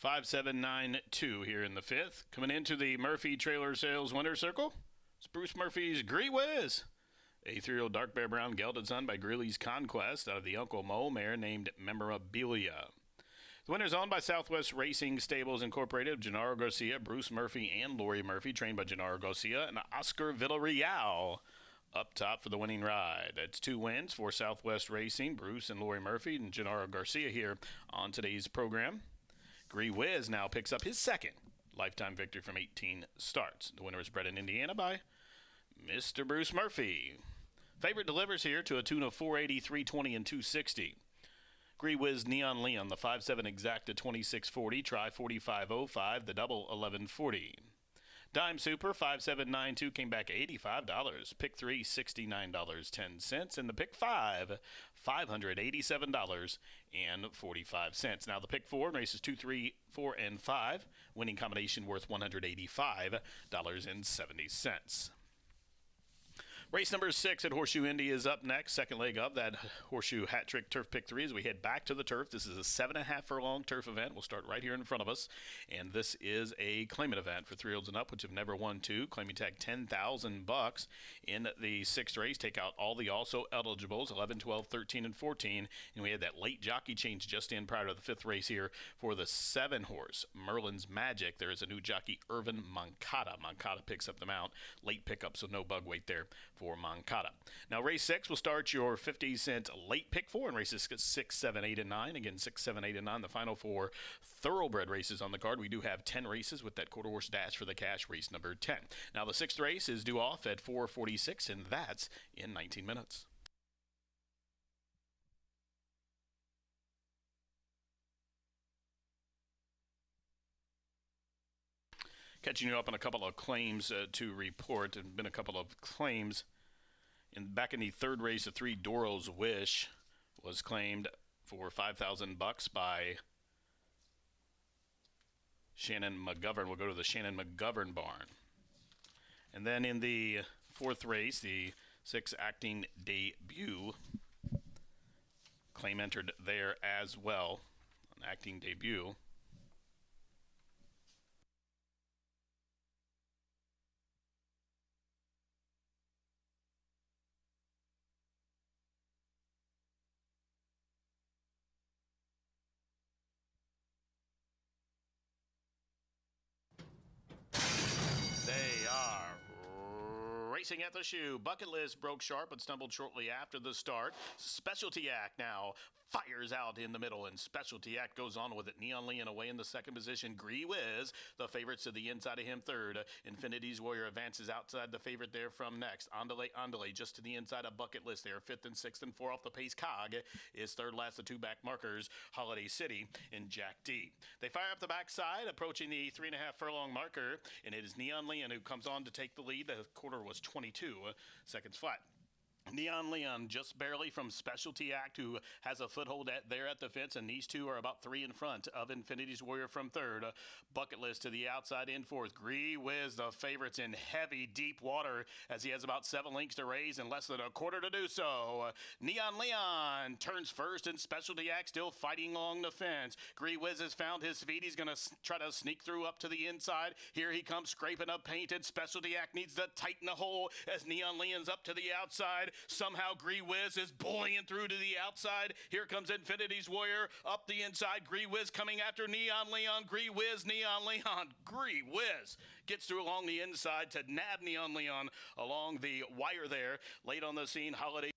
5792 here in the fifth. Coming into the Murphy Trailer Sales winner circle, it's Bruce Murphy's Gree Whiz. A 3-year-old dark bear brown gelded son by Greeley's Conquest out of the Uncle Mo mare named Memorabilia. The winner is owned by Southwest Racing Stables Incorporated, Gennaro Garcia, Bruce Murphy, and Lori Murphy, trained by Gennaro Garcia and Oscar Villarreal. Up top for the winning ride. That's 2 wins for Southwest Racing, Bruce and Lori Murphy, and Gennaro Garcia here on today's program. Gree Whiz now picks up his second lifetime victory from 18 starts. The winner is bred in Indiana by Mr. Bruce Murphy. Favorite delivers here to a tune of 480, 320, and 260. Gree Whiz Neon Leon, the 5.7 exacta 2640, try 4505, the double 1140. Dime Super 5792 came back $85. Pick 3 $69.10, and the pick 5 $587.45. Now the pick 4 in races 2, 3, 4, and 5, winning combination worth $185.70. Race number 6 at Horseshoe Indy is up next. Second leg of that Horseshoe Hat Trick Turf Pick 3 as we head back to the turf. This is a 7.5 furlong turf event. We'll start right here in front of us. And this is a claimant event for 3-year-olds and up, which have never won 2. Claiming tag $10,000 in the 6th race. Take out all the also eligibles, 11, 12, 13, and 14. And we had that late jockey change just in prior to the 5th race here for the 7-horse Merlin's Magic. There is a new jockey, Irvin Moncada. Moncada picks up the mount. Late pickup, so no bug weight there for Moncada. Now, race 6 will start your 50-cent late pick 4 in races 6, 7, 8, and 9. Again, 6, 7, 8, and 9, the final 4 thoroughbred races on the card. We do have 10 races with that quarter horse dash for the cash, race number 10. Now, the 6th race is due off at 4:46, and that's in 19 minutes. Catching you up on a couple of claims to report. There have been a couple of claims. Back in the 3rd race, the 3 Doro's Wish was claimed for $5,000 by Shannon McGovern. We'll go to the Shannon McGovern barn. And then in the 4th race, the 6 Acting Debut claim entered there as well. An Acting Debut. Racing at the shoe. Bucket List broke sharp but stumbled shortly after the start. Specialty Act now fires out in the middle, and Specialty Act goes on with it. Neon Leon away in the 2nd position. Gree Whiz, the favorites to the inside of him, 3rd. Infinity's Warrior advances outside the favorite there from next. Andale just to the inside of Bucket List there. 5th and 6th and 4 off the pace. Cog is 3rd last, the 2 back markers. Holiday City and Jack D. They fire up the backside, approaching the 3.5 furlong marker, and it is Neon Leon who comes on to take the lead. The quarter was 22 seconds flat. Neon Leon just barely from Specialty Act, who has a foothold there at the fence, and these two are about 3 in front of Infinity's Warrior from 3rd. Bucket List to the outside in 4th. Gree Whiz, the favorites in heavy, deep water, as he has about 7 lengths to raise and less than a quarter to do so. Neon Leon turns first, and Specialty Act still fighting along the fence. Gree Whiz has found his feet. He's going to try to sneak through up to the inside. Here he comes scraping up painted. Specialty Act needs to tighten the hole as Neon Leon's up to the outside. Somehow Gree Whiz is bullying through to the outside. Here comes Infinity's Warrior up the inside. Gree Whiz coming after Neon Leon. Gree Whiz, Neon Leon. Gree Whiz gets through along the inside to nab Neon Leon along the wire there. Late on the scene, Holiday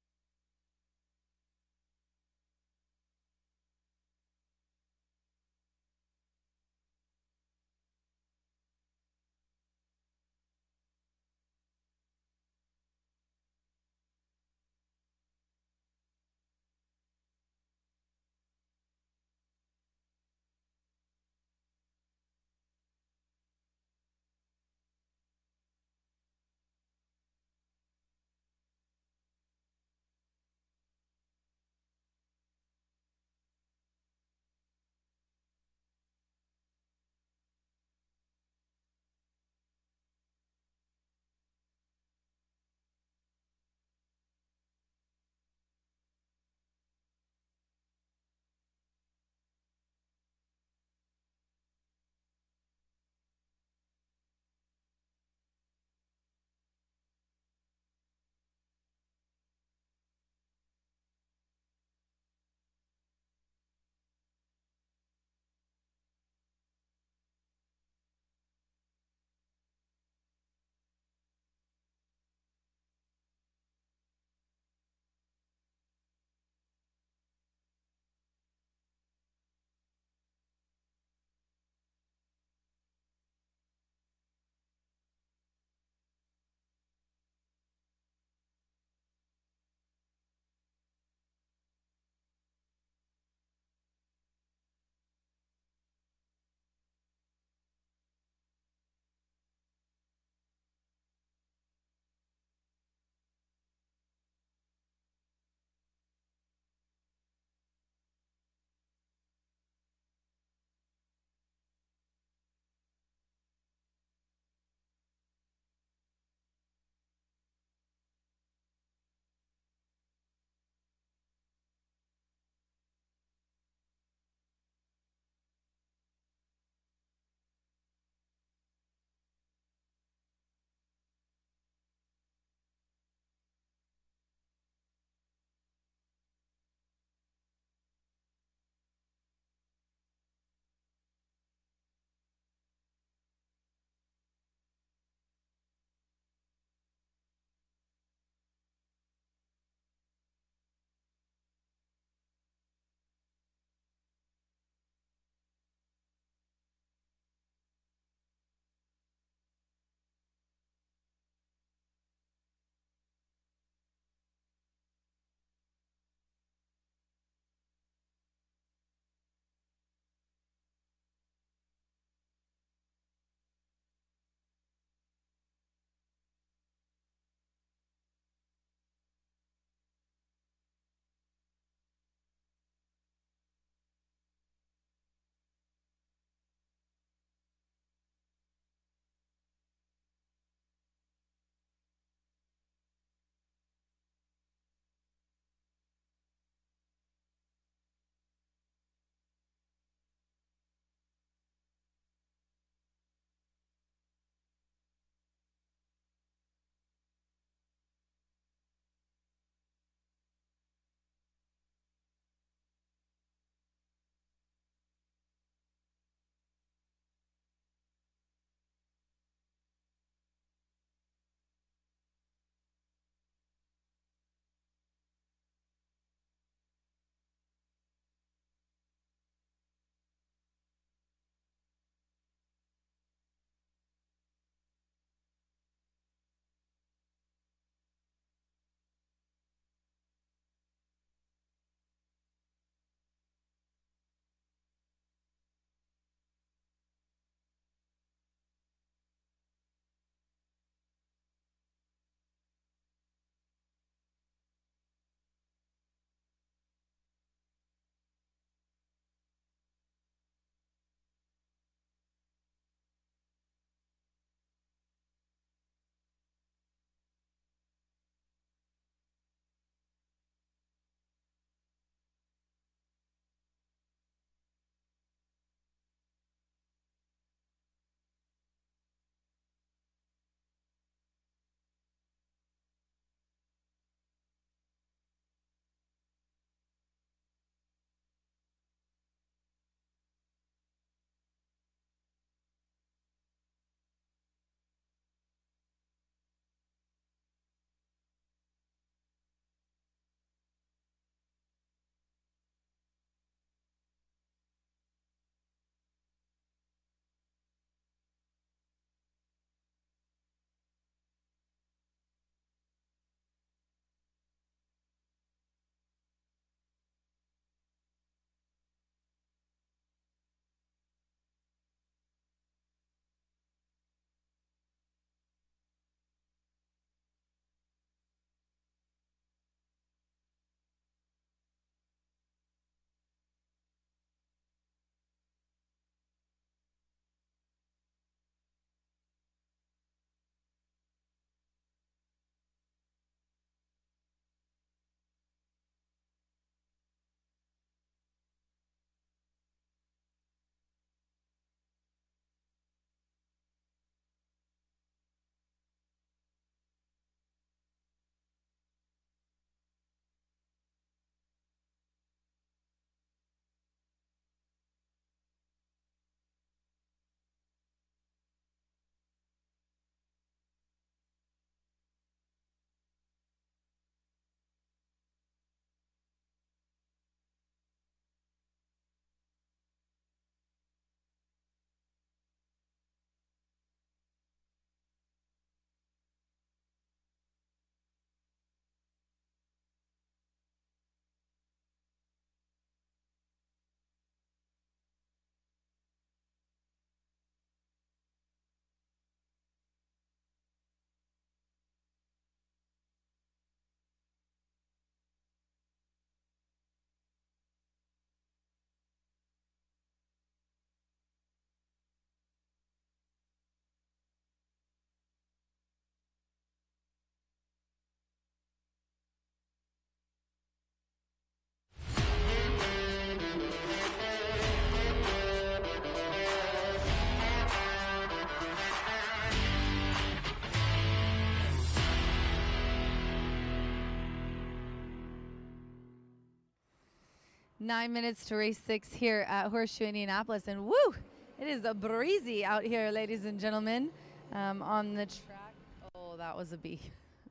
9 minutes to race 6 here at Horseshoe Indianapolis, and woo, it is a breezy out here, ladies and gentlemen, on the track. Oh, that was a bee.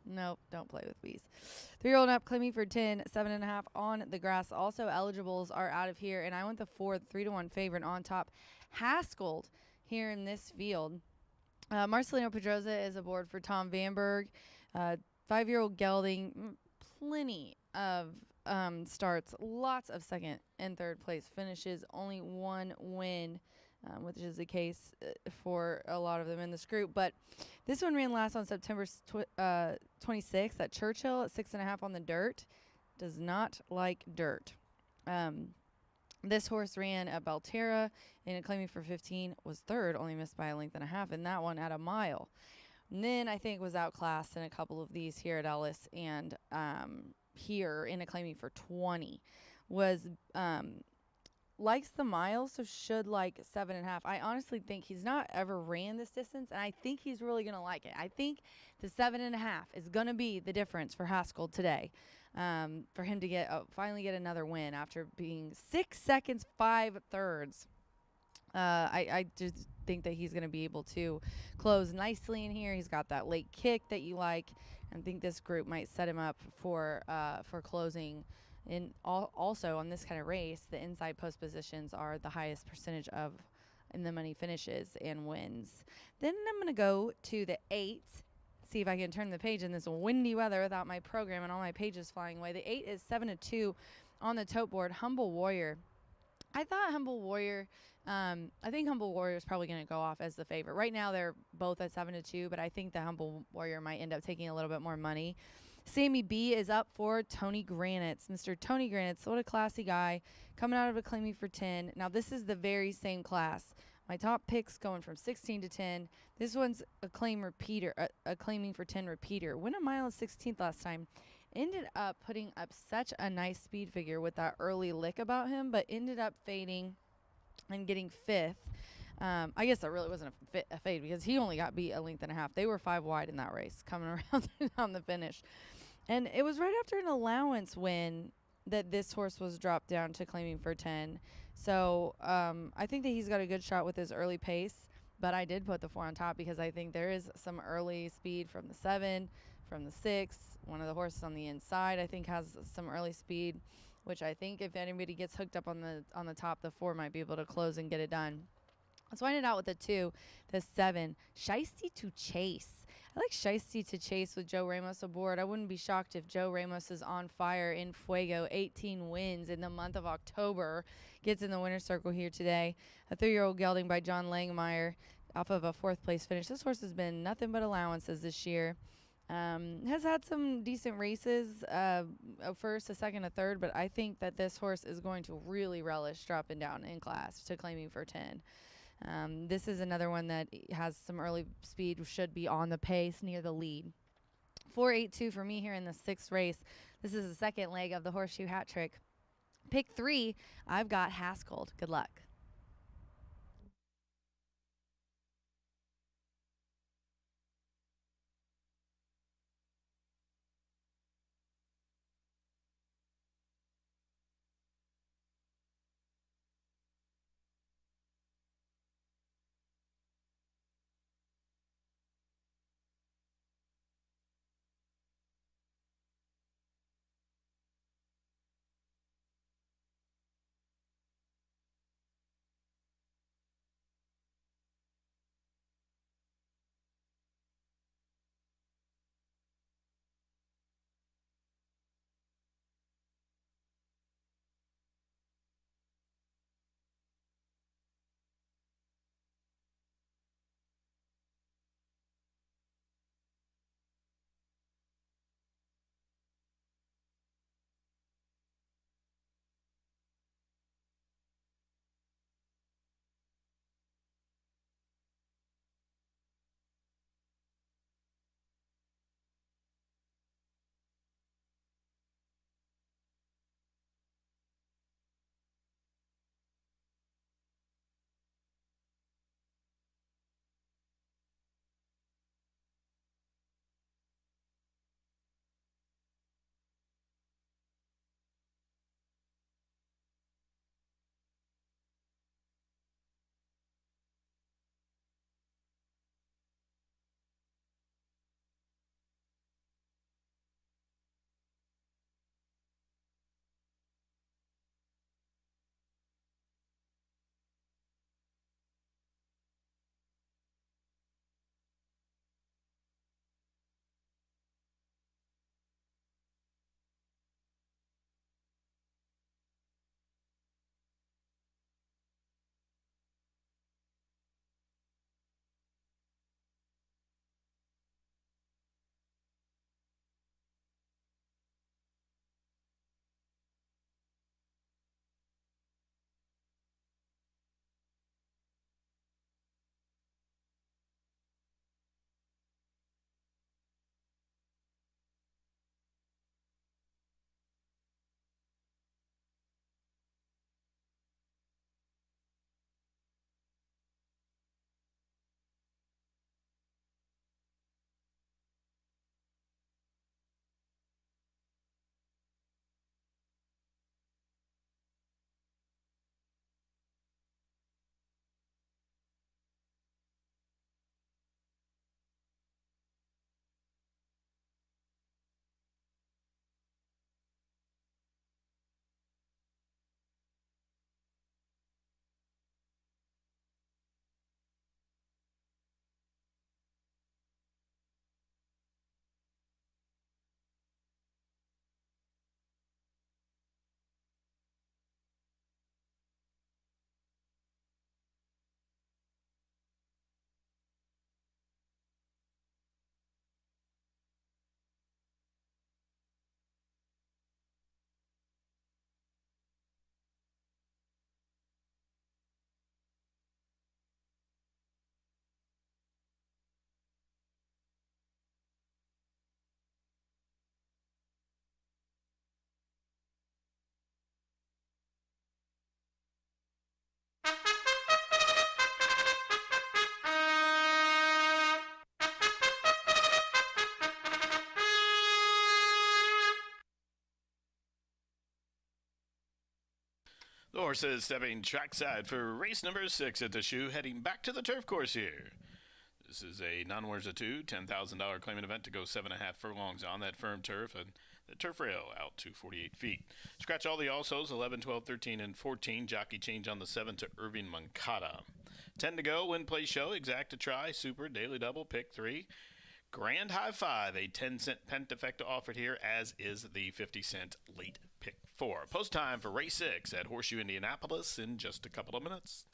Nope, don't play with bees. 3-year-old up, claiming for 10, 7.5 on the grass. Also, eligibles are out of here, and I went the 3-1 favorite on top. Haskell here in this field. Marcelino Pedroza is aboard for Tom Vanberg. 5-year-old gelding, plenty of starts, lots of second and third place finishes, only one win, which is the case for a lot of them in this group. But this one ran last on September 26th at Churchill at 6.5 on the dirt. Does not like dirt. This horse ran at Belterra and claiming for 15, was third, only missed by 1.5 lengths, and that one at a mile. And then I think was outclassed in a couple of these here at Ellis, and here in a claiming for 20 was likes the mile, so should like 7.5. I honestly think he's not ever ran this distance, and I think he's really going to like it. I think the 7.5 is going to be the difference for Haskell today, for him to get finally get another win after being 6 seconds 5/3. I just think that he's going to be able to close nicely in here. He's got that late kick that you like, and I think this group might set him up for closing. And also on this kind of race, the inside post positions are the highest percentage of in the money finishes and wins. Then I'm going to go to the 8. See if I can turn the page in this windy weather without my program and all my pages flying away. The 8 is 7-2 on the tote board. Humble Warrior. I thought Humble Warrior, I think Humble Warrior is probably going to go off as the favorite. Right now they're both at 7-2, but I think the Humble Warrior might end up taking a little bit more money. Sammy B is up for Tony Granitz. Mr. Tony Granitz, what a classy guy, coming out of a claiming for 10. Now, this is the very same class. My top picks going from 16 to 10. This one's a claim repeater, a claiming for 10 repeater. Went a mile and 16th last time. Ended up putting up such a nice speed figure with that early lick about him, but ended up fading and getting 5th. I guess that really wasn't a fade because he only got beat 1.5 lengths. They were 5 wide in that race coming around on the finish. And it was right after an allowance win that this horse was dropped down to claiming for 10. So I think that he's got a good shot with his early pace, but I did put the 4 on top because I think there is some early speed from the 7, from the 6. One of the horses on the inside I think has some early speed, which I think if anybody gets hooked up on the top, the 4 might be able to close and get it done. Let's wind it out with the 2, the 7, Shiesty to Chase. I like Shiesty to Chase with Joe Ramos aboard. I wouldn't be shocked if Joe Ramos is on fire in Fuego. 18 wins in the month of October. Gets in the winner's circle here today. A 3-year-old gelding by John Langmeyer off of a 4th place finish. This horse has been nothing but allowances this year. Has had some decent races, a first, a second, a third, but I think that this horse is going to really relish dropping down in class to claiming for 10. This is another one that has some early speed, should be on the pace near the lead. 4-8-2 for me here in the 6th race. This is the second leg of the Horseshoe hat trick. Pick 3, I've got Haskell. Good luck. horses stepping trackside for race number 6 at the shoe, heading back to the turf course here. This is a non-winners of 2, $10,000 claiming event to go 7.5 furlongs on that firm turf and the turf rail out to 48 feet. Scratch all the alsos, 11, 12, 13, and 14. Jockey change on the 7 to Irving Mancata. 10 to go, win, play, show, exact to try, super, daily double, pick 3. Grand High 5, a 10-cent pentafecta offered here, as is the 50-cent late pick 4. Post time for race 6 at Horseshoe Indianapolis in just a couple of minutes.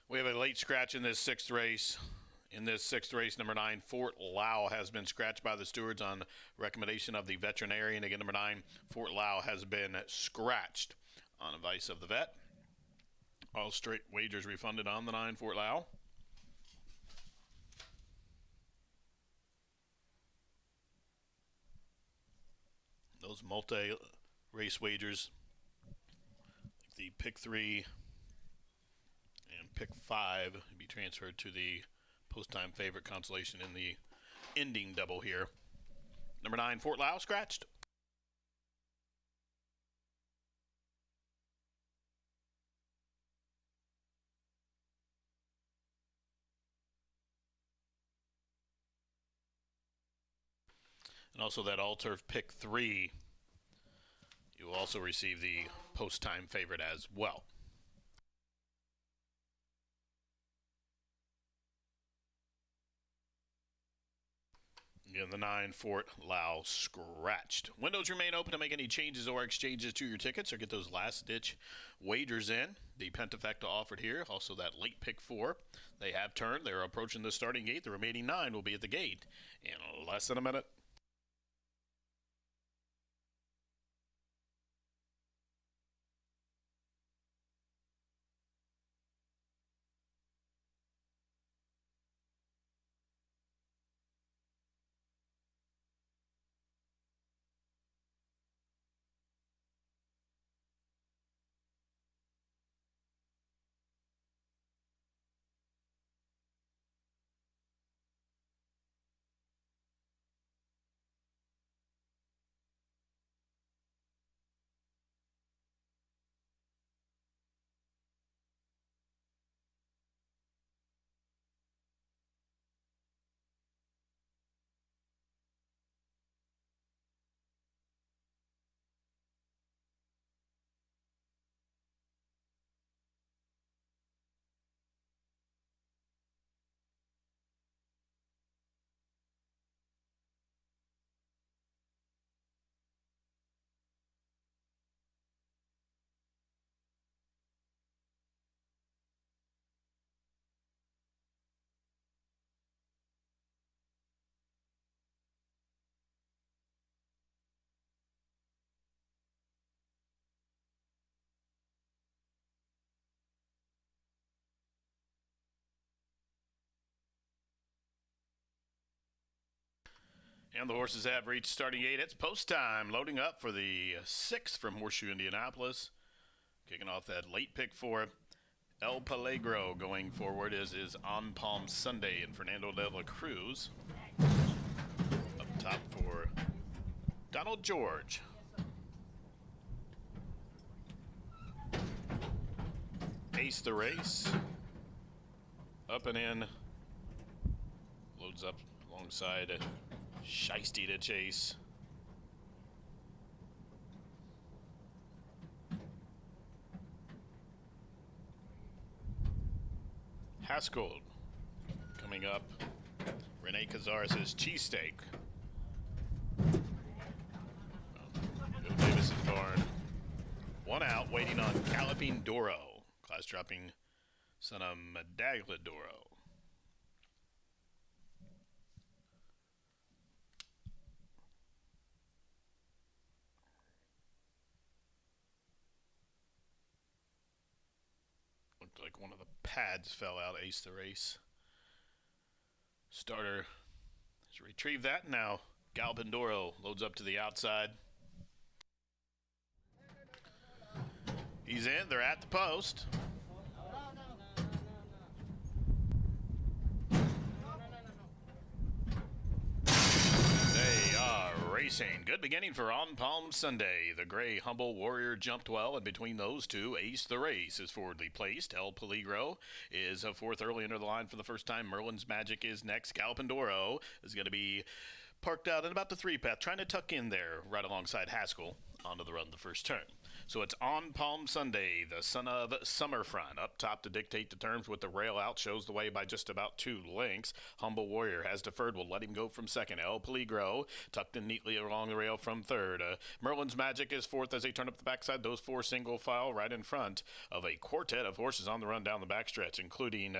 We have a late scratch in this 6th race. In this 6th race, number 9, Fort Lau has been scratched by the stewards on recommendation of the veterinarian. Again, number 9, Fort Lau has been scratched on advice of the vet. All straight wagers refunded on the 9, Fort Lau. Those multi-race wagers, the pick 3 and pick 5 be transferred to the post-time favorite consolation in the ending double here. Number 9, Fort Lau, scratched. And also that all-turf pick 3, you will also receive the post-time favorite as well. Again, the 9, Fort Lau, scratched. Windows remain open to make any changes or exchanges to your tickets or get those last-ditch wagers in. The Pentafecta offered here, also that late pick 4. They have turned. They're approaching the starting gate. The remaining 9 will be at the gate in less than a minute. And the horses have reached starting gate. It's post time. Loading up for the 6th from Horseshoe Indianapolis. Kicking off that late pick 4. El Peligro going forward is On Palm Sunday and Fernando de la Cruz. Up top for Donald George. Ace the Race. Up and in. Loads up alongside Shiesty to chase. Haskell coming up. Rene Cazares' cheesesteak. Bill Davis's barn. One out, waiting on Galloping Doro. Class dropping son of Medaglia Doro. Looked like one of the pads fell out. Ace the Race. Starter has retrieved that. Now Galloping Doro loads up to the outside. He's in. They're at the post. They are racing. Good beginning for On Palm Sunday. The gray Humble Warrior jumped well, and between those two, Ace the Race is forwardly placed. El Peligro is a 4th early under the line for the first time. Merlin's Magic is next. Galloping Doro is going to be parked out in about the 3 path, trying to tuck in there right alongside Haskell onto the run the first turn. So it's On Palm Sunday, the son of Summerfront, up top to dictate the terms with the rail out, shows the way by just about 2 lengths. Humble Warrior has deferred, will let him go from 2nd. El Peligro tucked in neatly along the rail from 3rd. Merlin's Magic is 4th as they turn up the backside. Those 4 single file right in front of a quartet of horses on the run down the backstretch, including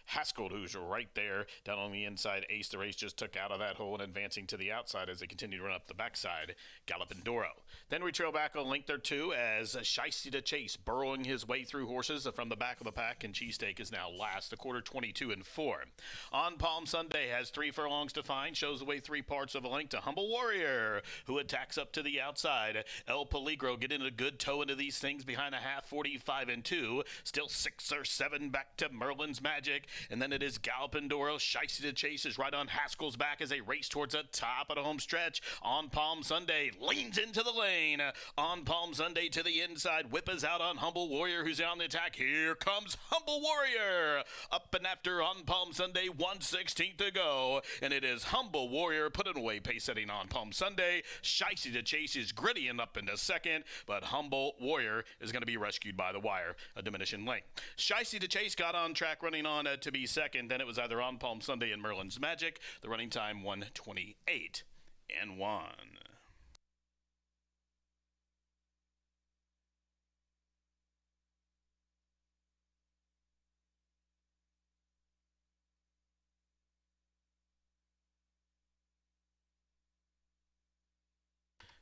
Haskell, who's right there down on the inside. Ace the Race just took out of that hole and advancing to the outside as they continue to run up the backside. Galloping Doro. Then we trail back on link there too as Shiesty to Chase burrowing his way through horses from the back of the pack, and Cheesesteak is now last, the quarter 22 and 4. On Palm Sunday has 3 furlongs to find, shows the way 3 parts of a length to Humble Warrior, who attacks up to the outside. El Peligro getting a good toe into these things behind a half, 45 and 2. Still 6 or 7 back to Merlin's Magic, and then it is Galloping Doro. Shiesty to Chase is right on Haskell's back as they race towards the top of the home stretch. On Palm Sunday leans into the lane. On Palm Sunday to the inside, whip is out on Humble Warrior, who's on the attack. Here comes Humble Warrior. Up and after on Palm Sunday, 1/16 to go, and it is Humble Warrior putting away pace setting on Palm Sunday. Shiesty to Chase is grittying up into second, but Humble Warrior is going to be rescued by the wire, a diminishing length. Shiesty to Chase got on track running on to be second. Then it was either on Palm Sunday and Merlin's Magic. The running time 1:28 and 1.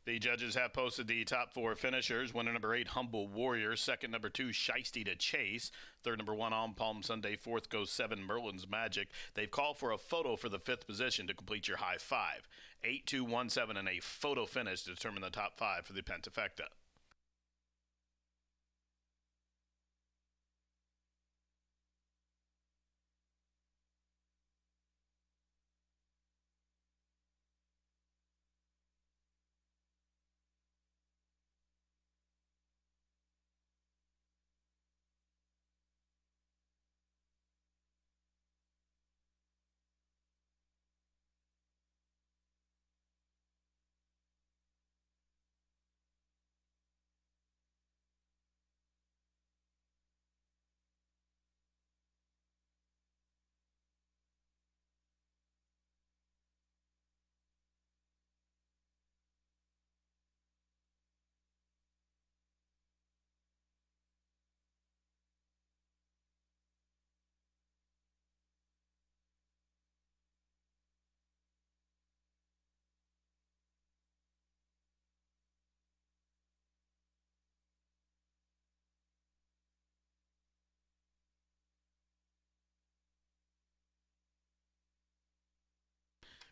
The judges have posted the top 4 finishers. Winner number 8, Humble Warrior. Second, number 2, Shiesty to Chase. Third, number 1, On Palm Sunday. Fourth goes 7, Merlin's Magic. They've called for a photo for the 5th position to complete your high 5. 8, 2, 1, 7, and a photo finish to determine the top 5 for the Pentafecta.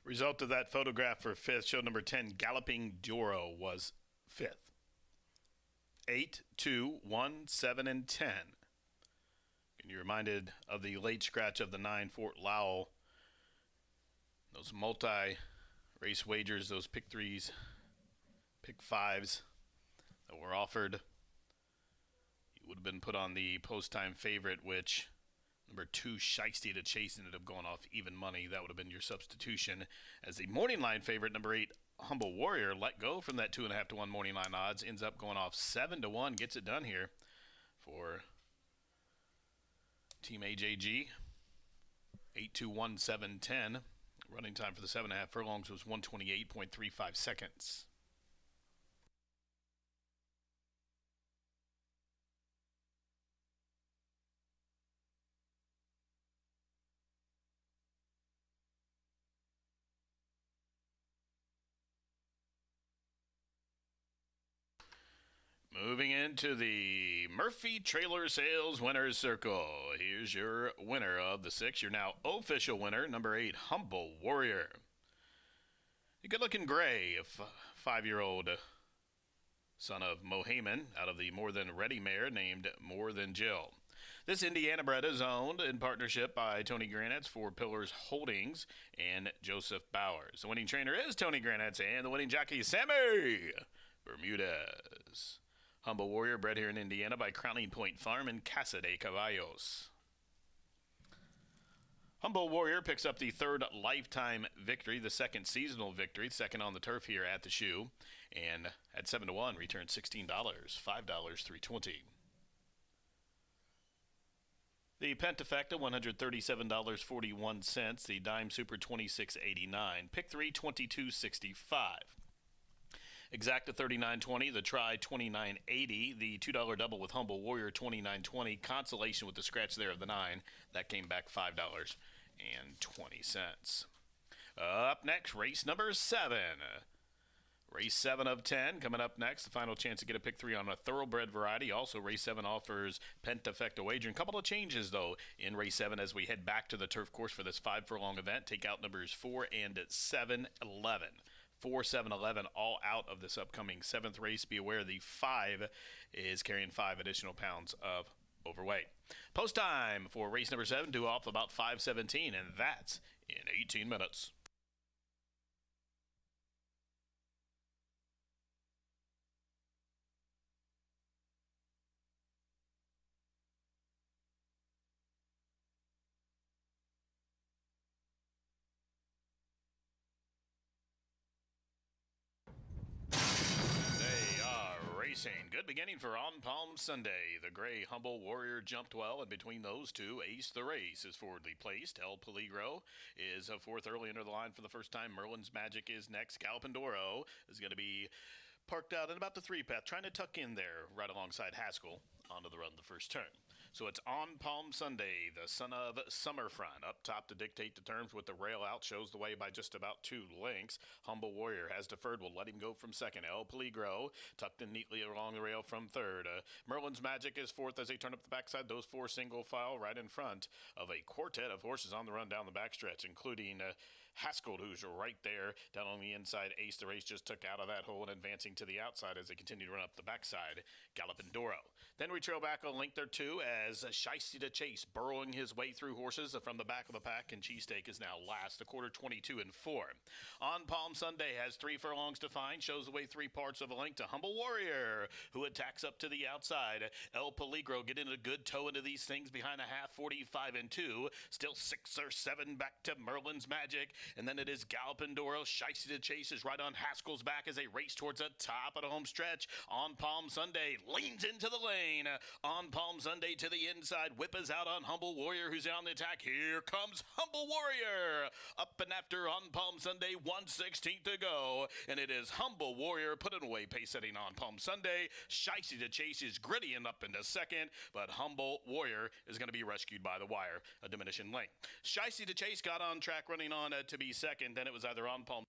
Result of that photograph for 5th, show number 10, Galloping Doro, was 5th. 8, 2, 1, 7, and 10. And you're reminded of the late scratch of the 9, Fort Lowell. Those multi-race wagers, those pick 3s, pick 5s that were offered. You would have been put on the post-time favorite, which number 2, Shiesty to Chase, ended up going off even money. That would have been your substitution. As the morning line favorite, number 8, Humble Warrior, let go from that 2.5 to 1 morning line odds. Ends up going off 7 to 1. Gets it done here for Team AJG. 8, 2, 1, 7, 10. Running time for the 7.5 furlongs was 1:28.35 seconds. Moving into the Murphy Trailer Sales Winners Circle. Here's your winner of the 6. Your now official winner, number 8, Humble Warrior. A good-looking gray, a 5-year-old son of Mohaman out of the More Than Ready mare named More Than Jill. This Indiana bred is owned in partnership by Tony Granitz, 4 Pillars Holdings, and Joseph Bowers. The winning trainer is Tony Granitz, and the winning jockey is Sammy Bermudez. Humble Warrior, bred here in Indiana by Crowning Point Farm and Casa de Caballos. Humble Warrior picks up the 3rd lifetime victory, the 2nd seasonal victory, 2nd on the turf here at the shoe, and at 7 to 1 returns $16, $5, $3.20. The Pentafecta, $137.41. The Dime Super, $26.89. Pick 3, $22.65. Exacta 39.20, the Try 29.80, the $2 double with Humble Warrior 29.20, consolation with the scratch there of the 9, that came back $5.20. Up next, race number 7. Race 7 of 10 coming up next. The final chance to get a pick 3 on a thoroughbred variety. Also, race 7 offers pentafecta wagering. Couple of changes, though, in race 7 as we head back to the turf course for this 5-furlong event. Take out numbers 4 and 7, 11. 4, 7, 11 all out of this upcoming 7th race. Be aware the 5 is carrying 5 additional pounds of overweight. Post time for race number 7 due off about 5:17, and that's in 18 minutes. Good beginning for On Palm Sunday. The gray Humble Warrior jumped well, and between those two, Ace the Race is forwardly placed. El Peligro is fourth early under the line for the first time. Merlin's Magic is next. Galpindoro is going to be parked out in about the 3 path, trying to tuck in there right alongside Haskell onto the run the first turn. So it's On Palm Sunday, the son of Summerfront, up top to dictate the terms with the rail out, shows the way by just about 2 lengths. Humble Warrior has deferred, will let him go from second. El Peligro tucked in neatly along the rail from third. Merlin's Magic is fourth as they turn up the backside. Those 4 single file right in front of a quartet of horses on the run down the backstretch, including Haskell, who's right there down on the inside. Ace the Race just took out of that hole and advancing to the outside as they continue to run up the backside. Galopindoro. Then we trail back a length or 2 as Shiesty to Chase burrowing his way through horses from the back of the pack, and Cheesesteak is now last, a quarter 22 and 4. On Palm Sunday has 3 furlongs to find, shows the way 3 parts of a length to Humble Warrior, who attacks up to the outside. El Peligro getting a good toe into these things behind a half, 45 and 2. Still 6 or 7 back to Merlin's Magic. And then it is Galopindoro. Shiesty to Chase is right on Haskell's back as they race towards the top of the home stretch. On Palm Sunday leans into the lane. On Palm Sunday to the inside. Whip is out on Humble Warrior, who's on the attack. Here comes Humble Warrior. Up and after On Palm Sunday, 1/16 to go. And it is Humble Warrior putting away pace setting On Palm Sunday. Shiesty to Chase is grittying up into second, but Humble Warrior is going to be rescued by the wire, a diminishing length. Shiesty to Chase got on track running on to be second. Then it was either On Palm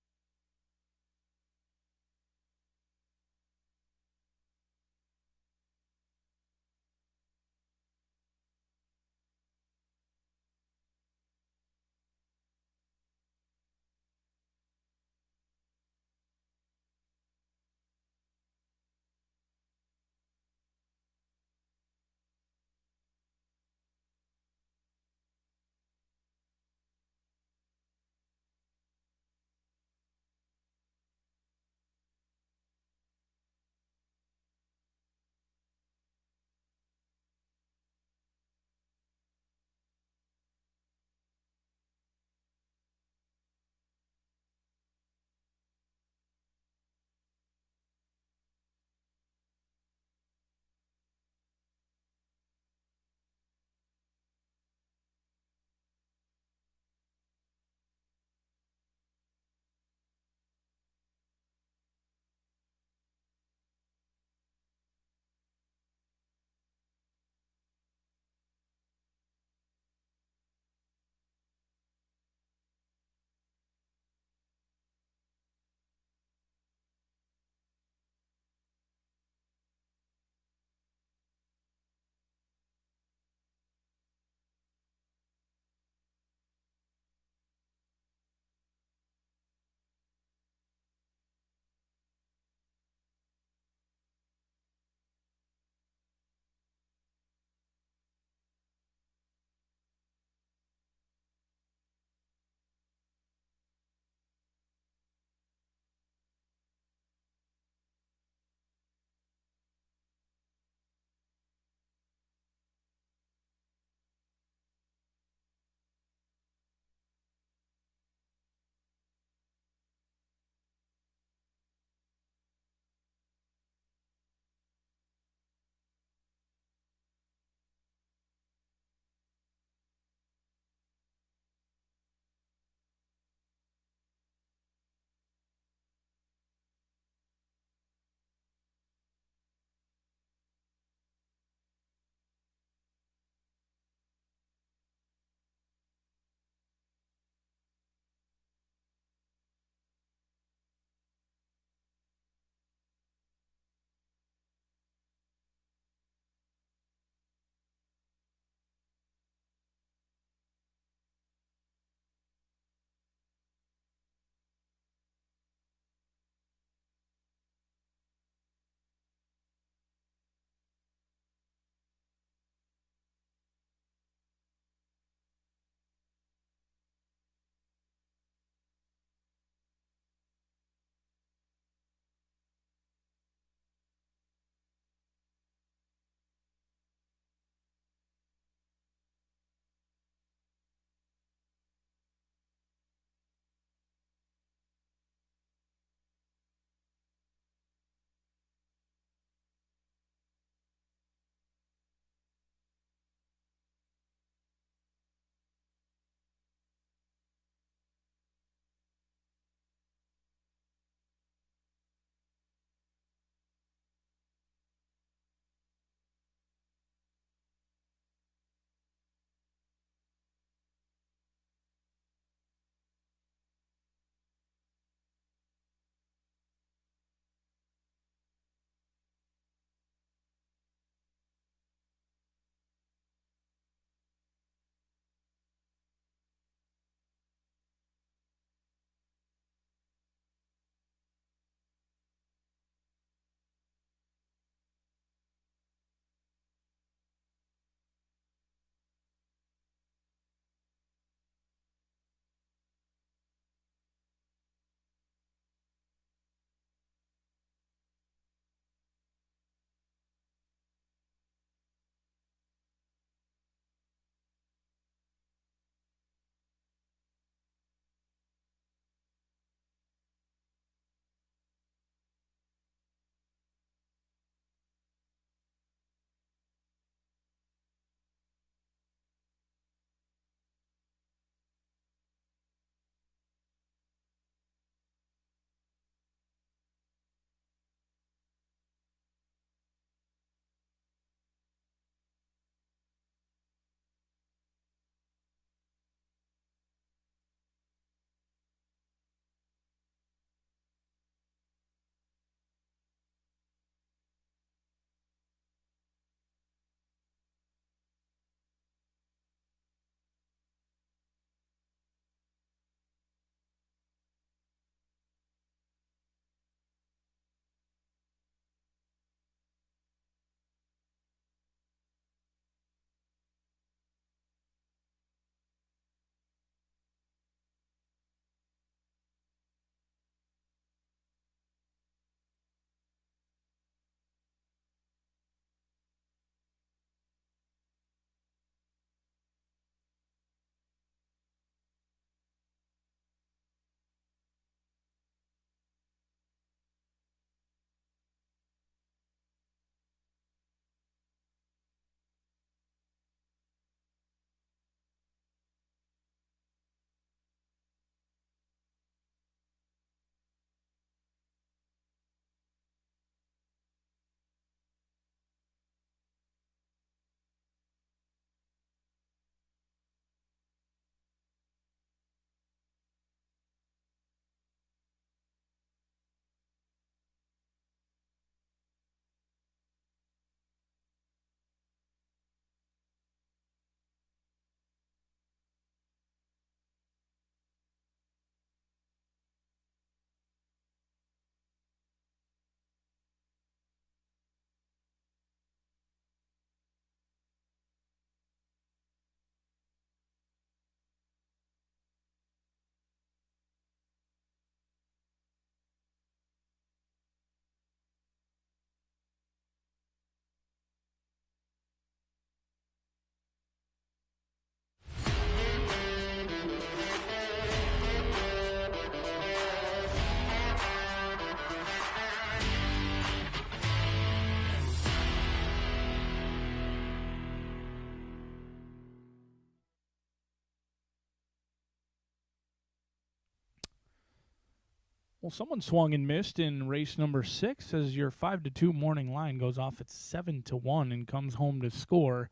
Well, someone swung and missed in race number 6 as your 5-2 morning line goes off at 7-1 and comes home to score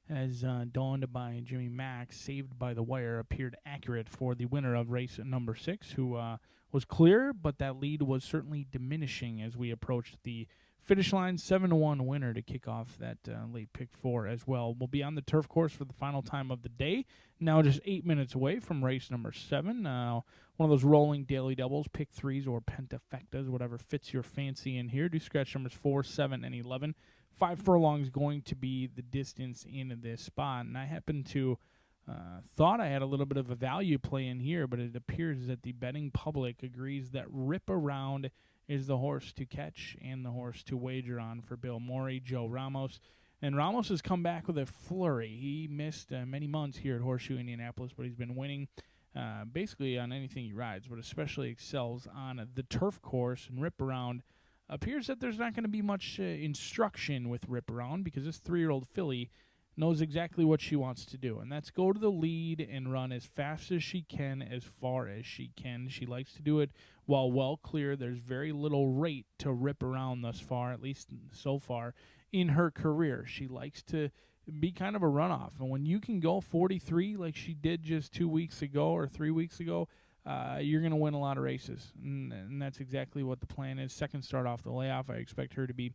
as donned by Jimmy Mack, saved by the wire, appeared accurate for the winner of race number 6, who was clear, but that lead was certainly diminishing as we approached the finish line. 7-1 winner to kick off that late pick 4 as well. We'll be on the turf course for the final time of the day, now just 8 minutes away from race number 7. One of those rolling daily doubles, pick 3s, or pentafectas, whatever fits your fancy in here. Do scratch numbers 4, 7, and 11. 5 furlongs going to be the distance in this spot, and I happen to thought I had a little bit of a value play in here, but it appears that the betting public agrees that Rip Around is the horse to catch and the horse to wager on for Bill Morey, Joe Ramos. And Ramos has come back with a flurry. He missed many months here at Horseshoe Indianapolis, but he's been winning basically on anything he rides, but especially excels on the turf course. And Rip Around appears that there's not going to be much instruction with Rip Around because this 3-year-old filly knows exactly what she wants to do, and that's go to the lead and run as fast as she can, as far as she can. She likes to do it while well clear. There's very little rate to Rip Around thus far, at least so far in her career. She likes to be kind of a runoff, and when you can go 43 like she did just 2 weeks ago or 3 weeks ago, you're going to win a lot of races, and that's exactly what the plan is. Second start off the layoff, I expect her to be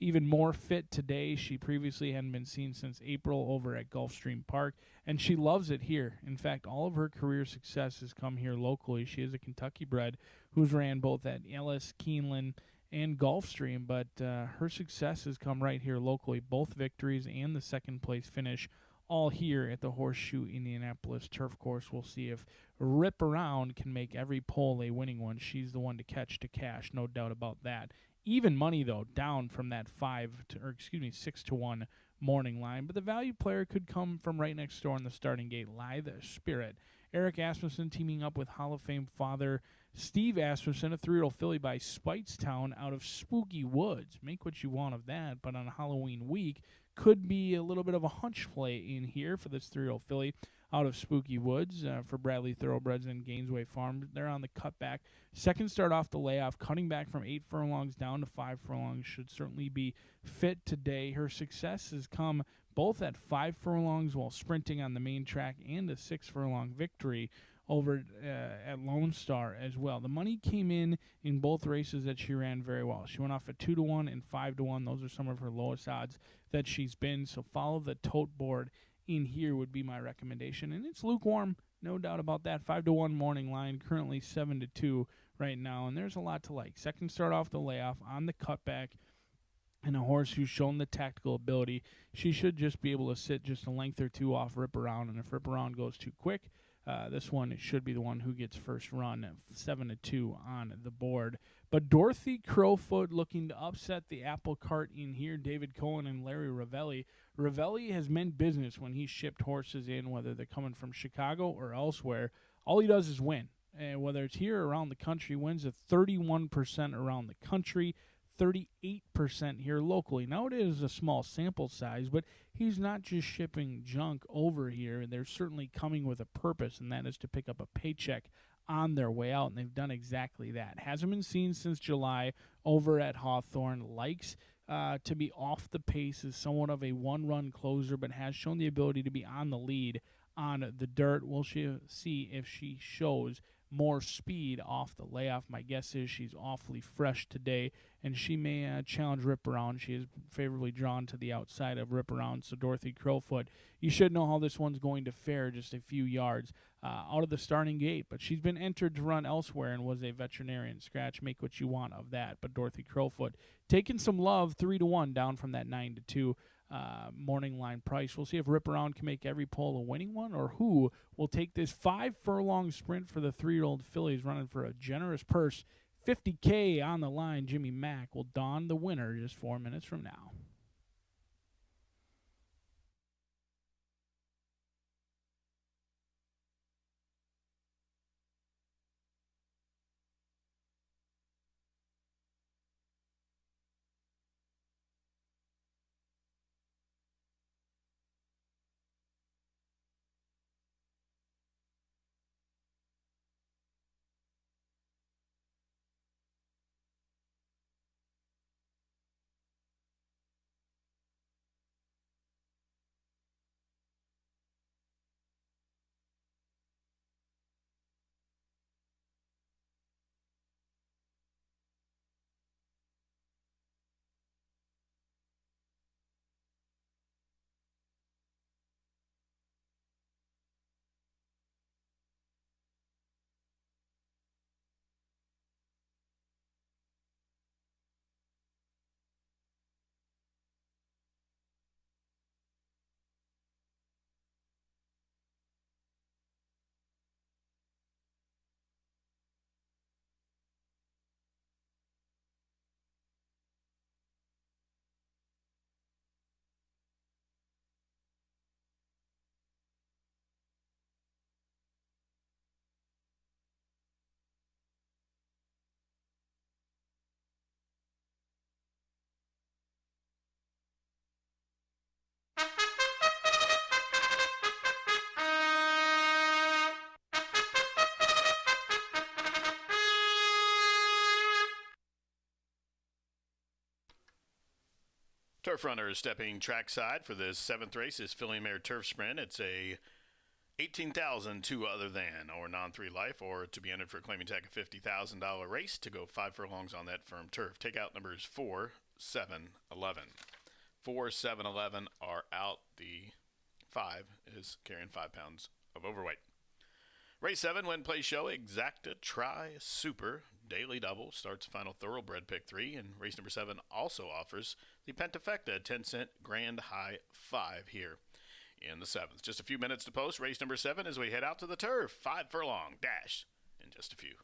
even more fit today. She previously hadn't been seen since April over at Gulfstream Park, and she loves it here. In fact, all of her career success has come here locally. She is a Kentucky bred who's ran both at Ellis, Keeneland, and Gulfstream, but her success has come right here locally. Both victories and the second place finish all here at the Horseshoe Indianapolis turf course. We'll see if Rip Around can make every pole a winning one. She's the one to catch to cash, no doubt about that. Even money, though, down from that 6-1 morning line. But the value player could come from right next door on the starting gate. Lithe Spirit. Eric Asmussen teaming up with Hall of Fame father Steve Asmussen, a 3-year-old filly by Spitestown out of Spooky Woods. Make what you want of that, but on Halloween week, could be a little bit of a hunch play in here for this 3-year-old filly out of Spooky Woods for Bradley Thoroughbreds and Gainesway Farm. They're on the cutback. Second start off the layoff, cutting back from 8 furlongs down to 5 furlongs. Should certainly be fit today. Her success has come both at 5 furlongs while sprinting on the main track and a 6-furlong victory over at Lone Star as well. The money came in both races that she ran very well. She went off at 2-1 and 5-1. Those are some of her lowest odds that she's been. So follow the tote board in here would be my recommendation. And it's lukewarm, no doubt about that. 5-1 morning line, currently 7-2 right now. And there's a lot to like. Second start off the layoff on the cutback. And a horse who's shown the tactical ability. She should just be able to sit just a length or two off Rip Around. And if Rip Around goes too quick, this one it should be the one who gets first run, 7-2 on the board. But Dorothy Crowfoot looking to upset the apple cart in here. David Cohen and Larry Ravelli. Ravelli has meant business when he shipped horses in, whether they're coming from Chicago or elsewhere. All he does is win. And whether it's here or around the country, wins at 31% around the country, 38% here locally. Now, it is a small sample size, but he's not just shipping junk over here. They're certainly coming with a purpose, and that is to pick up a paycheck on their way out, and they've done exactly that. Hasn't been seen since July over at Hawthorne. Likes to be off the pace, is somewhat of a one-run closer, but has shown the ability to be on the lead on the dirt. We'll see if she shows more speed off the layoff. My guess is she's awfully fresh today, and she may challenge Rip Around. She is favorably drawn to the outside of Rip Around, so Dorothy Crowfoot, you should know how this one's going to fare just a few yards out of the starting gate, but she's been entered to run elsewhere and was a veterinarian scratch. Make what you want of that, but Dorothy Crowfoot taking some love, 3-1 down from that 9-2 morning line price. We'll see if Rip Around can make every pole a winning one, or who will take this 5-furlong sprint for the 3-year-old fillies, running for a generous purse. $50K on the line. Jimmy Mack will don the winner just 4 minutes from now. Turf runners stepping trackside for this 7th race is Filly Mare Turf Sprint. It's a 18,000 to other than or non-3 life, or to be entered for a claiming tag a $50,000 race to go 5 furlongs on that firm turf. Take out numbers 4, 7, 11. 4, 7, 11 are out. The 5 is carrying 5 pounds of overweight. Race 7, when play show, Exacta Tri Super Daily Double starts final thoroughbred pick 3, and race number 7 also offers the Pentafecta 10-cent Grand High 5 here in the 7th. Just a few minutes to post race number 7 as we head out to the turf. 5 furlong dash in just a few.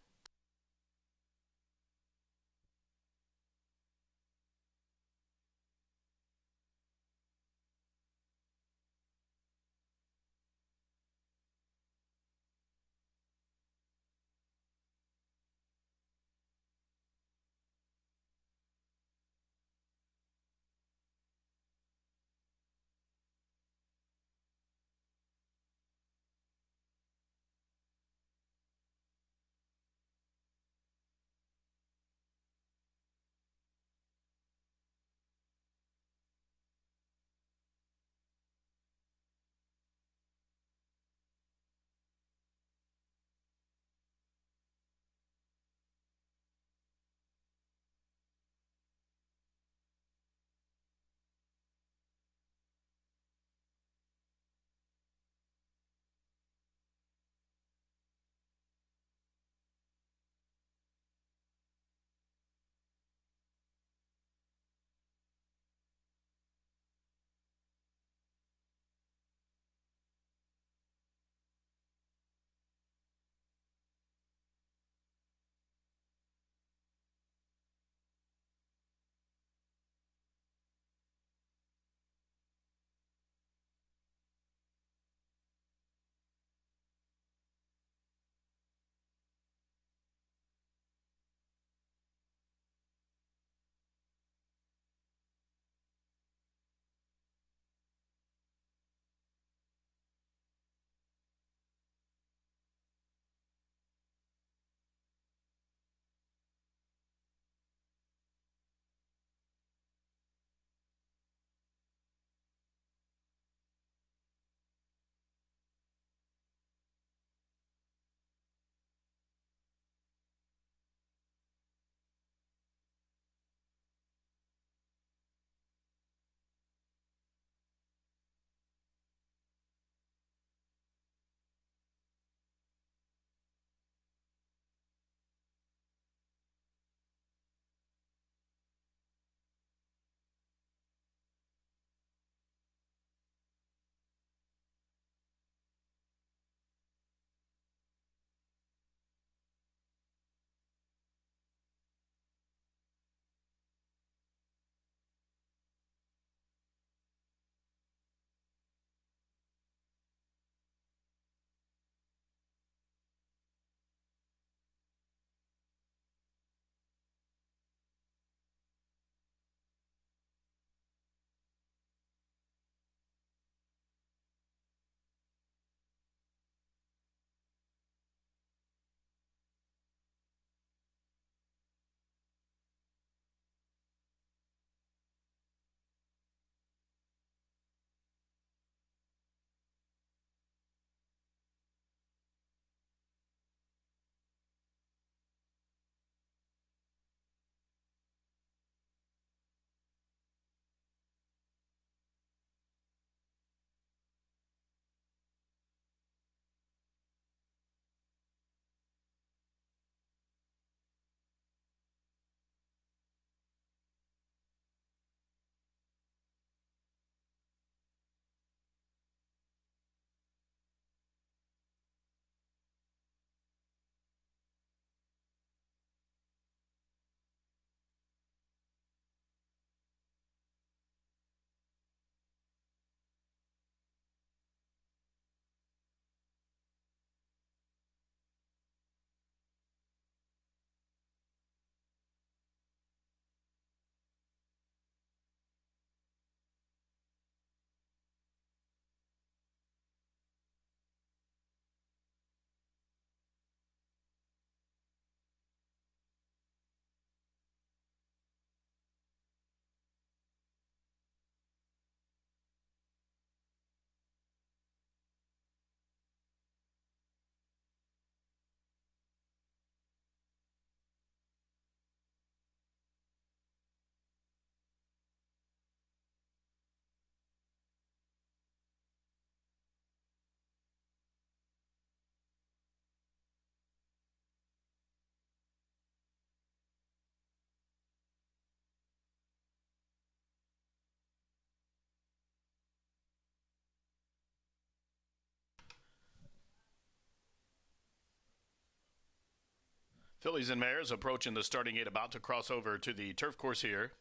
Fillies and mares approaching the starting gate, about to cross over to the turf course here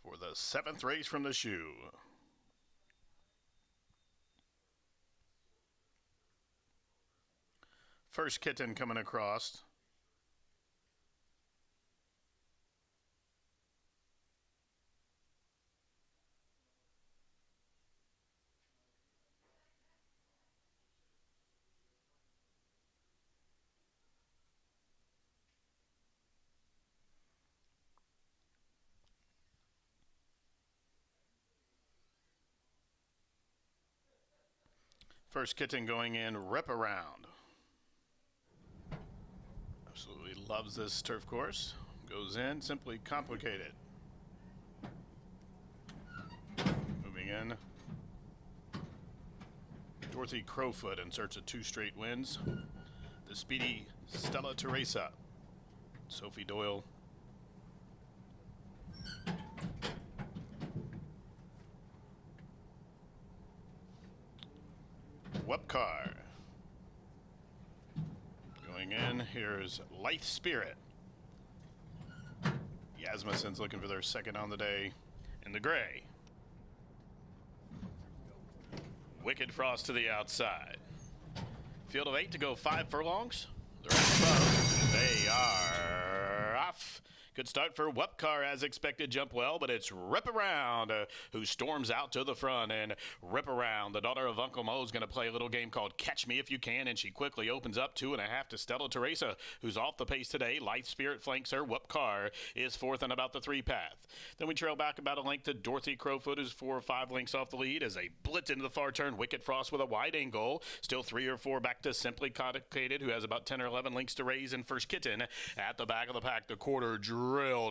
for the 7th race from the shoe. First Kitten coming across. First Kitten going in, Rip Around. Absolutely loves this turf course. Goes in, Simply Complicated. Moving in, Dorothy Crowfoot in search of 2 straight wins. The speedy Stella Teresa. Sophie Doyle. Webcar. Going in, here's Lithe Spirit. Yasmussen's looking for their second on the day in the gray. Wicked Frost to the outside. Field of 8 to go 5 furlongs. The rest above, they are off. Good start for Webcar as expected, jump well, but it's Rip Around who storms out to the front. And Rip Around, the daughter of Uncle Mo, is going to play a little game called Catch Me If You Can, and she quickly opens up 2.5 to Stella Teresa, who's off the pace today. Lithe Spirit flanks her. Webcar is 4th and about the 3 path. Then we trail back about a length to Dorothy Crowfoot, who's 4 or 5 lengths off the lead as they blitz into the far turn. Wicked Frost with a wide angle. Still 3 or 4 back to Simply Complicated, who has about 10 or 11 lengths to raise. And First Kitten at the back of the pack. The quarter drilled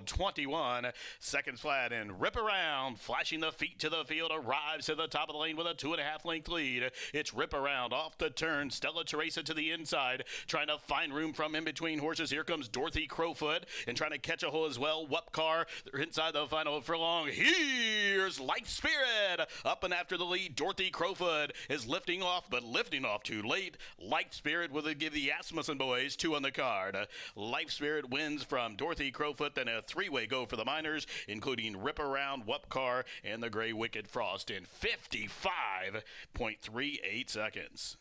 21 seconds flat, and Rip Around flashing the feet to the field arrives to the top of the lane with a 2.5 length lead. It's Rip Around off the turn. Stella Teresa to the inside, trying to find room from in between horses. Here comes Dorothy Crowfoot and trying to catch a hole as well. Webcar, they're inside the final furlong. Here's Lithe Spirit up and after the lead. Dorothy Crowfoot is lifting off, but lifting off too late. Lithe Spirit will give the Asmussen boys 2 on the card. Lithe Spirit wins from Dorothy Crowfoot, then a 3-way go for the Miners, including Rip Around, Webcar, and the Gray Wicked Frost in 55.38 seconds.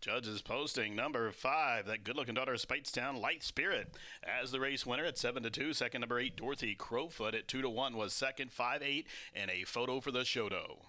Judges posting number 5, that good-looking daughter of Speightstown, Lithe Spirit, as the race winner at 7-2. Second, number 8, Dorothy Crowfoot at 2-1 was second, 5-8, and a photo for the Shodo.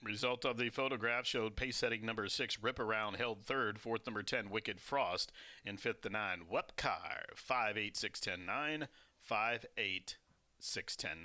Result of the photograph showed pace setting number 6, Rip Around, held 3rd. 4th, number 10, Wicked Frost. In 5th to 9, Webcar, 5-8-6-10-9, 5-8-6-10-9.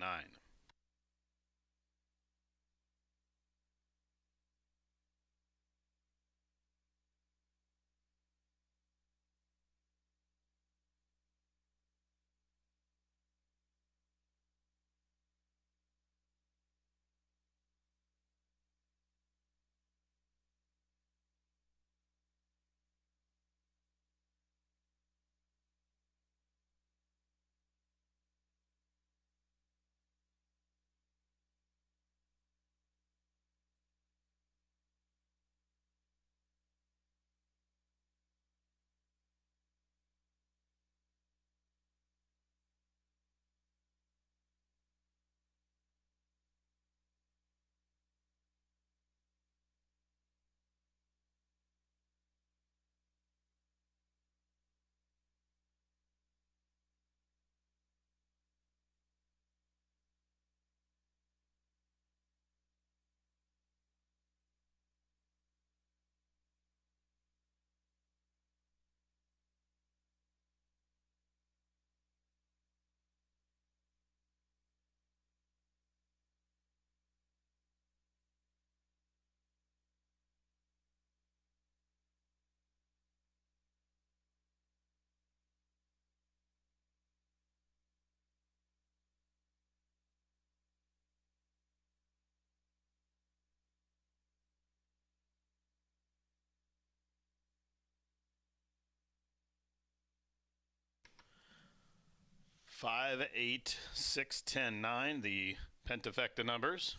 5, 8, 6, 10, 9, the pentafecta numbers.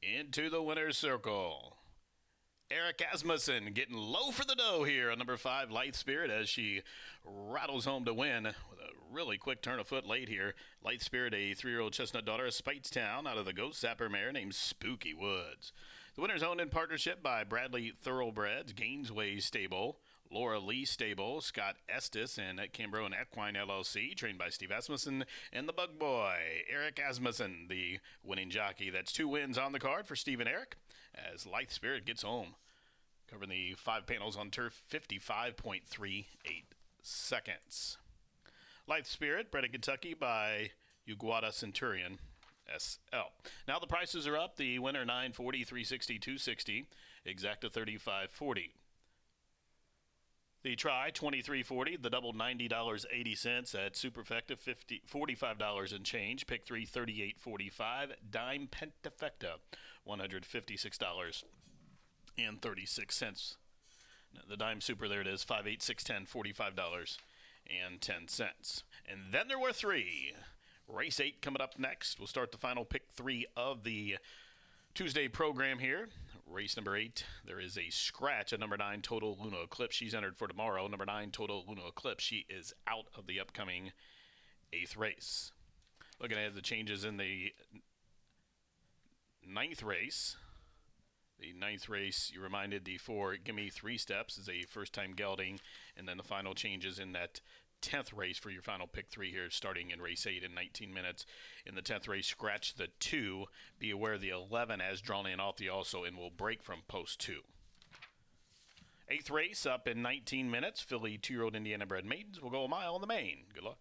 Into the winner's circle. Eric Asmussen getting low for the dough here on number 5, Light Spirit, as she rattles home to win with a really quick turn of foot late here. Light Spirit, a 3-year-old chestnut daughter of Speightstown out of the Ghost Zapper mare named Spooky Woods. The winner's owned in partnership by Bradley Thoroughbreds, Gainesway Stable, Laura Lee Stable, Scott Estes, and Cambro and Equine LLC, trained by Steve Asmussen, and the Bug Boy, Eric Asmussen, the winning jockey. That's 2 wins on the card for Steve and Eric, as Light Spirit gets home. Covering the 5 panels on turf, 55.38 seconds. Light Spirit, bred in Kentucky by Uguada Centurion, SL. Now the prices are up. The winner, $9.40, $360, $260, exacta $35.40. The try, $23.40. The double, $90.80 at Superfecta, $45 and change. Pick 3, $38.45. Dime Pentafecta, $156.36. The Dime Super, there it is, 5, 8, 6, 10, $45.10. And then there were 3. Race 8 coming up next. We'll start the final pick 3 of the Tuesday program here. Race number 8, there is a scratch at number 9, Total Luna Eclipse. She's entered for tomorrow. Number 9, Total Luna Eclipse. She is out of the upcoming 8th race. Looking at the changes in the 9th race. The 9th race, you reminded the 4, Gimme 3 Steps is a first-time gelding. And then the final changes in that 10th race for your final pick 3 here, starting in race 8 in 19 minutes. In the 10th race, scratch the 2. Be aware the 11 has drawn in off the also and will break from post 2. 8th race up in 19 minutes. Filly 2-year-old Indiana bred maidens will go a mile in the main. Good luck.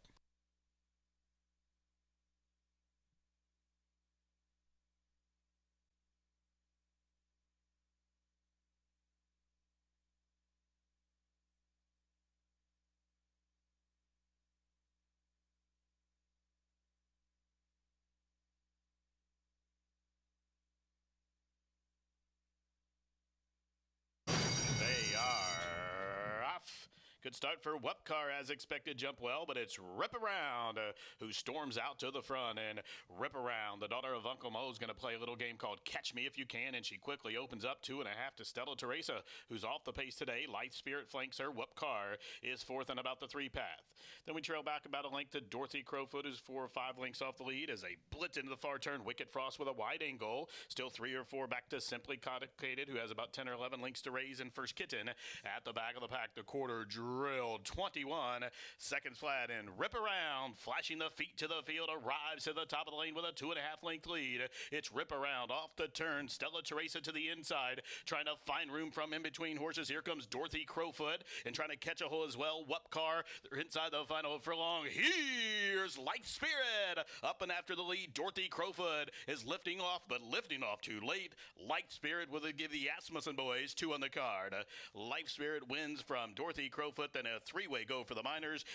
They are off. Good start for Wupcar as expected. Jump well, but it's Rip Around who storms out to the front. And Rip Around, the daughter of Uncle Mo, is going to play a little game called Catch Me If You Can. And she quickly opens up 2.5 to Stella Teresa, who's off the pace today. Light Spirit flanks her. Wupcar is 4th and about the 3 path. Then we trail back about a length to Dorothy Crowfoot, who's 4 or 5 lengths off the lead as they blitz into the far turn. Wicked Frost with a wide angle. Still 3 or 4 back to Simply Complicated, who has about 10 or 11 lengths to raise. And First Kitten at the back of the pack. The quarter drilled 21 seconds flat, and Rip Around, flashing the feet to the field, arrives to the top of the lane with a 2.5 length lead. It's Rip Around off the turn. Stella Teresa to the inside, trying to find room from in between horses. Here comes Dorothy Crowfoot and trying to catch a hole as well. Wupcar, they're inside the final furlong. Here's Light Spirit up and after the lead. Dorothy Crowfoot is lifting off, but lifting off too late. Light Spirit will give the Asmussen boys 2 on the card. Light Spirit wins from Dorothy Crowfoot, then a 3-way go for the Miners.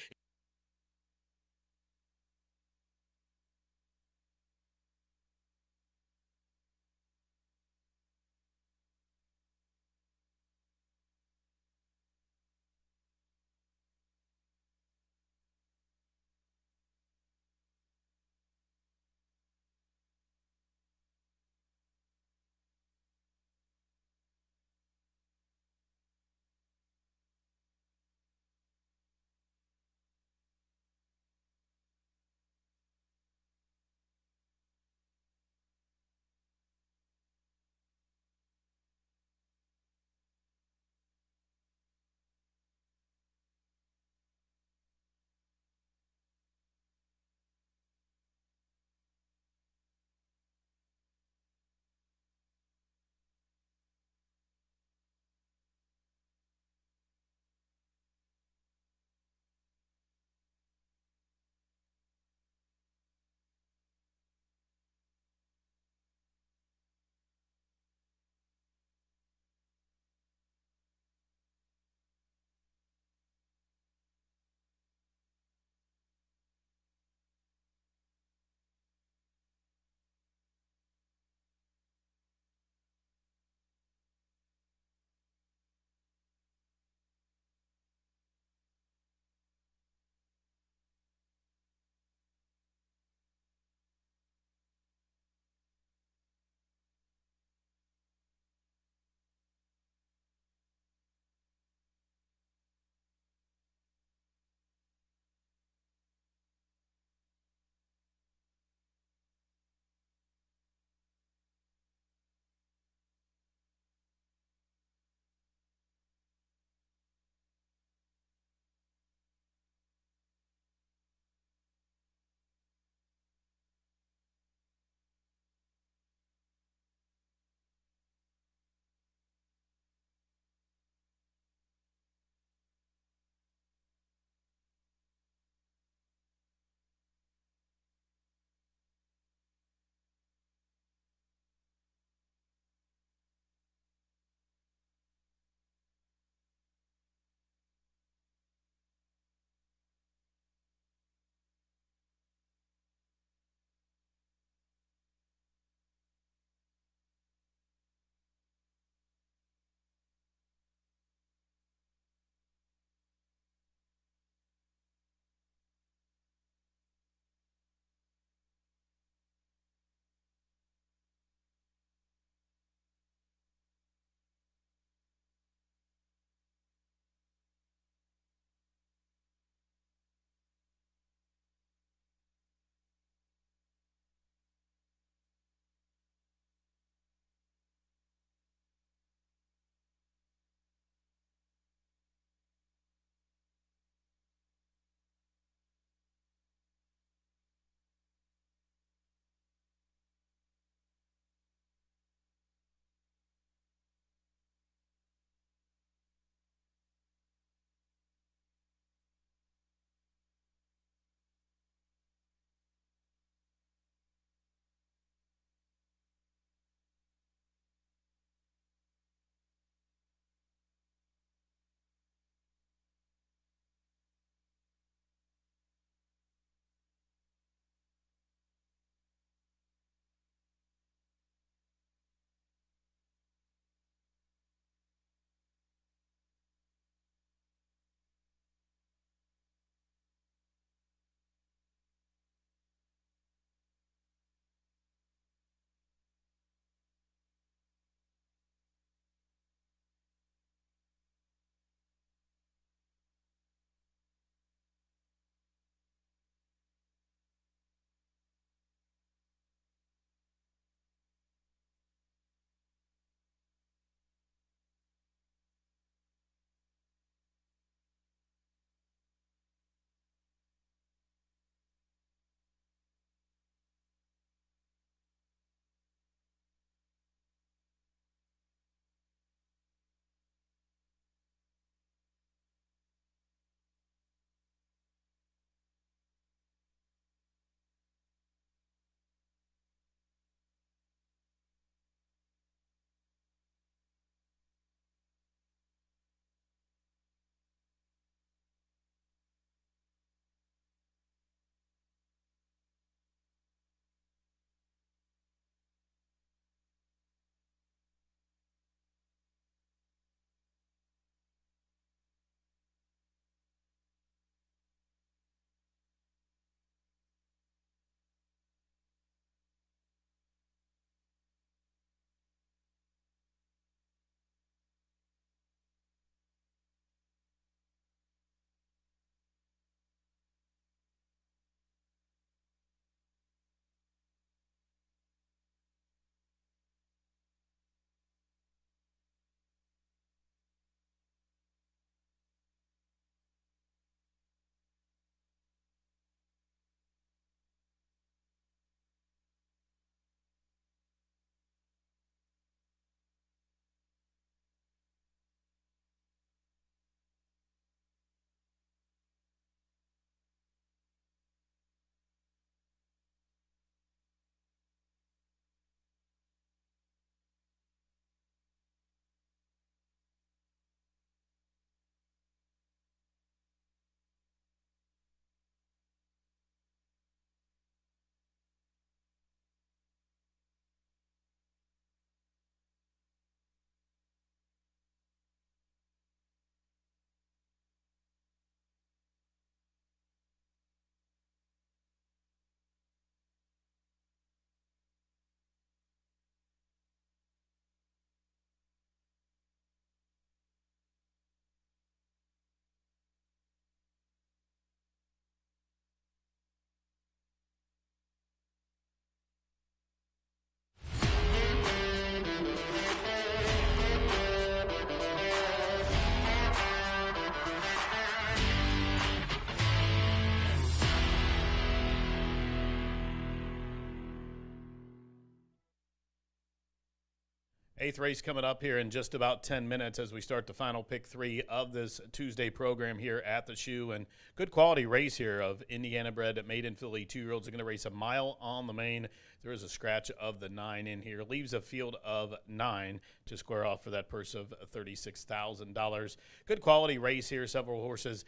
Eighth race coming up here in just about 10 minutes as we start the final pick 3 of this Tuesday program here at the Shoe. And good quality race here of Indiana bred maiden filly 2-year-olds are going to race a mile on the main. There is a scratch of the 9 in here. Leaves a field of 9 to square off for that purse of $36,000. Good quality race here. Several horses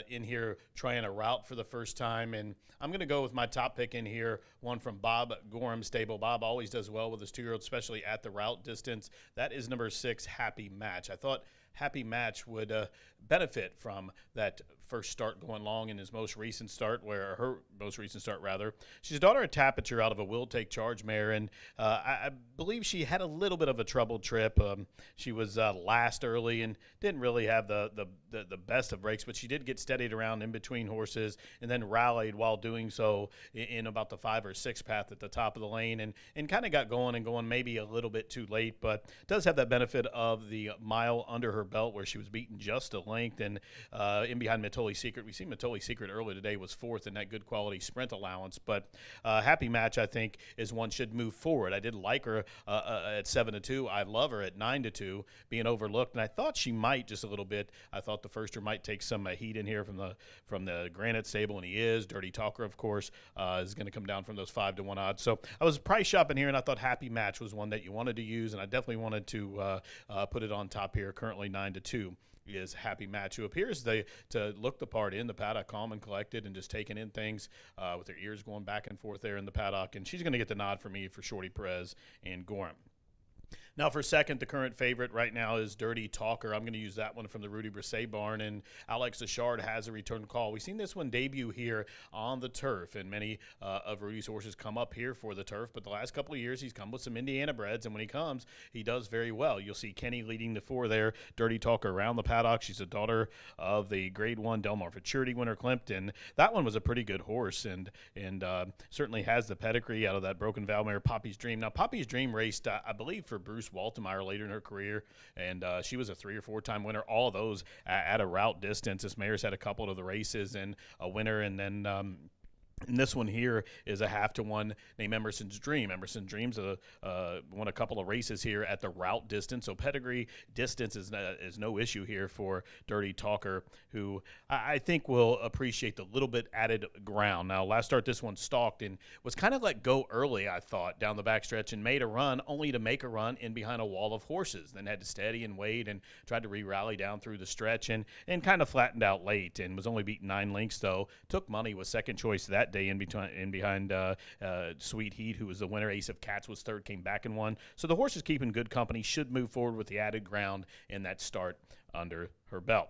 in here trying a route for the first time. And I'm going to go with my top pick in here, one from Bob Gorham's stable. Bob always does well with his 2-year-old, especially at the route distance. That is number 6, Happy Match. I thought Happy Match would benefit from that first start going long in his most recent start, her most recent start rather. She's a daughter of Tapiture out of a Will Take Charge mare, and I believe she had a little bit of a troubled trip. She was last early and didn't really have the best of breaks, but she did get steadied around in between horses and then rallied while doing so in about the 5 or 6 path at the top of the lane, and kind of got going maybe a little bit too late, but does have that benefit of the mile under her belt where she was beaten just a length, and in behind Matoli Secret. We see Matoli Secret earlier today was 4th in that good quality sprint allowance, but Happy Match I think is one should move forward. I did like her at 7-2. I love her at 9-2 being overlooked, and I thought she might just a little bit. I thought the firster might take some heat in here from the Granite stable, and he is. Dirty Talker, of course, is going to come down from those 5-1 odds. So I was price shopping here, and I thought Happy Match was one that you wanted to use, and I definitely wanted to put it on top here. Currently 9-2 is Happy Match, who appears to look the part in the paddock, calm and collected, and just taking in things with her ears going back and forth there in the paddock. And she's going to get the nod for me for Shorty Perez and Gorham. Now for second, the current favorite right now is Dirty Talker. I'm going to use that one from the Rudy Brisset barn, and Alex Achard has a return call. We've seen this one debut here on the turf, and many of Rudy's horses come up here for the turf, but the last couple of years he's come with some Indiana breds, and when he comes, he does very well. You'll see Kenny leading the 4 there, Dirty Talker around the paddock. She's a daughter of the Grade 1 Del Mar Futurity winner Climpton. That one was a pretty good horse, and certainly has the pedigree out of that Broken Valve mare, Poppy's Dream. Now, Poppy's Dream raced, I believe, for Bruce Waltemeyer later in her career, and she was a 3 or 4 time winner. All of those at a route distance. This mare's had a couple of the races and a winner, and then and this one here is a 0.5-1 named Emerson's Dream. Emerson's Dream's won a couple of races here at the route distance, so pedigree distance is no issue here for Dirty Talker, who I think will appreciate the little bit added ground. Now, last start, this one stalked and was kind of let go early, I thought, down the backstretch, and made a run, only to make a run in behind a wall of horses. Then had to steady and wait and tried to re-rally down through the stretch and kind of flattened out late, and was only beaten 9 lengths, though. Took money, was second choice that day in behind Sweet Heat, who was the winner. Ace of Cats was third, came back and won. So the horse is keeping good company, should move forward with the added ground in that start under her belt.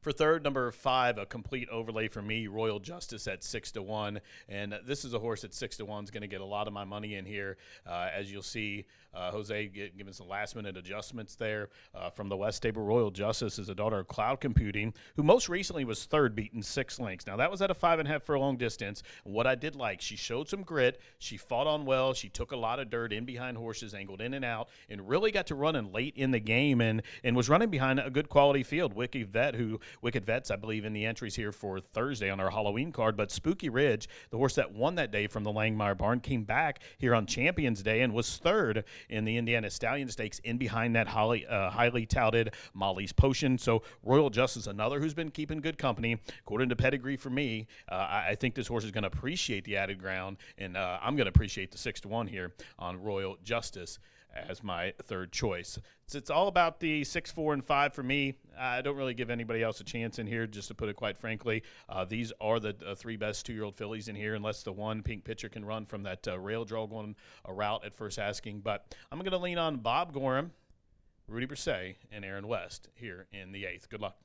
For third, number 5, a complete overlay for me, Royal Justice at 6-1. And this is a horse at 6-1 is going to get a lot of my money in here. As you'll see, Jose giving some last-minute adjustments there from the West Stable. Royal Justice is a daughter of Cloud Computing, who most recently was third, beaten 6 lengths. Now, that was at a 5.5 furlong distance. What I did like, she showed some grit. She fought on well. She took a lot of dirt in behind horses, angled in and out, and really got to running late in the game and was running behind a good quality field. Wicked Vets, I believe, in the entries here for Thursday on our Halloween card, but Spooky Ridge, the horse that won that day from the Langmeyer barn, came back here on Champions Day and was third in the Indiana Stallion Stakes in behind that highly touted Molly's Potion. So Royal Justice, another who's been keeping good company. According to pedigree for me, I think this horse is going to appreciate the added ground, and I'm going to appreciate the 6-1 here on Royal Justice as my third choice. It's all about the 6, 4, and 5 for me. I don't really give anybody else a chance in here, just to put it quite frankly. These are the 3 best 2-year-old fillies in here, unless the one Pink Pitcher can run from that rail draw going a route at first asking. But I'm going to lean on Bob Gorham, Rudy Brisset, and Aaron West here in the 8th. Good luck.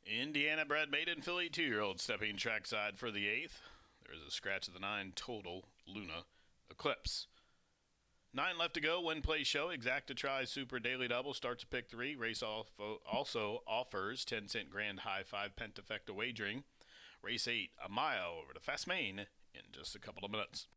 Indiana bred maiden filly 2-year-old stepping trackside for the 8th. There is a scratch of the 9 total. Luna Eclipse. 9 left to go. Win, play, show. Exacta Try Super Daily Double starts at pick 3. Race also offers 10-cent grand high 5 pentafecta wagering. Race 8, a mile over to Fast Main in just a couple of minutes.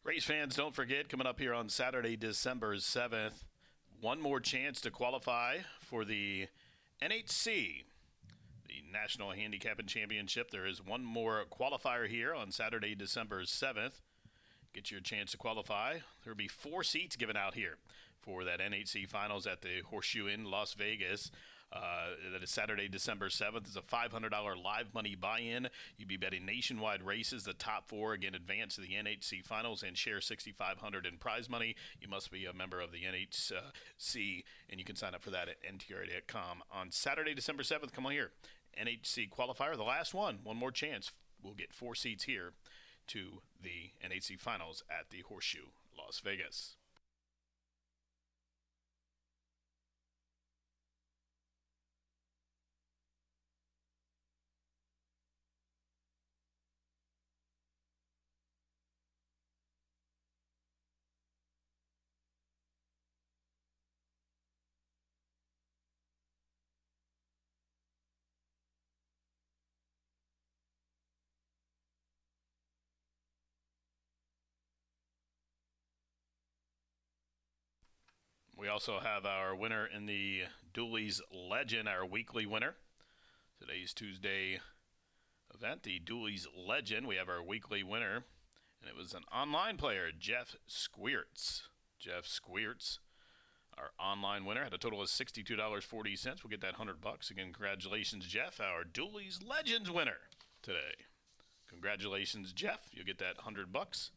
Race fans, don't forget, coming up here on Saturday, December 7th, one more chance to qualify for the NHC, the National Handicapping Championship. There is one more qualifier here on Saturday, December 7th. Get your chance to qualify. There will be 4 seats given out here for that NHC Finals at the Horseshoe in Las Vegas. That is Saturday, December 7th. It's a $500 live money buy-in. You'll be betting nationwide races. The top 4 again advance to the NHC Finals and share $6,500 in prize money. You must be a member of the NHC, and you can sign up for that at NTRA.com on Saturday, December 7th. Come on here. NHC qualifier, the last one. One more chance. We'll get 4 seats here to the NHC Finals at the Horseshoe, Las Vegas. We also have our winner in the Dooley's Legend, our weekly winner. Today's Tuesday event, the Dooley's Legend. We have our weekly winner, and it was an online player, Jeff Squeerts. Jeff Squeerts, our online winner, had a total of $62.40. We'll get that $100. Again, congratulations, Jeff, our Dooley's Legends winner today. Congratulations, Jeff. You'll get that $100.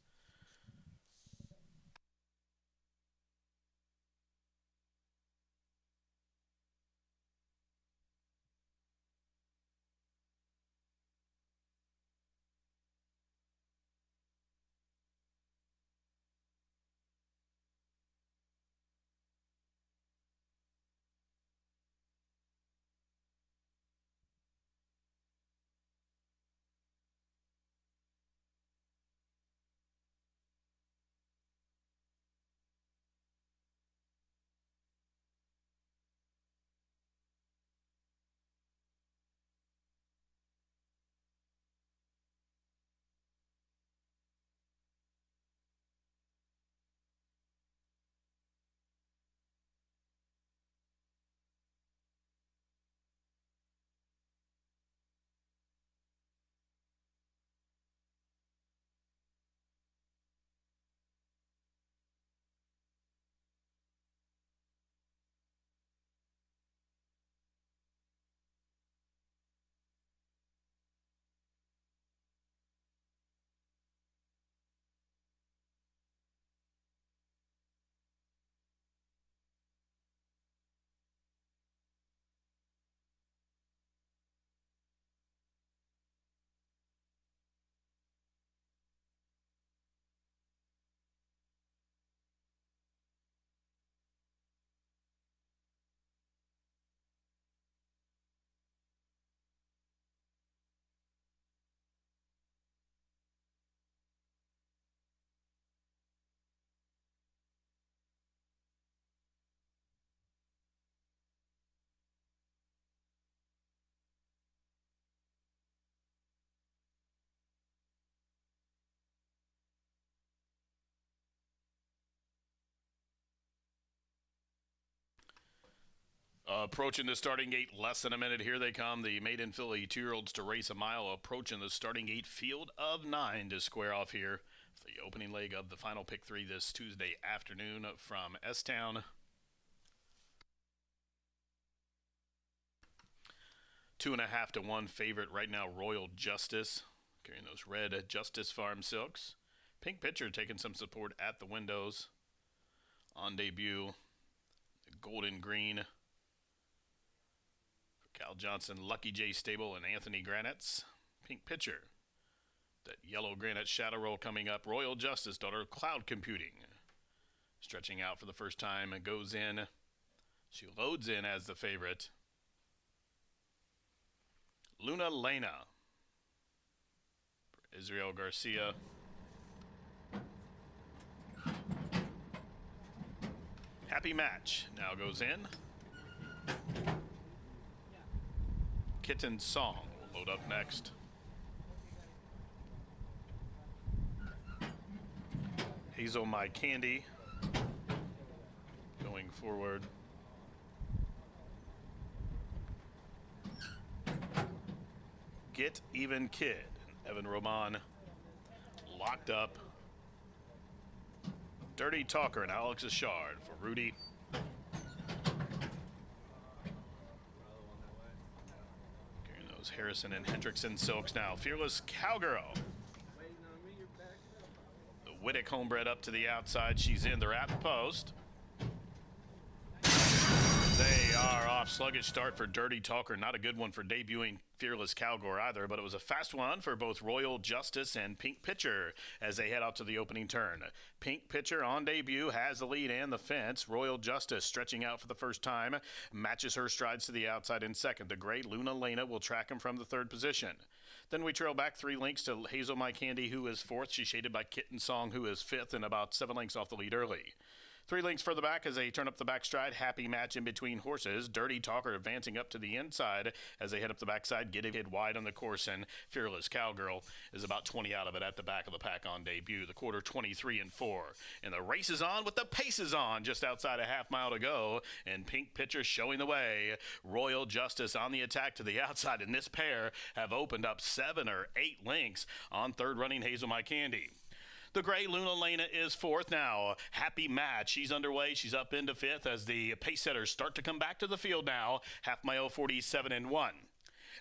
Approaching the starting gate, less than a minute. Here they come, the maiden filly 2-year-olds to race a mile. Approaching the starting gate, field of 9 to square off here. The opening leg of the final pick 3 this Tuesday afternoon from S-Town. 2.5 to 1 favorite right now, Royal Justice, carrying those red Justice Farm silks. Pink Pitcher taking some support at the windows. On debut, the golden green for Cal Johnson, Lucky J Stable, and Anthony Granite's Pink Pitcher. That yellow granite shadow roll coming up. Royal Justice, daughter of Cloud Computing. Stretching out for the first time and goes in. She loads in as the favorite. Luna Lena for Israel Garcia. Happy Match now goes in. Kitten Song will load up next. Hazel My Candy going forward. Get Even Kid, Evan Roman locked up. Dirty Talker and Alex Ashard for Rudy. Carrying those Harrison and Hendrickson silks now. Fearless Cowgirl. The Whittick homebred up to the outside. She's in. They're at the post. They are off. Sluggish start for Dirty Talker. Not a good one for debuting Fearless Cowgirl either, but it was a fast one for both Royal Justice and Pink Pitcher as they head out to the opening turn. Pink Pitcher on debut has the lead and the fence. Royal Justice stretching out for the first time, matches her strides to the outside in second. The gray Luna Lena will track him from the third position. Then we trail back 3 lengths to Hazel My Candy, who is fourth. She's shaded by Kitten Song, who is fifth, and about 7 lengths off the lead early. 3 lengths further back as they turn up the backstride. Happy Match in between horses. Dirty Talker advancing up to the inside as they head up the backside. Get it hit wide on the course, and Fearless Cowgirl is about 20 out of it at the back of the pack on debut. The quarter 23 and 4. And the race is on with the pace is on. Just outside a half mile to go. And Pink Pitcher showing the way. Royal Justice on the attack to the outside. And this pair have opened up 7 or 8 lengths on third running Hazel My Candy. The gray Luna Lena is fourth now. Happy Match. She's underway. She's up into fifth as the pace setters start to come back to the field now. Half mile 47 and 1.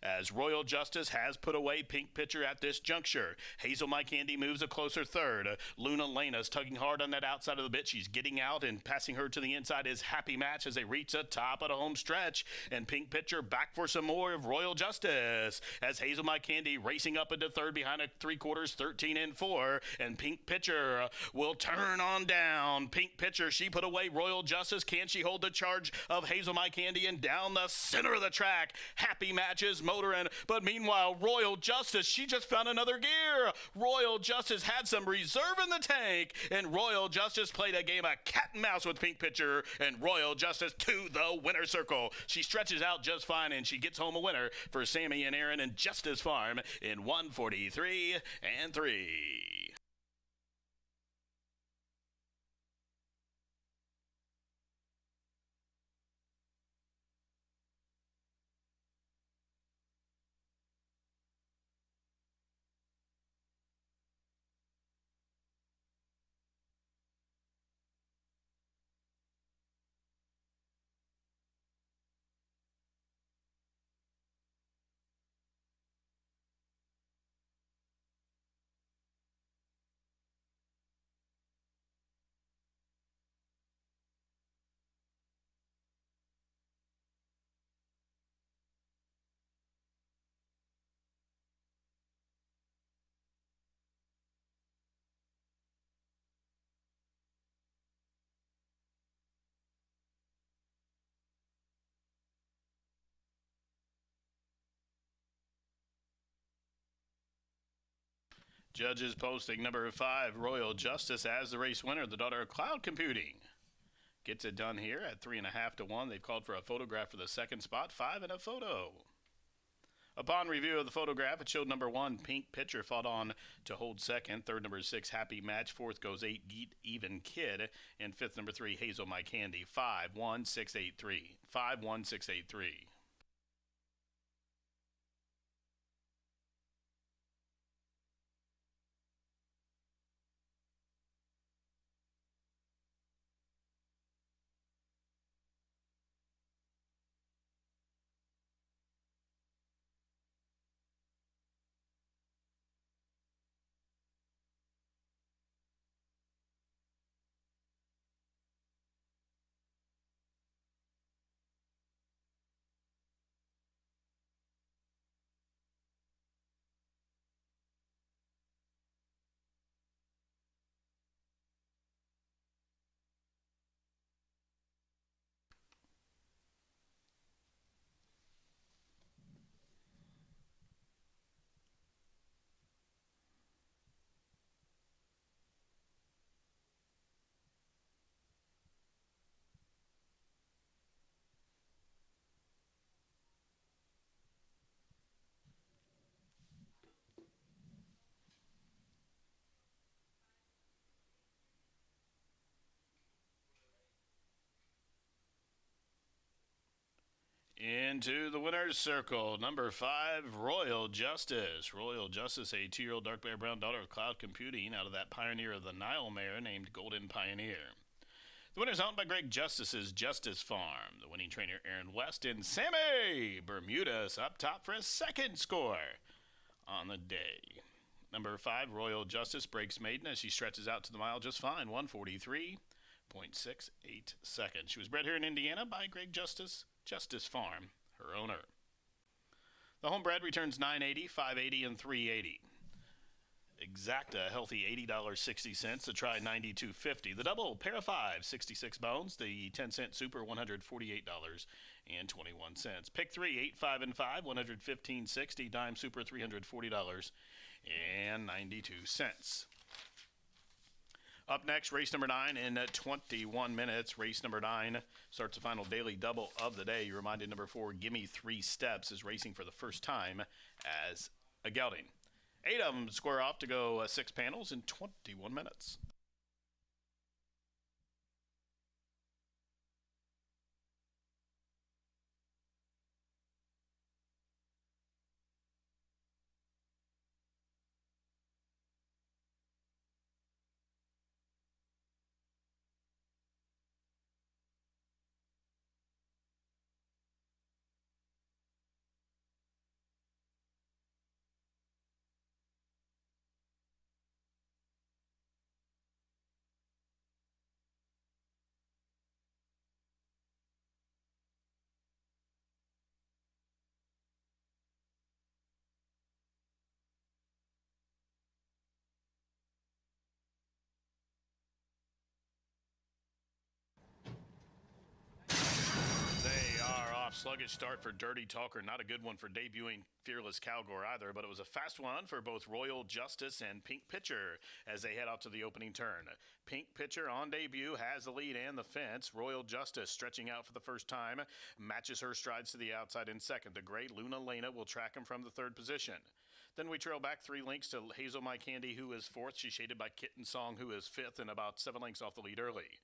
As Royal Justice has put away Pink Pitcher at this juncture. Hazel My Candy moves a closer third. Luna Lena's tugging hard on that outside of the bit. She's getting out, and passing her to the inside is Happy Match as they reach the top of the home stretch. And Pink Pitcher back for some more of Royal Justice as Hazel My Candy racing up into third behind a 3/4, 13 and 4. And Pink Pitcher will turn on down. Pink Pitcher, she put away Royal Justice. Can she hold the charge of Hazel My Candy? And down the center of the track, Happy Matches motoring, but meanwhile Royal Justice, she just found another gear. Royal Justice had some reserve in the tank, and Royal Justice played a game of cat and mouse with Pink Pitcher, and Royal Justice to the winner circle. She stretches out just fine, and she gets home a winner for Sammy and Aaron and Justice Farm in 143 and 3. Judges posting number 5, Royal Justice, as the race winner, the daughter of Cloud Computing. Gets it done here at 3.5 to 1. They've called for a photograph for the second spot. 5 and a photo. Upon review of the photograph, it showed number 1, Pink Pitcher, fought on to hold second. Third, number 6, Happy Match. Fourth goes 8, Geet Even Kid. And fifth, number 3, Hazel My Candy. 5-1-6-8-3. 5-1-6-8-3. Into the winner's circle, number 5, Royal Justice. Royal Justice, a 2-year-old dark bear brown daughter of Cloud Computing out of that pioneer of the Nile mare named Golden Pioneer. The winner's owned by Greg Justice's Justice Farm. The winning trainer, Aaron West, and Sammy Bermudez up top for a second score on the day. Number 5, Royal Justice, breaks maiden as she stretches out to the mile just fine, 1:43.68 seconds. She was bred here in Indiana by Greg Justice Farm, her owner. The homebred returns $980, $580, and $380. Exacta, healthy $80.60. The try $92.50. The double, pair of 5, 66 bones. The 10-cent super, $148.21. Pick 3, 8, 5, and 5, $115.60. Dime super, $340.92. Up next, race number 9 in 21 minutes. Race number 9 starts the final daily double of the day. You're reminded number 4, Gimme 3 Steps, is racing for the first time as a gelding. 8 of them square off to go 6 panels in 21 minutes. Sluggish start for Dirty Talker. Not a good one for debuting Fearless Cowgirl either, but it was a fast one for both Royal Justice and Pink Pitcher as they head out to the opening turn. Pink Pitcher on debut has the lead and the fence. Royal Justice stretching out for the first time, matches her strides to the outside in second. The gray Luna Lena will track him from the third position. Then we trail back 3 lengths to Hazel My Candy, who is fourth. She's shaded by Kitten Song, who is fifth, and about 7 lengths off the lead early.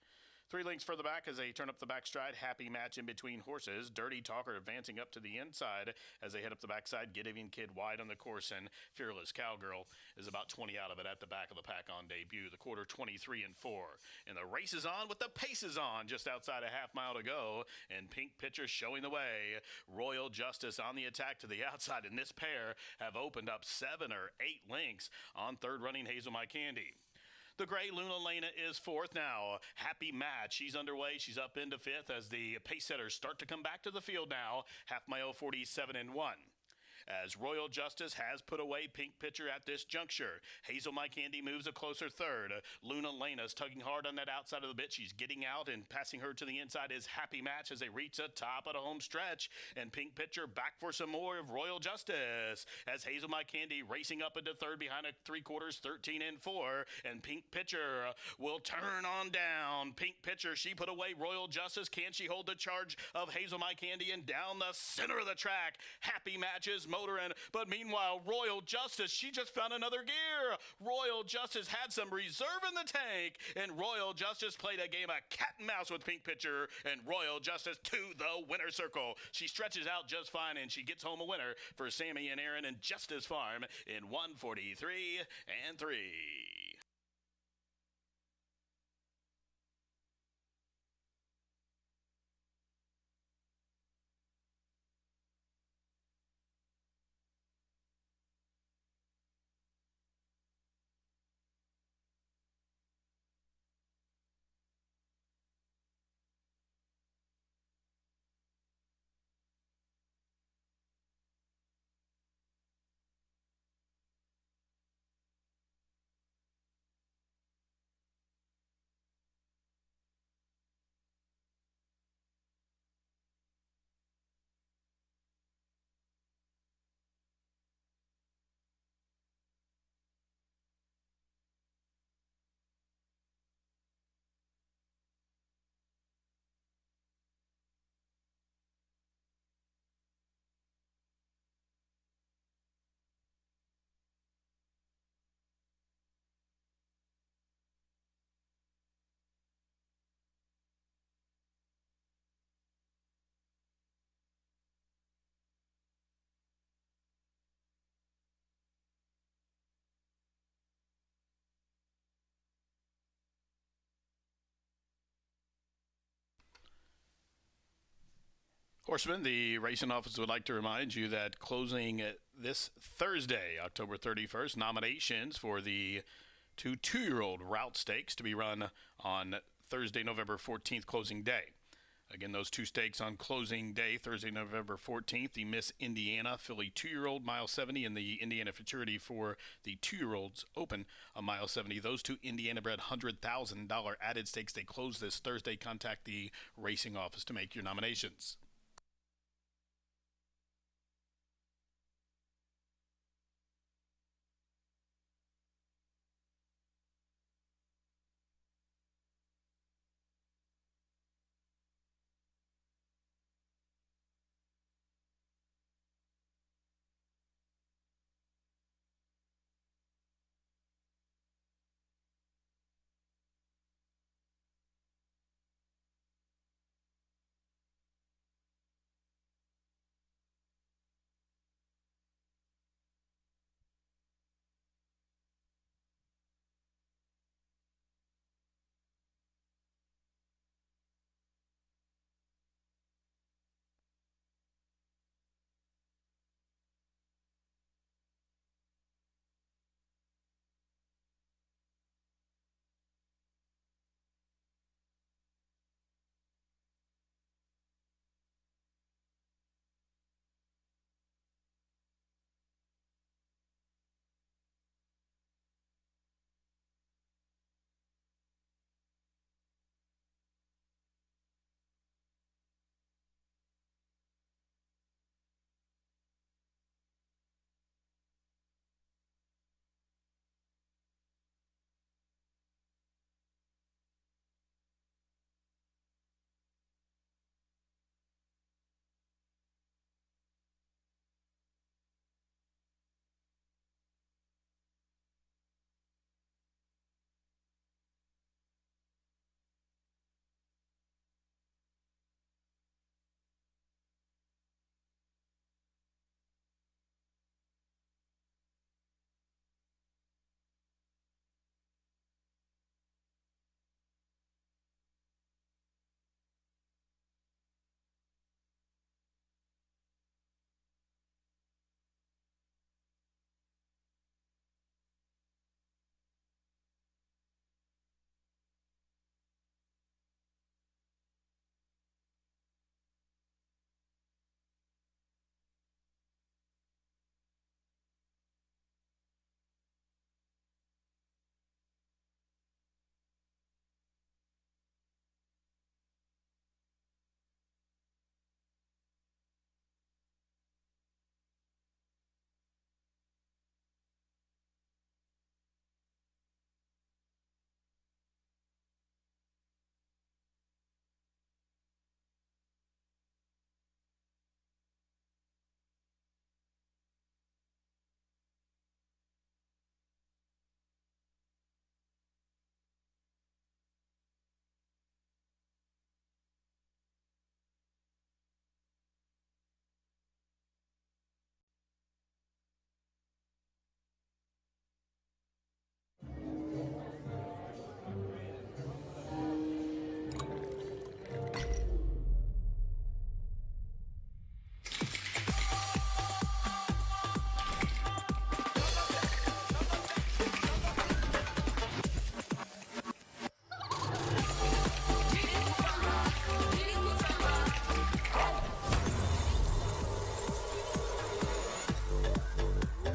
3 lengths further back as they turn up the backstride. Happy Match in between horses. Dirty Talker advancing up to the inside as they head up the backside. Get Even Kid wide on the course, and Fearless Cowgirl is about 20 out of it at the back of the pack on debut. The quarter 23 and 4. And the race is on with the pace is on just outside a half mile to go. And Pink Pitcher showing the way. Royal Justice on the attack to the outside. And this pair have opened up 7 or 8 lengths on third running Hazel My Candy. The gray Luna Lena is fourth now. Happy Match, she's underway. She's up into fifth as the pace setters start to come back to the field now. Half mile 47 and 1. As Royal Justice has put away Pink Pitcher at this juncture. Hazel My Candy moves a closer third. Luna Lena's tugging hard on that outside of the bit. She's getting out, and passing her to the inside is Happy Match as they reach the top of the home stretch. And Pink Pitcher back for some more of Royal Justice as Hazel My Candy racing up into third behind a 3/4, 13 and 4. And Pink Pitcher will turn on down. Pink Pitcher, she put away Royal Justice. Can she hold the charge of Hazel My Candy? And down the center of the track, Happy Match is motor in. But meanwhile, Royal Justice, she just found another gear. Royal Justice had some reserve in the tank, and Royal Justice played a game of cat and mouse with Pink Pitcher, and Royal Justice to the winner's circle. She stretches out just fine, and she gets home a winner for Sammy and Aaron and Justice Farm in 143 and 3. Horsemen, the racing office would like to remind you that closing this Thursday, October 31st, nominations for the two-year-old route stakes to be run on Thursday, November 14th, closing day. Again, those two stakes on closing day, Thursday, November 14th, the Miss Indiana Filly 2-year-old mile 70 and the Indiana Futurity for the 2-year-olds Open a mile 70. Those two Indiana-bred $100,000 added stakes, they close this Thursday. Contact the racing office to make your nominations.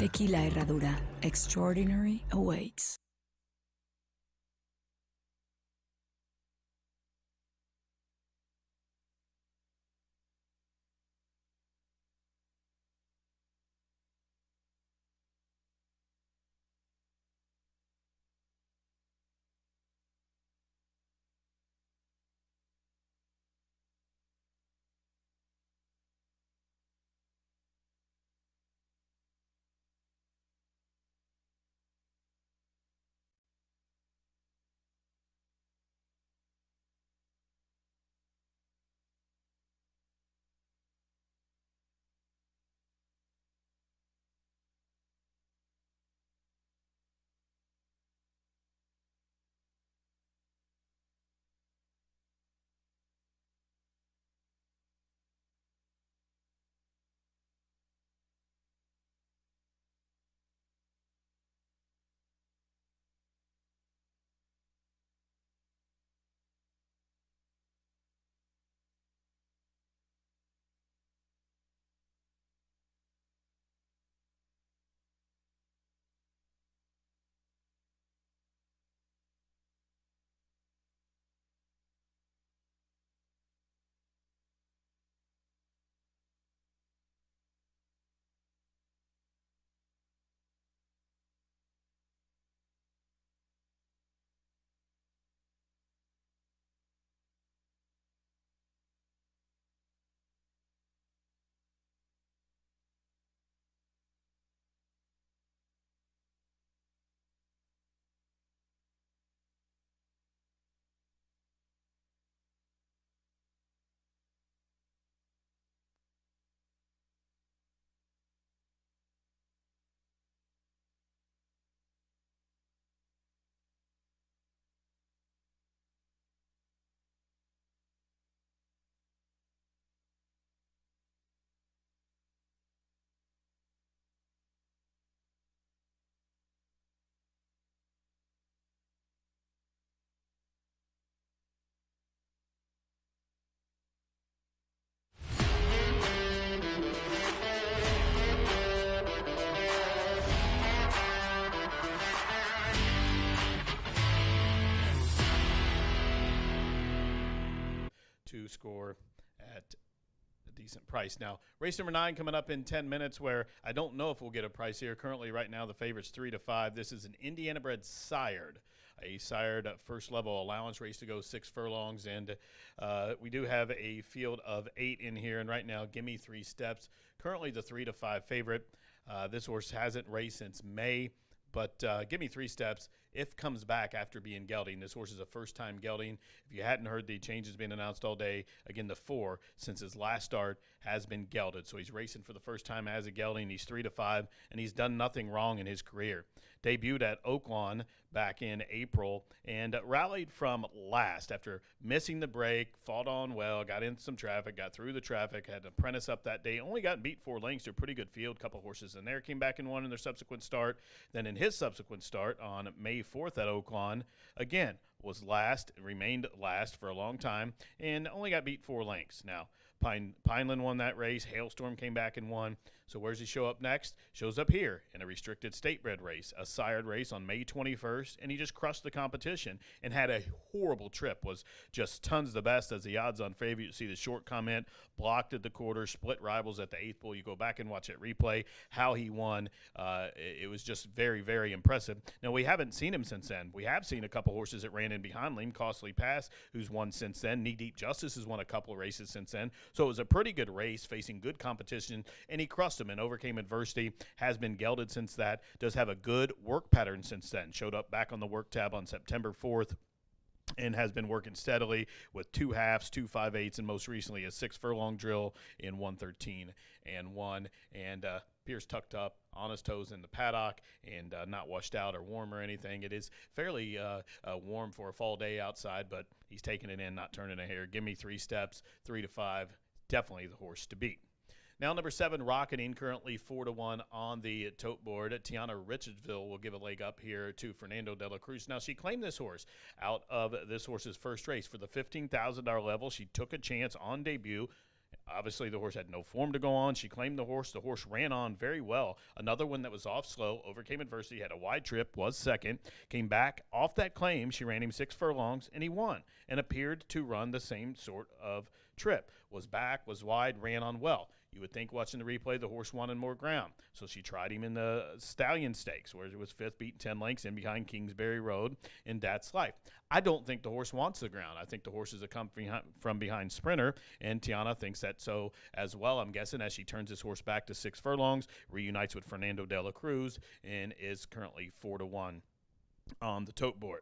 Tequila Herradura. Extraordinary awaits. To score at a decent price. Now, race number 9 coming up in 10 minutes, where I don't know if we'll get a price here. Currently, right now, the favorite's 3-5. This is an Indiana bred sired, a sired first level allowance race to go 6 furlongs, and we do have a field of 8 in here. And right now, Gimme 3 Steps, currently the 3-5 favorite. This horse hasn't raced since May. But Gimme 3 Steps, if comes back after being gelding. This horse is a first-time gelding. If you hadn't heard, the changes being announced all day. Again, the 4, since his last start, has been gelded. So he's racing for the first time as a gelding. He's 3-5, and he's done nothing wrong in his career. Debuted at Oaklawn back in April and rallied from last after missing the break, fought on well, got into some traffic, got through the traffic, had an apprentice up that day, only got beat 4 lengths to a pretty good field, couple horses in there, came back and won in their subsequent start. Then in his subsequent start on May 4th at Oaklawn, again, was last, remained last for a long time, and only got beat 4 lengths. Now, Pineland won that race. Hailstorm came back and won. So where's he show up next? Shows up here in a restricted state bred race, a sired race on May 21st, and he just crushed the competition and had a horrible trip. Was just tons the best as the odds-on favorite. You see the short comment, blocked at the quarter, split rivals at the 8th bull. You go back and watch it replay, how he won. It was just very, very impressive. Now, we haven't seen him since then. We have seen a couple horses that ran in behind him. Costly Pass, who's won since then. Knee Deep Justice has won a couple of races since then. So it was a pretty good race, facing good competition, and he crushed them and overcame adversity. Has been gelded since that. Does have a good work pattern since then. Showed up back on the work tab on September 4th. And has been working steadily with 2 halves, 2 5/8, and most recently a 6 furlong drill in 113 and 1. And Pierce tucked up on his toes in the paddock and not washed out or warm or anything. It is fairly warm for a fall day outside, but he's taking it in, not turning a hair. Give me 3 steps, 3-5. Definitely the horse to beat. Now, number 7, Rocketing, currently 4-1 on the tote board. Tiana Richardsville will give a leg up here to Fernando de la Cruz. Now, she claimed this horse out of this horse's first race for the $15,000 level. She took a chance on debut Obviously, the horse had no form to go on. She claimed the horse. The horse ran on very well. Another one that was off slow, overcame adversity, had a wide trip, was second, came back off that claim. She ran him 6 furlongs, and he won and appeared to run the same sort of trip. Was back, was wide, ran on well. You would think watching the replay the horse wanted more ground. So she tried him in the Stallion Stakes, where it was 5th, beaten 10 lengths in behind Kingsbury Road in That's Life. I don't think the horse wants the ground. I think the horse is a come from behind sprinter, and Tiana thinks that so as well, I'm guessing, as she turns this horse back to 6 furlongs, reunites with Fernando de la Cruz, and is currently 4-1 on the tote board.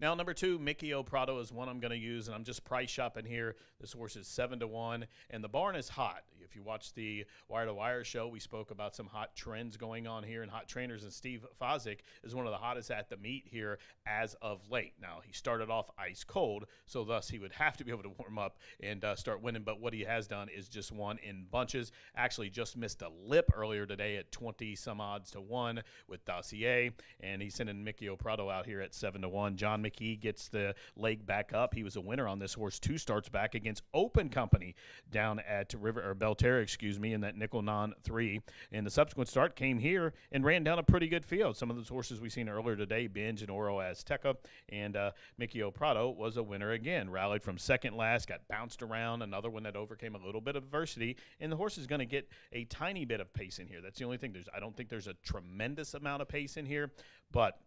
Now, number 2, Mickey O'Prado is one I'm going to use, and I'm just price shopping here. This horse is 7-1, and the barn is hot. If you watch the Wire to Wire show, we spoke about some hot trends going on here and hot trainers, and Steve Fosdick is one of the hottest at the meet here as of late. Now, he started off ice cold, so thus he would have to be able to warm up and start winning, but what he has done is just won in bunches. Actually just missed a lip earlier today at 20-some odds to 1 with Dossier, and he's sending Mickey O'Prado out here at 7-1. John McKee gets the leg back up. He was a winner on this horse 2 starts back against Open Company down at Belterra, in that nickel non 3. And the subsequent start came here and ran down a pretty good field. Some of those horses we seen earlier today, Binge and Oro Azteca, and Mickey O'Prado was a winner again. Rallied from second last, got bounced around. Another one that overcame a little bit of adversity, and the horse is going to get a tiny bit of pace in here. That's the only thing. I don't think there's a tremendous amount of pace in here, but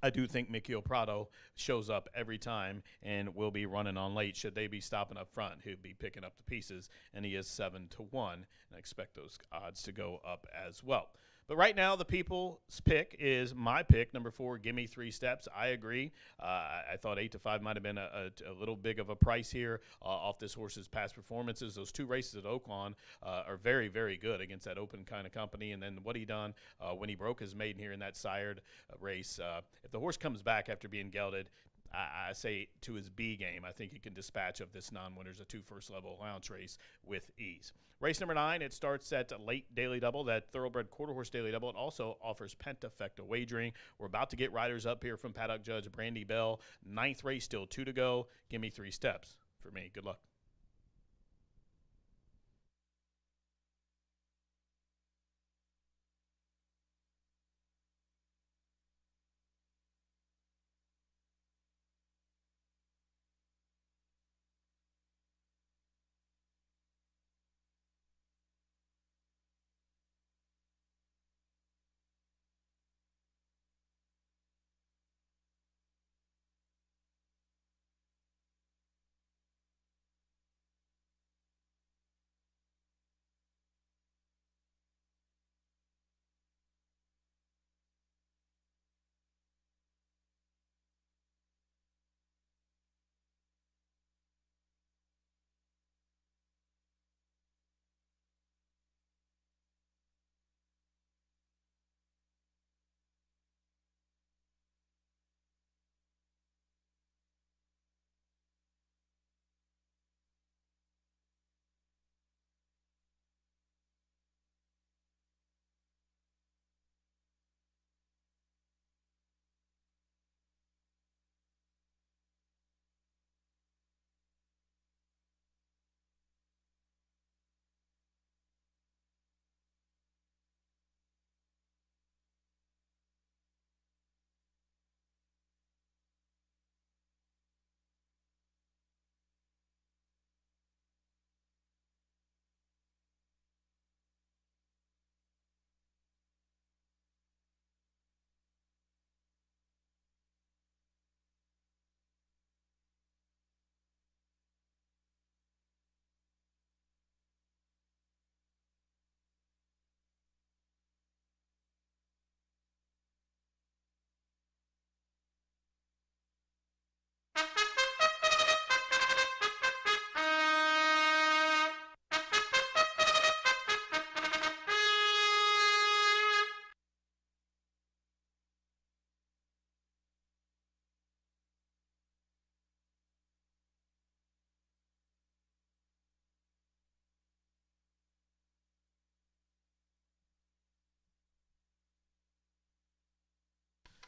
I do think Mickey O'Prado shows up every time and will be running on late. Should they be stopping up front, he'll be picking up the pieces, and he is 7-1, and I expect those odds to go up as well. But right now, the people's pick is my pick, number 4, Gimme 3 Steps. I agree. I thought 8-5 might have been a little big of a price here off this horse's past performances. Those 2 races at Oaklawn are very, very good against that Open kind of company. And then what he done when he broke his maiden here in that sired race. If the horse comes back after being gelded, I say to his B game, I think he can dispatch of this non-winners, a 2 first-level allowance race with ease. Race number 9, it starts at late daily double, that thoroughbred quarter horse daily double. It also offers pentafecta wagering. We're about to get riders up here from paddock judge Brandy Bell. 9th race, still 2 to go. Give me 3 steps for me. Good luck.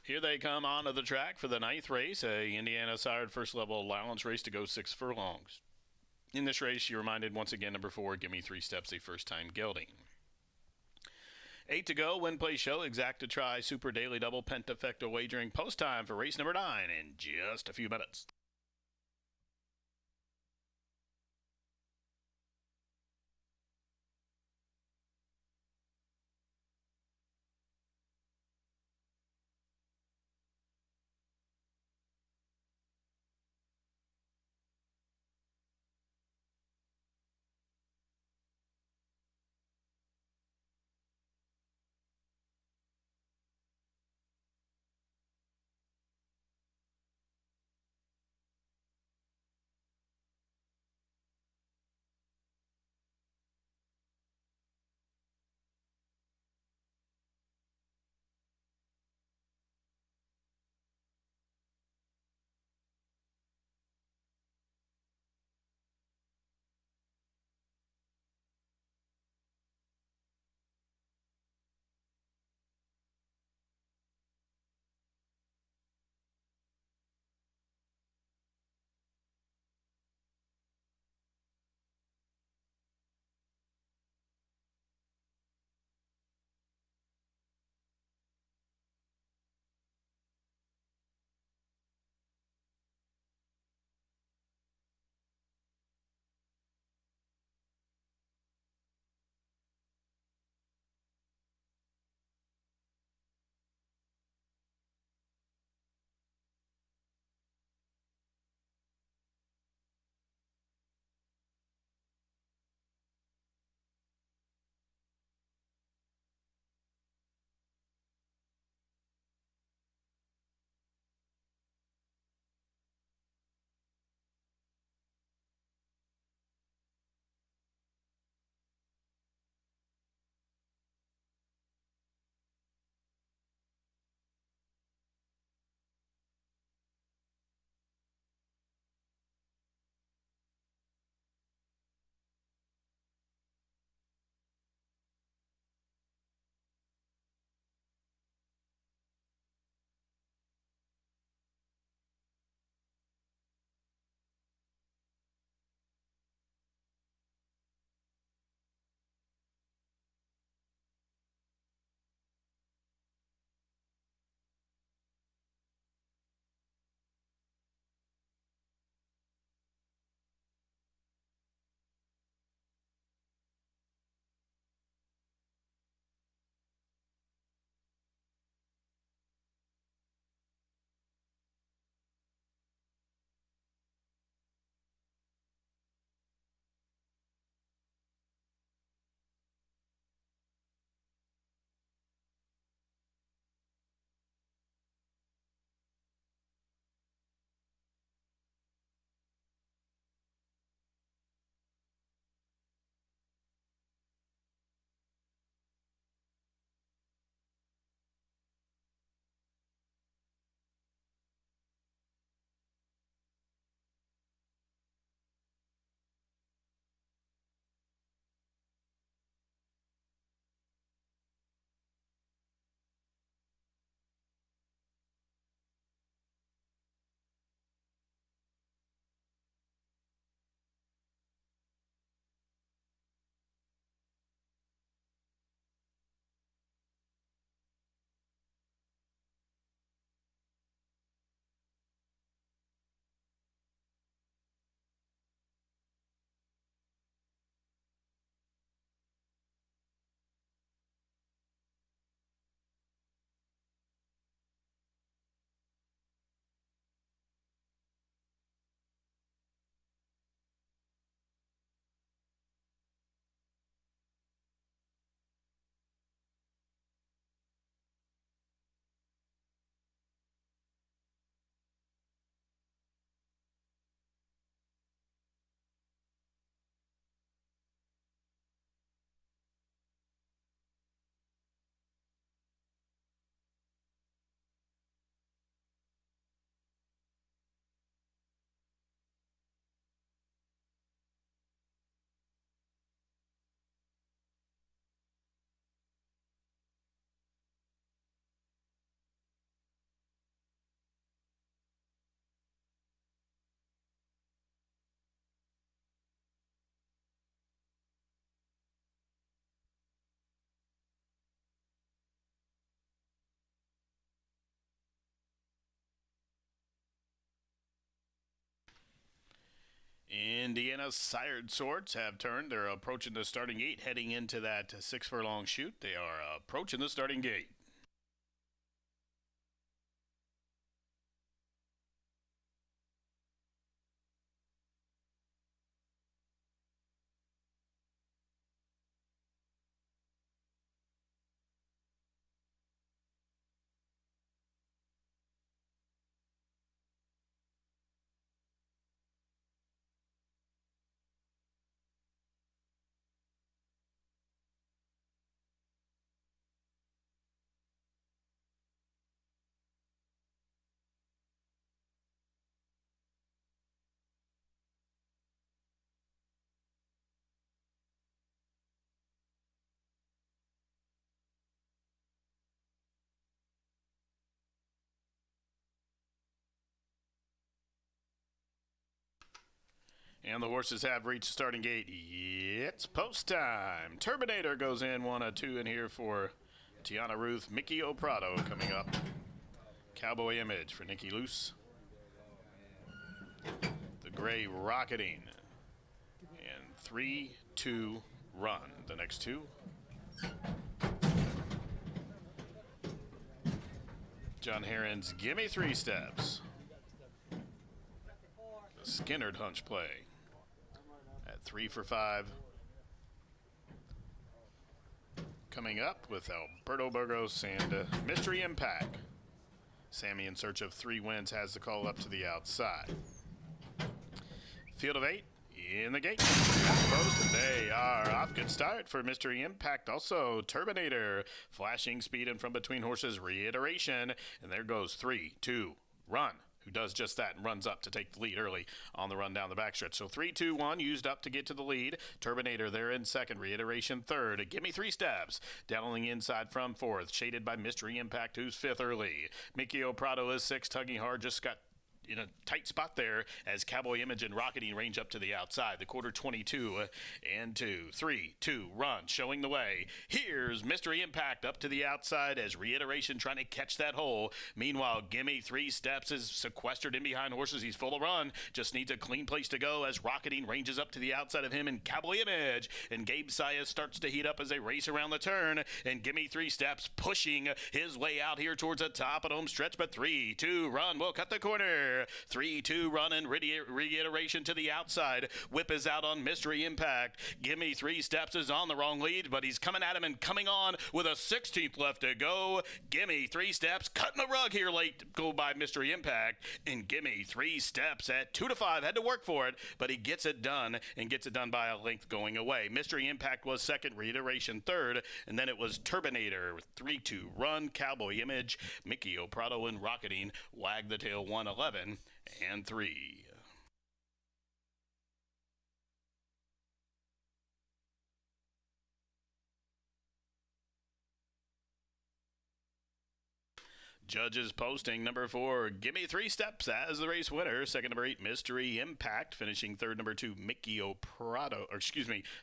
Here they come onto the track for the 9th race, a Indiana sired first level allowance race to go 6 furlongs. In this race, you're reminded once again, number 4, Give Me 3 Steps, a first-time gelding. 8 to go, Win Play Show, Exacta Try, Super Daily Double, Pentafecta Wagering, post time for race number 9 in just a few minutes. Indiana sired sorts have turned. They're approaching the starting gate, heading into that 6 furlong chute. They are approaching the starting gate. And the horses have reached the starting gate. It's post time. Terminator goes in 1-2 in here for Tiana Ruth. Mickey O'Prado coming up. Cowboy Image for Nikki Luce. The Gray Rocketing. And 3-2 run. The next two. John Heron's Gimme 3 Steps. The Skinnerd Hunch play. At 3 for 5. Coming up with Alberto Burgos and Mystery Impact. Sammy, in search of 3 wins, has the call up to the outside. Field of 8 in the gate. Post, and they are off. Good start for Mystery Impact. Also, Terminator flashing speed in from between horses. Reiteration, and there goes 3-2 run. Who does just that and runs up to take the lead early on the run down the backstretch. So 3-2-1 used up to get to the lead. Terminator there in second. Reiteration third. Gimme 3 Steps. Down on the inside from fourth. Shaded by Mystery Impact, who's fifth early. Mickey O'Prado is sixth. Tugging hard. Just got in a tight spot there as Cowboy Image and Rocketing range up to the outside. The quarter 22 and 2. 3-2 run showing the way. Here's Mystery Impact up to the outside as Reiteration trying to catch that hole. Meanwhile, Gimme 3 Steps is sequestered in behind horses. He's full of run. Just needs a clean place to go as Rocketing ranges up to the outside of him and Cowboy Image. And Gabe Sayas starts to heat up as they race around the turn. And Gimme 3 Steps pushing his way out here towards the top of the home stretch. But 3-2 run will cut the corner. 3-2 run and Reiteration to the outside. Whip is out on Mystery Impact. Gimme 3 Steps is on the wrong lead, but he's coming at him and coming on with a 16th left to go. Gimme 3 Steps cutting the rug here late. Go by Mystery Impact. And Gimme 3 Steps at 2-5. Had to work for it, but he gets it done and gets it done by a length going away. Mystery Impact was second. Reiteration third. And then it was Terminator with 3-2 run. Cowboy Image, Mickey O'Prado and Rocketing. Wag the Tail 111 and 3. Judges posting number 4, Gimme 3 Steps as the race winner. Second, number 8, Mystery Impact. Finishing third, number 2, Mickey O'Prado.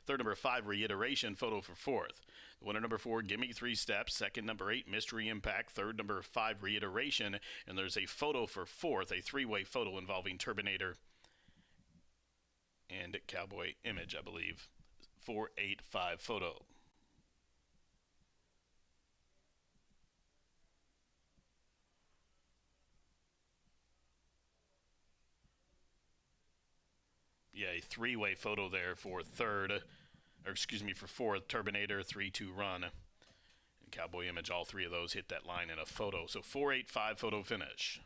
Third, number 5, Reiteration. Photo for fourth. The winner, number 4, Gimme 3 Steps. Second, number 8, Mystery Impact. Third, number 5, Reiteration. And there's a photo for fourth, a 3-way photo involving Terminator and Cowboy Image, I believe. 4-8-5 photo. Yeah, a 3-way photo there for for fourth, Terminator, 3-2 run. And Cowboy Image, all 3 of those hit that line in a photo. So 4-8-5 photo finish.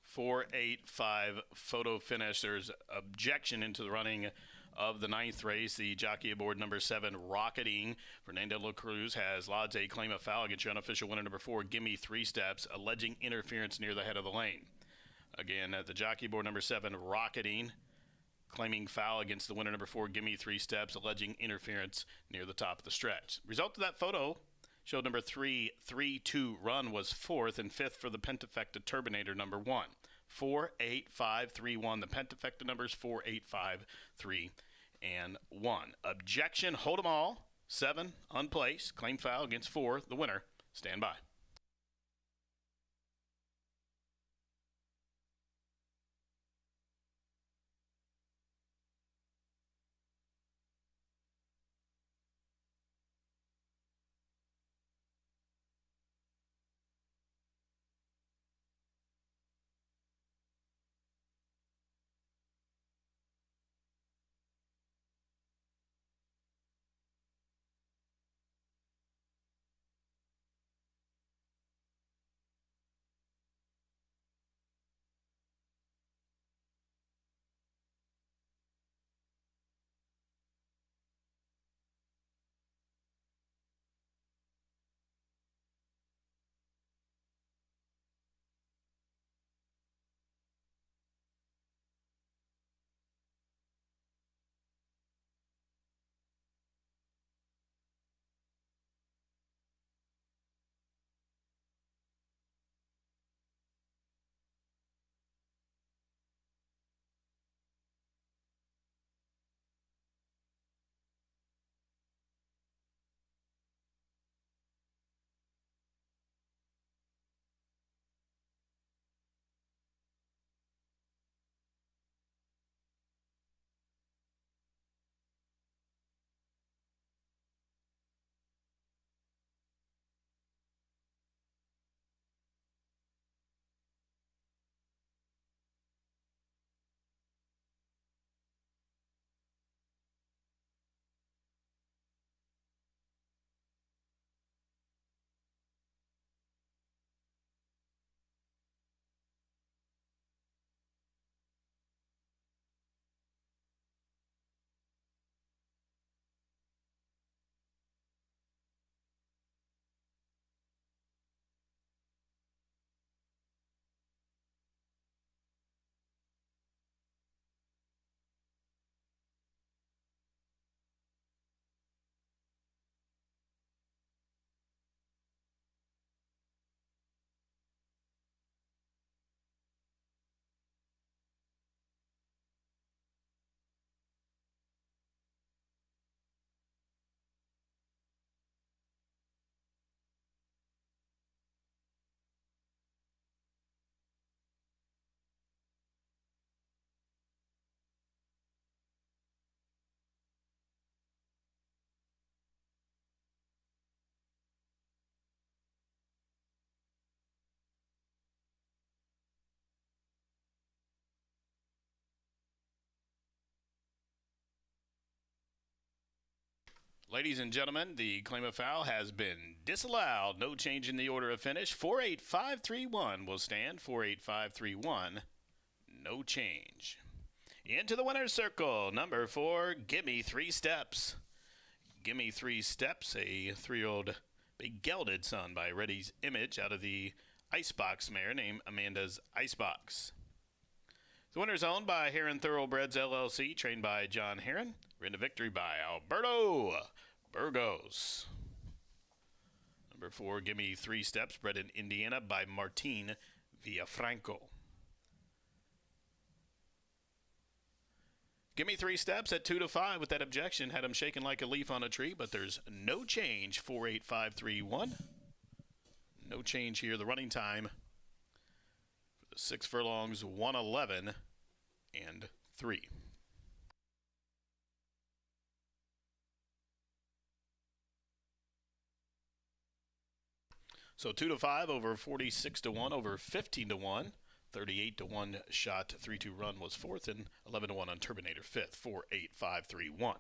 Four, 8-5 photo finish. There's objection into the running of the 9th race. The jockey aboard number 7, Rocketing. Fernando La Cruz has lodged a claim of foul against your unofficial winner number 4, Gimme 3 Steps, alleging interference near the head of the lane. Again, at the jockey board, number 7, Rocketing, claiming foul against the winner, number 4, Gimme 3 Steps, alleging interference near the top of the stretch. Result of that photo showed number 3, 3-2 Run was 4th, and 5th for the Pentafecta Turbinator, number 1. 4, 8, 5, 3, 1. The Pentafecta numbers 4, 8, 5, 3, and 1. Objection, hold 'em all. 7, unplaced. Claim foul against 4, the winner. Stand by. Ladies and gentlemen, the claim of foul has been disallowed. No change in the order of finish. 48531 will stand. 48531. No change. Into the winner's circle. Number 4, Gimme 3 Steps. Gimme 3 Steps, a 3-year-old big gelded son by Reddy's Image out of the Icebox mare named Amanda's Icebox. The winner is owned by Heron Thoroughbreds LLC, trained by John Heron. Ridden to victory by Alberto Burgos. Number 4, Gimme 3 Steps, bred in Indiana by Martin Villafranco. Gimme 3 Steps at 2-5 with that objection. Had him shaking like a leaf on a tree, but there's no change. 48531. No change here. The running time for the 6 furlongs, 1:11 and 3. So 2-5 over 46-1 over 15-1. 38-1 shot, 3-2 Run was 4th, and 11-1 on Turbinator 5th. 48531.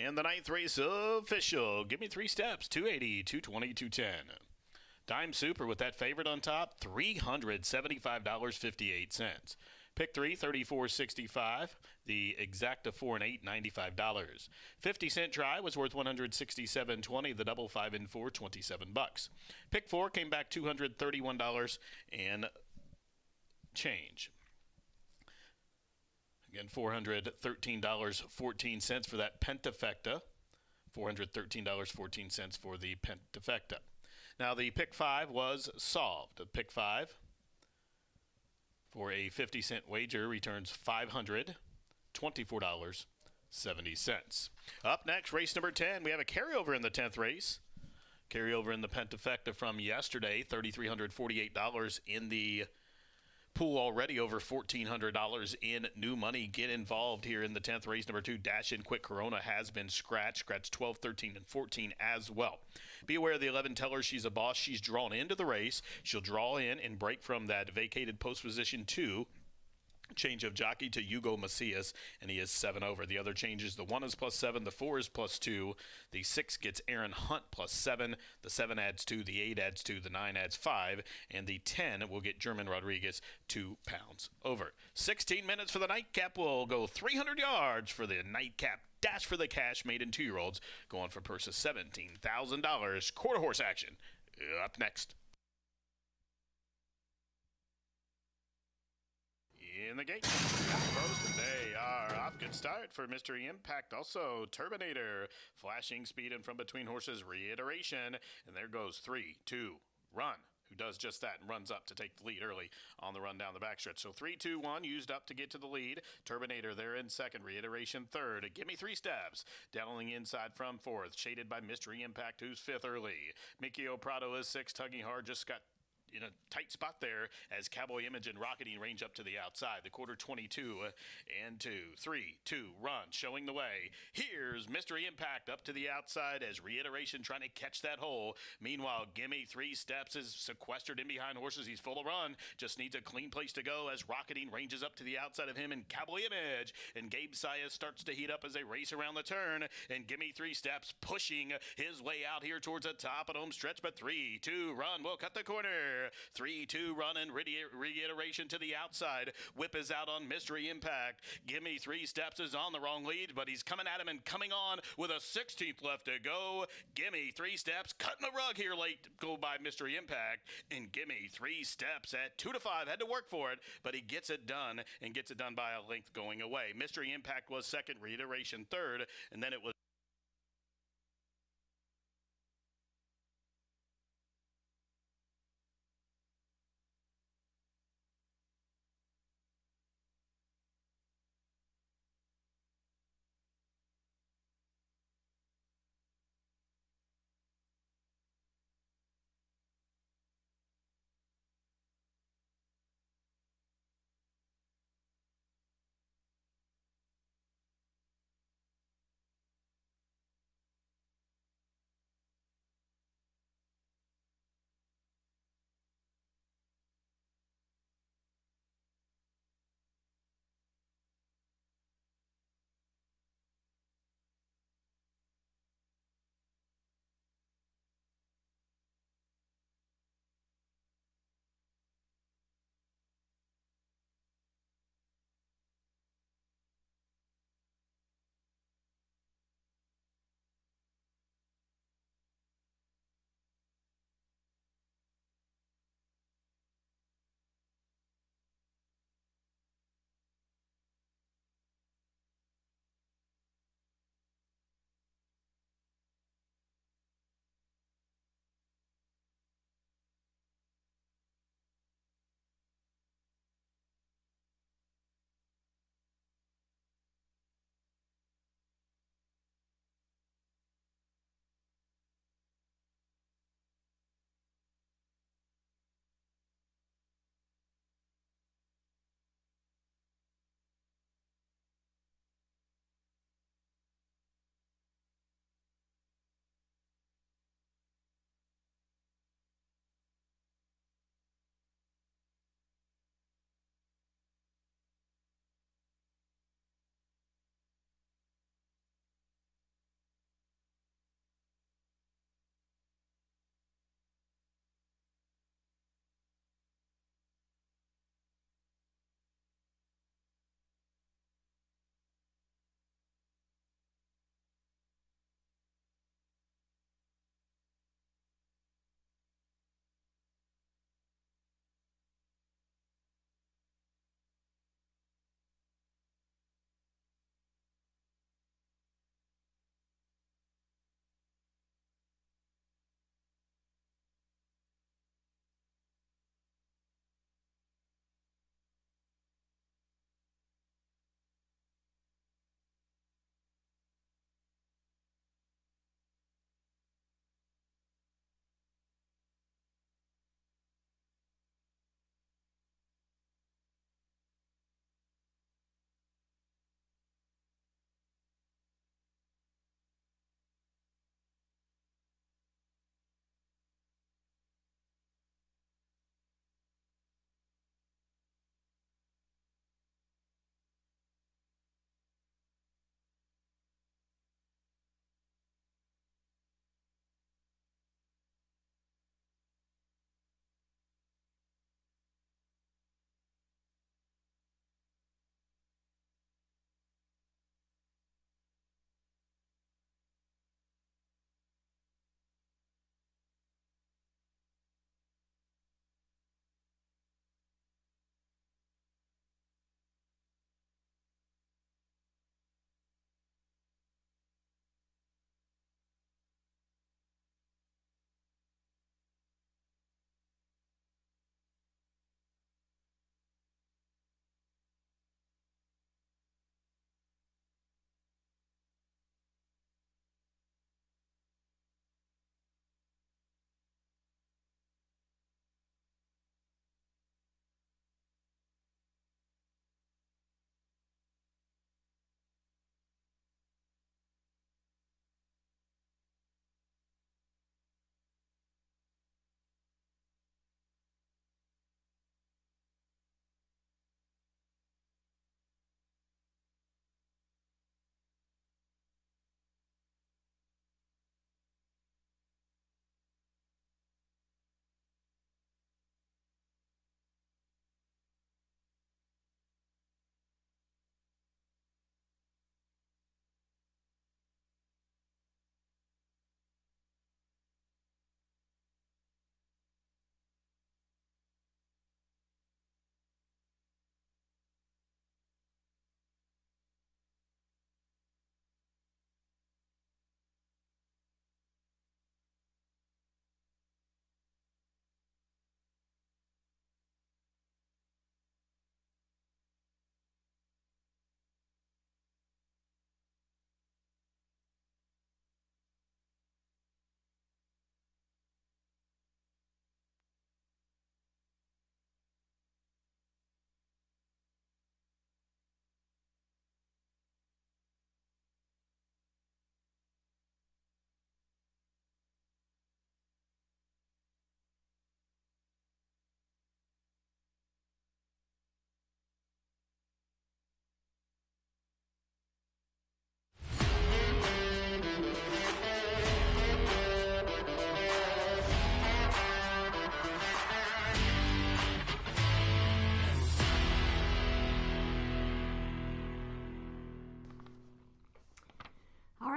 And the ninth race official. Give me 3 steps. 280, 220, 210. Dime Super with that favorite on top, $375.58. Pick 3, $34.65. The exacta 4 and 8, $95. 50-cent try was worth $167.20. The double 5 and 4, $27. Pick 4 came back $231 and change. Again, $413.14 for that Pentafecta. $413.14 for the Pentafecta. Now, the pick 5 was solved. The pick 5 for a 50-cent wager returns $524.70. Up next, race number 10. We have a carryover in the 10th race. Carryover in the Pentafecta from yesterday, $3,348 in the pool already, over $1,400 in new money. Get involved here in the 10th race. Number 2, Dash In Quick Corona has been scratched 12, 13, and 14 as well. Be aware of the 11 teller. She's a boss. She's drawn into the race. She'll draw in and break from that vacated post position 2. Change of jockey to Hugo Macias, and he is 7 over. The other changes, the 1 is +7, the 4 is +2, the 6 gets Aaron Hunt +7, the 7 adds 2, the 8 adds 2, the 9 adds 5, and the 10 will get German Rodriguez 2 pounds over. 16 minutes for the nightcap. Will go 300 yards for the nightcap. Dash for the cash, maiden 2-year-olds, going for purse of $17,000. Quarter horse action up next. In the gate, they are off. Good start for Mystery Impact. Also, Turbinator, flashing speed and from between horses, reiteration. And there goes 3, 2, run. Who does just that and runs up to take the lead early on the run down the backstretch. So 3, 2, 1 used up to get to the lead. Turbinator there in second, reiteration third. Give me 3 steps. Downling inside from fourth, shaded by Mystery Impact, who's fifth early. Mikio Prado is sixth, tugging hard, just got in a tight spot there as Cowboy Image and Rocketing range up to the outside. The quarter 22 and 2, 3, 2, run, showing the way. Here's Mystery Impact up to the outside as reiteration trying to catch that hole. Meanwhile, Gimme 3 Steps is sequestered in behind horses. He's full of run, just needs a clean place to go as Rocketing ranges up to the outside of him and Cowboy Image. And Gabe Sias starts to heat up as they race around the turn. And Gimme 3 Steps pushing his way out here towards the top of home stretch. But 3, 2, run will cut the corner. 3, 2, run and reiteration to the outside. Whip is out on Mystery Impact. Gimme 3 Steps is on the wrong lead, but he's coming at him and coming on with a 16th left to go. Gimme 3 Steps, cutting the rug here late to go by Mystery Impact. And Gimme 3 Steps at 2 to 5. Had to work for it, but he gets it done and gets it done by a length going away. Mystery Impact was second, reiteration third, and then it was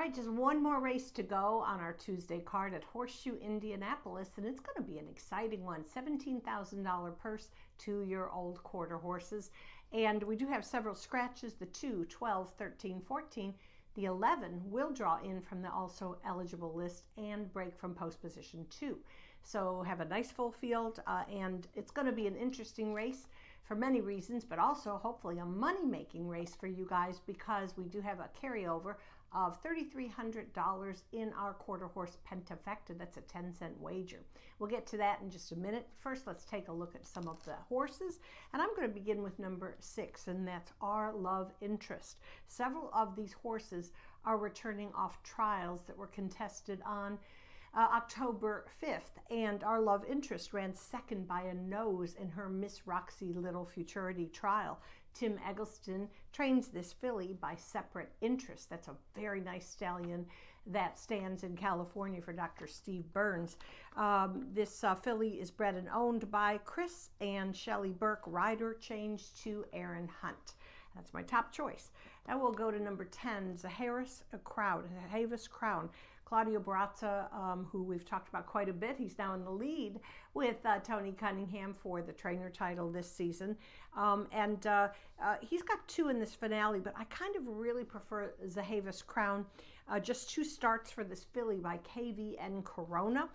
right, just one more race to go on our Tuesday card at Horseshoe Indianapolis, and it's going to be an exciting one. $17,000 purse, 2-year-old quarter horses. And we do have several scratches, the 2, 12, 13, 14. The 11 will draw in from the also eligible list and break from post position 2. So have a nice full field, and it's going to be an interesting race for many reasons, but also hopefully a money-making race for you guys, because we do have a carryover of $3,300 in our quarter horse pentafecta. That's a 10-cent wager. We'll get to that in just a minute. First, let's take a look at some of the horses, and I'm going to begin with number 6, and that's Our Love Interest. Several of these horses are returning off trials that were contested on October 5th, and Our Love Interest ran second by a nose in her Miss Roxy Little Futurity trial. Tim Eggleston trains this filly by Separate Interest. That's a very nice stallion that stands in California for Dr. Steve Burns. This filly is bred and owned by Chris and Shelley Burke. Rider changed to Aaron Hunt. That's my top choice. Now we'll go to number 10, Zahavis Crown. Claudio Barazza, who we've talked about quite a bit. He's now in the lead with Tony Cunningham for the trainer title this season. He's got 2 in this finale, but I kind of really prefer Zahavis Crown. Just 2 starts for this filly by KVN Corona.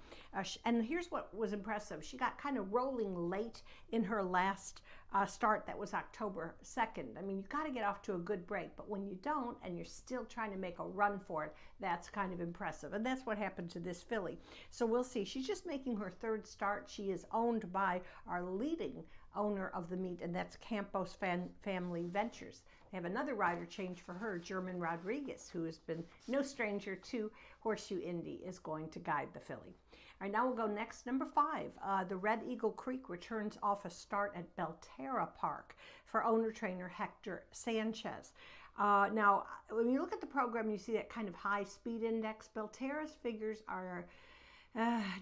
And here's what was impressive. She got kind of rolling late in her last start. That was October 2nd. I mean, you've got to get off to a good break, but when you don't and you're still trying to make a run for it, that's kind of impressive. And that's what happened to this filly. So we'll see. She's just making her 3rd start. She is owned by our leading owner of the meet, and that's Campos Family Ventures. They have another rider change for her. German Rodriguez, who has been no stranger to Horseshoe Indy, is going to guide the filly. All right, now we'll go next, number 5. The Red Eagle Creek returns off a start at Belterra Park for owner-trainer Hector Sanchez. Now, when you look at the program, you see that kind of high speed index. Belterra's figures are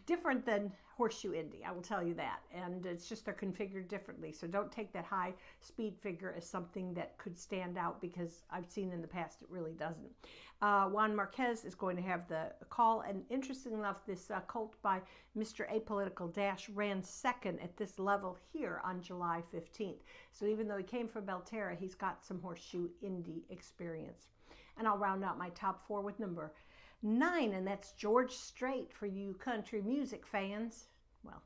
different than Horseshoe Indy, I will tell you that. And it's just they're configured differently. So don't take that high speed figure as something that could stand out, because I've seen in the past it really doesn't. Juan Marquez is going to have the call. And interestingly enough, this colt by Mr. Apolitical Dash ran second at this level here on July 15th. So even though he came from Belterra, he's got some Horseshoe Indy experience. And I'll round out my top 4 with number 9, and that's George Strait for you country music fans. Well,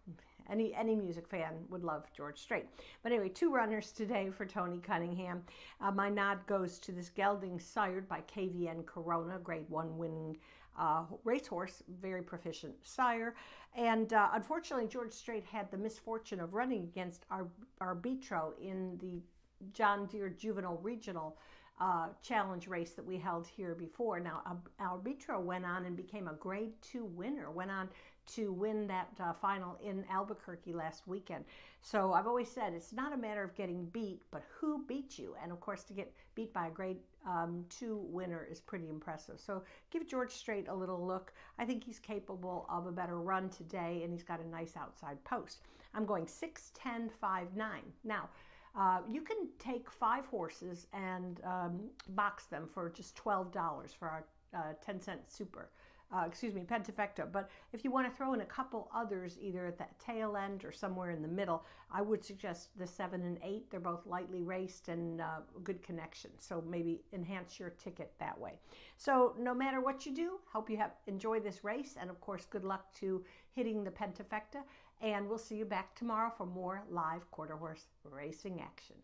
any music fan would love George Strait. But anyway, 2 runners today for Tony Cunningham. My nod goes to this gelding sired by KVN Corona, grade 1 winning racehorse, very proficient sire. And unfortunately, George Strait had the misfortune of running against Arbitro in the John Deere Juvenile Regional challenge race that we held here before. Now, Arbitro went on and became a grade 2 winner, went on to win that final in Albuquerque last weekend. So I've always said it's not a matter of getting beat, but who beat you. And of course, to get beat by a grade 2 winner is pretty impressive. So give George Strait a little look. I think he's capable of a better run today, and he's got a nice outside post. I'm going 6, 10, 5, 9. Now, you can take 5 horses and box them for just $12 for our 10-cent pentafecta. But if you want to throw in a couple others, either at the tail end or somewhere in the middle, I would suggest the 7 and 8. They're both lightly raced and good connection. So maybe enhance your ticket that way. So no matter what you do, hope you enjoy this race. And of course, good luck to hitting the pentafecta. And we'll see you back tomorrow for more live quarter horse racing action.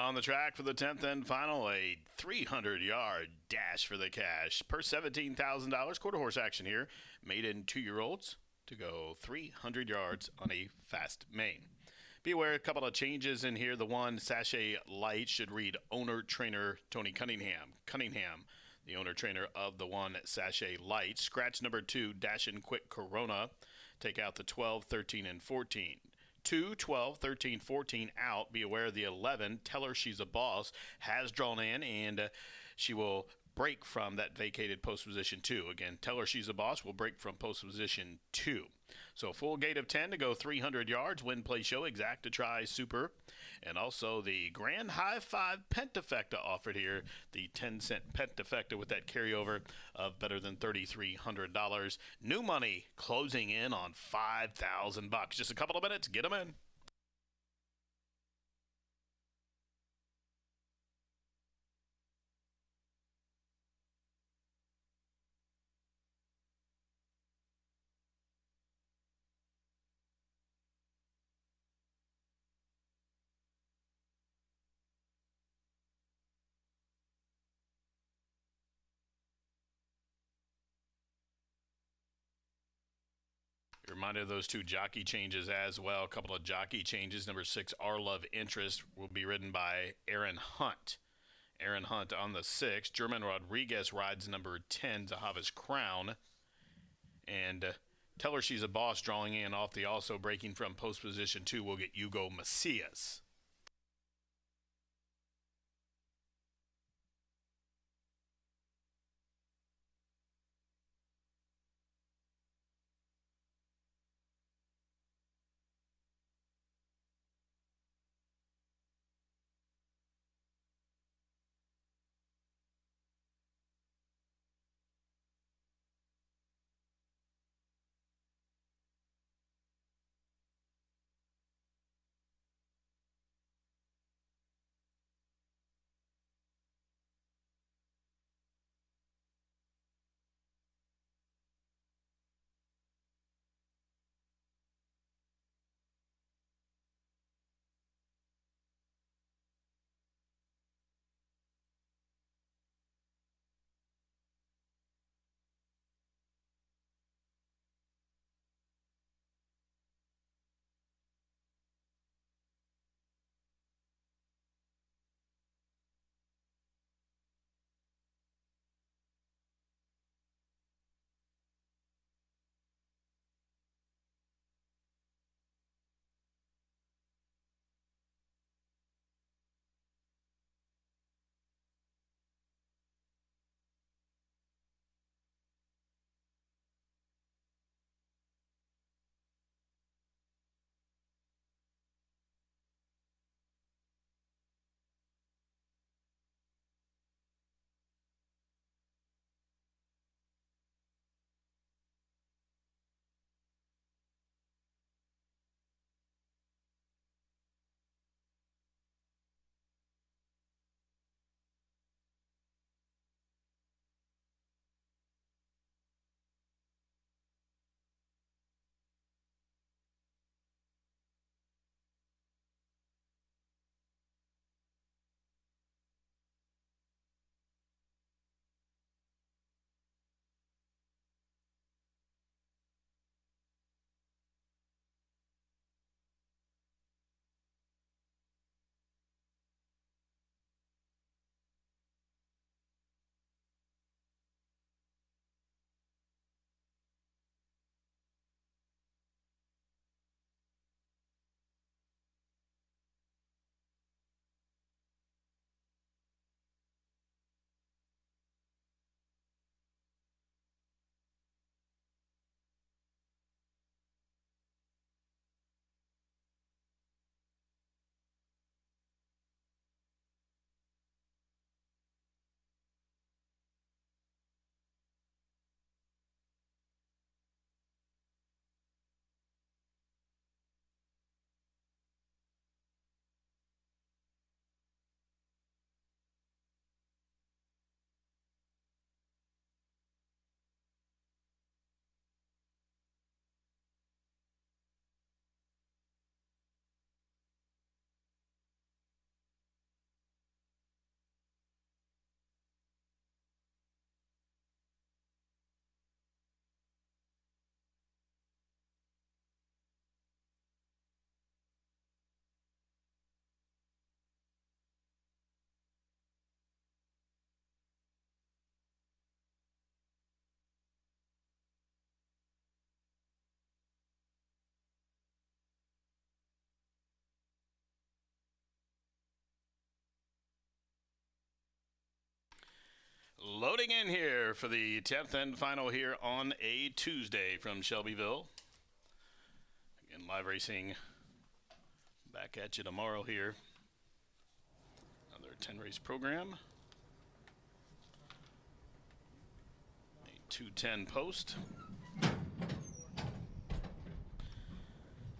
on the track for the 10th and final, a 300-yard dash for the cash. Per $17,000, quarter horse action here. Maiden 2-year-olds to go 300 yards on a fast main. Be aware, a couple of changes in here. The one, Sachet Light, should read owner trainer Tony Cunningham. Cunningham, the owner trainer of the one, Sachet Light. Scratch number 2, Dash and Quick Corona. Take out the 12, 13, and 14. 2, 12, 13, 14 out. Be aware the 11, Tell Her She's a Boss, has drawn in, and she will break from that vacated post position 2. Again, Tell Her She's a Boss will break from post position 2. So full gate of 10 to go 300 yards. Win, play, show, exact to try, super. And also the Grand High 5 Pentafecta offered here. The 10-cent Pentafecta with that carryover of better than $3,300. New money closing in on $5,000. Just a couple of minutes. Get them in. Reminder of those 2 jockey changes as well. A couple of jockey changes. Number 6, Our Love Interest, will be ridden by Aaron Hunt. Aaron Hunt on the 6. German Rodriguez rides number 10, Zahava's Crown. And Tell Her She's a Boss drawing in off the also breaking from post position 2 will get Hugo Macias. Loading in here for the 10th and final here on a Tuesday from Shelbyville. Again, live racing back at you tomorrow here. Another 10-race program. A 210 post.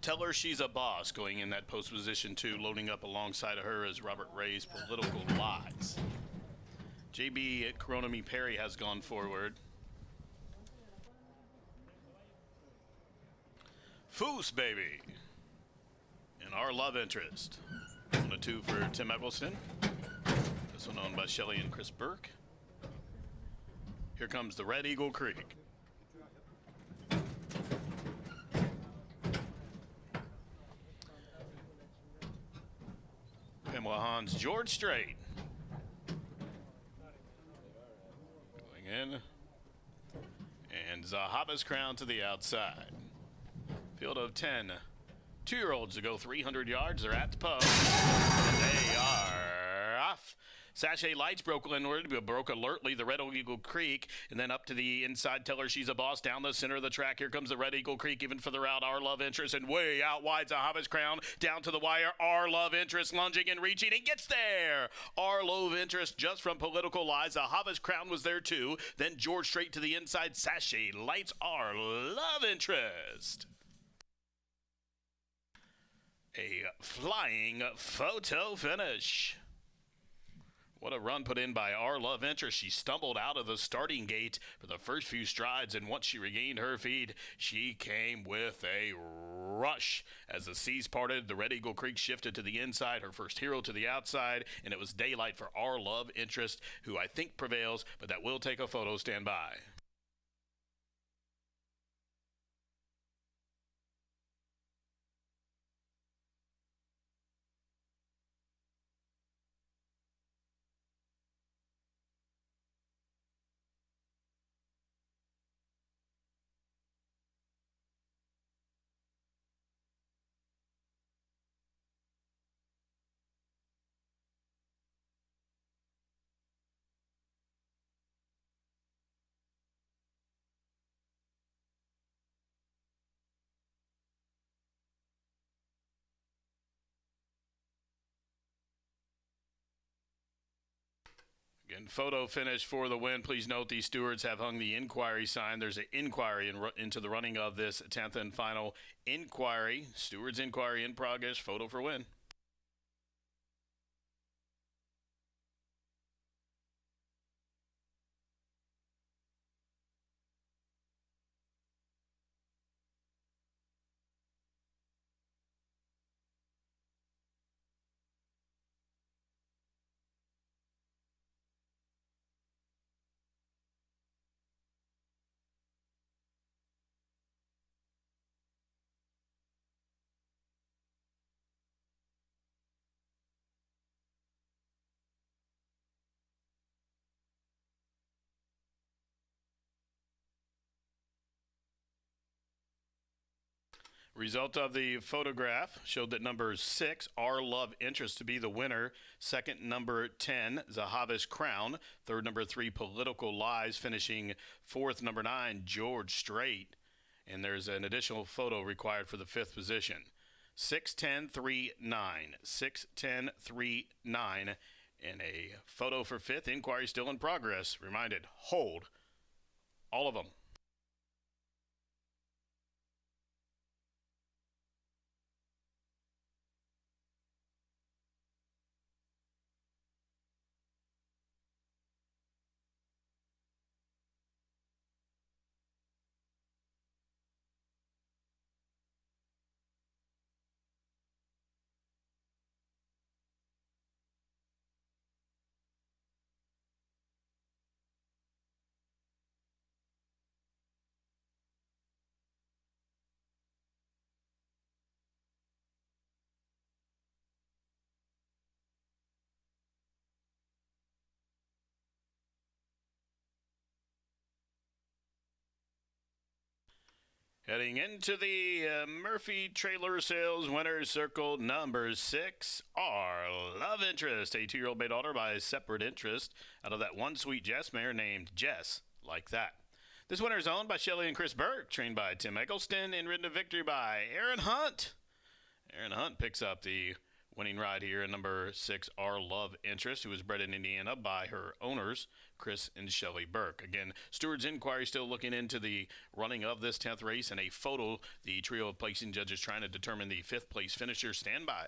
Tell her she's a boss going in that post position too. Loading up alongside of her is Robert Ray's Political Lies. JB Coronami Perry has gone forward. Foos, baby. And Our Love Interest. 1-2 for Tim Eggleston. This one owned by Shelley and Chris Burke. Here comes the Red Eagle Creek. Pamela Hahn's George Strait. Going in. And Zahaba's Crown to the outside. Field of 10 2-year-olds to go 300 yards. They're at the post. And they are off. Sachet Lights broke inward, broke alertly the Red Eagle Creek, and then up to the inside. Tell her she's a boss down the center of the track. Here comes the Red Eagle Creek, even further out. Our Love Interest, and way out wide, Zahaba's Crown down to the wire. Our Love Interest lunging and reaching and gets there. Our Love Interest just from Political Lies. Zahaba's Crown was there too. Then George Strait to the inside. Sachet Lights, Our Love Interest. A flying photo finish. What a run put in by Our Love Interest. She stumbled out of the starting gate for the first few strides, and once she regained her feet, she came with a rush. As the seas parted, the Red Eagle Creek shifted to the inside, her first hero to the outside, and it was daylight for Our Love Interest, who I think prevails, but that will take a photo. Stand by. Again, photo finish for the win. Please note these stewards have hung the inquiry sign. There's an inquiry into the running of this 10th and final inquiry. Stewards inquiry in progress. Photo for win. Result of the photograph showed that number 6, Our Love Interest, to be the winner. Second, number 10, Zahaba's Crown. Third, number 3, Political Lies. Finishing fourth, number 9, George Strait. And there's an additional photo required for the 5th position. 6-10-3-9. 6-10-3-9. And a photo for 5th. Inquiry still in progress. Reminded, hold all of them. Heading into the Murphy Trailer Sales Winners Circle number 6, our Love Interest, a 2-year-old bay daughter by separate interest out of that one sweet Jess mare named Jess Like That. This winner is owned by Shelley and Chris Burke, trained by Tim Eggleston, and ridden to victory by Aaron Hunt. Aaron Hunt picks up the winning ride here in number 6, Our Love Interest, who was bred in Indiana by her owners, Chris and Shelley Burke. Again, Stewart's Inquiry still looking into the running of this 10th race, and a photo, the trio of placing judges trying to determine the 5th place finisher. Stand by.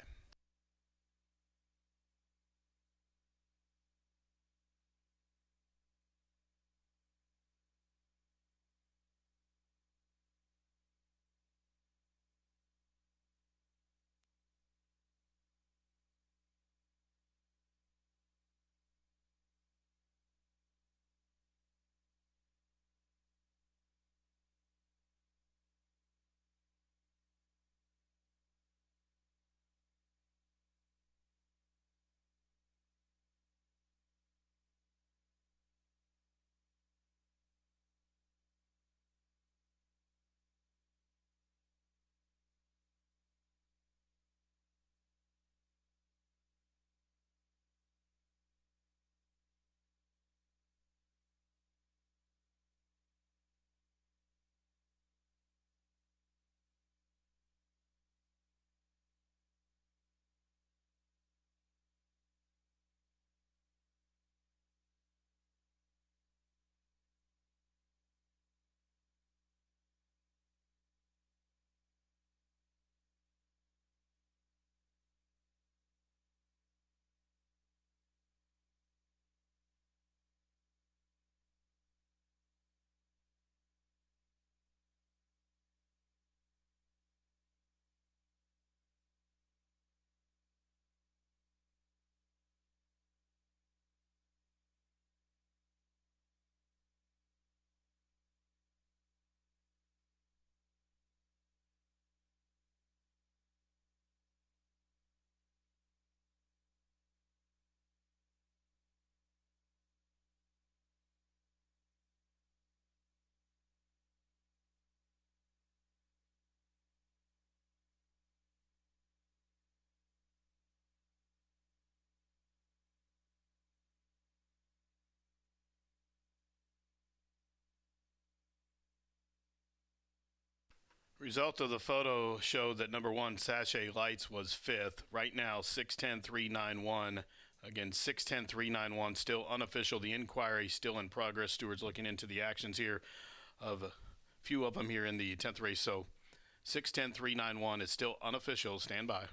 Result of the photo showed that number 1, Sachet Lights, was 5th. Right now, 610-391. Again, 610-391, still unofficial. The inquiry still in progress. Stewart's looking into the actions here of a few of them here in the 10th race. So 610-391 is still unofficial. Stand by.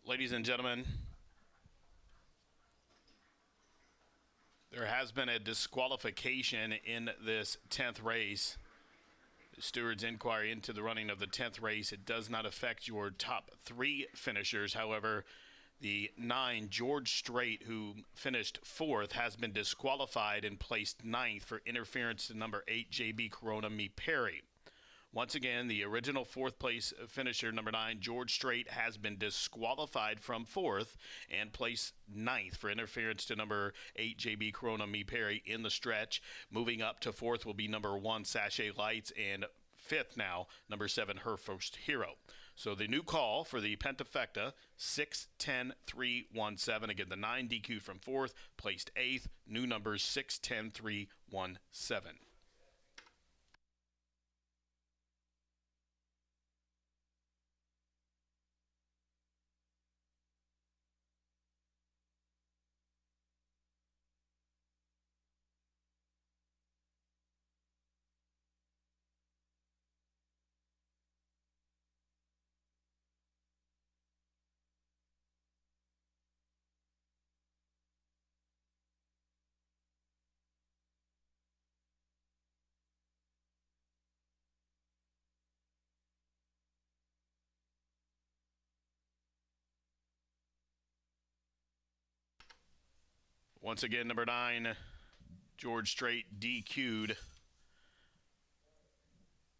Ladies and gentlemen, there has been a disqualification in this 10th race. The Stewart's Inquiry into the running of the 10th race. It does not affect your top 3 finishers. However, the 9, George Strait, who finished 4th, has been disqualified and placed 9th for interference to number 8, JB Corona Me Perry. Once again, the original fourth place finisher, number 9, George Strait, has been disqualified from fourth and placed ninth for interference to number 8, JB Corona Me Perry in the stretch. Moving up to fourth will be number 1, Sachet Lights, and fifth now, number 7, Her First Hero. So the new call for the Pentafecta, 6-10-3-1-7. Again, the 9 DQ from fourth, placed eighth. New numbers 6-10-3-1-7. Once again, number 9, George Strait, DQ'd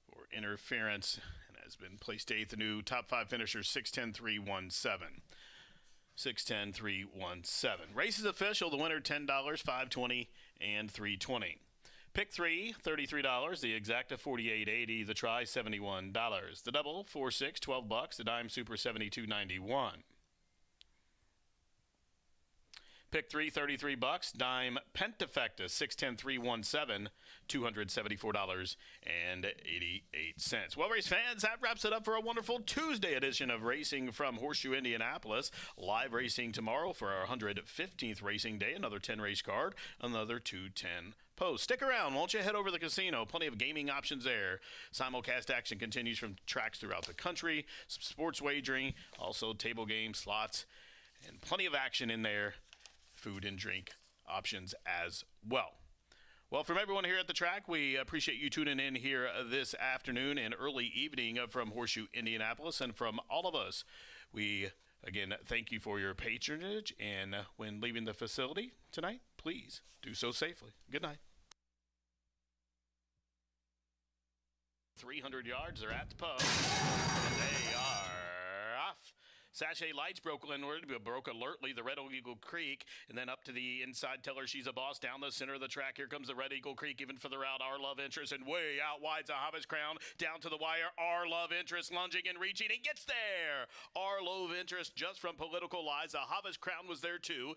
for interference and has been placed eighth. The new top 5 finisher, 6-10-3-1-7. 6-10-3-1-7. Race is official. The winner, $10, $5.20, and $3.20. Pick 3, $33. The exacta, $48.80. The try, $71. The double, 4-6, $12. The dime super, $72.91. Pick 3, $33. Dime Pentafecta, 6-10-3-1-7, $274.88. Well, race fans, that wraps it up for a wonderful Tuesday edition of Racing from Horseshoe Indianapolis. Live racing tomorrow for our 115th racing day. Another 10-race card, another 210 post. Stick around, won't you? Head over to the casino. Plenty of gaming options there. Simulcast action continues from tracks throughout the country. Some sports wagering, also table games, slots, and plenty of action in there. Food and drink options as well. Well, from everyone here at the track, we appreciate you tuning in here this afternoon and early evening from Horseshoe Indianapolis. And from all of us, we, again, thank you for your patronage. And when leaving the facility tonight, please do so safely. Good night. 300 yards, they're at the pub. They are off. Sachet Lights broke alertly the Red Eagle Creek, and then up to the inside. Tell her she's a boss down the center of the track. Here comes the Red Eagle Creek, even further out. Our Love Interest, and way out wide's a Hobbs Crown. Down to the wire, Our Love Interest lunging and reaching, and gets there. Our Love Interest just from Political Lies. A Hobbs Crown was there too.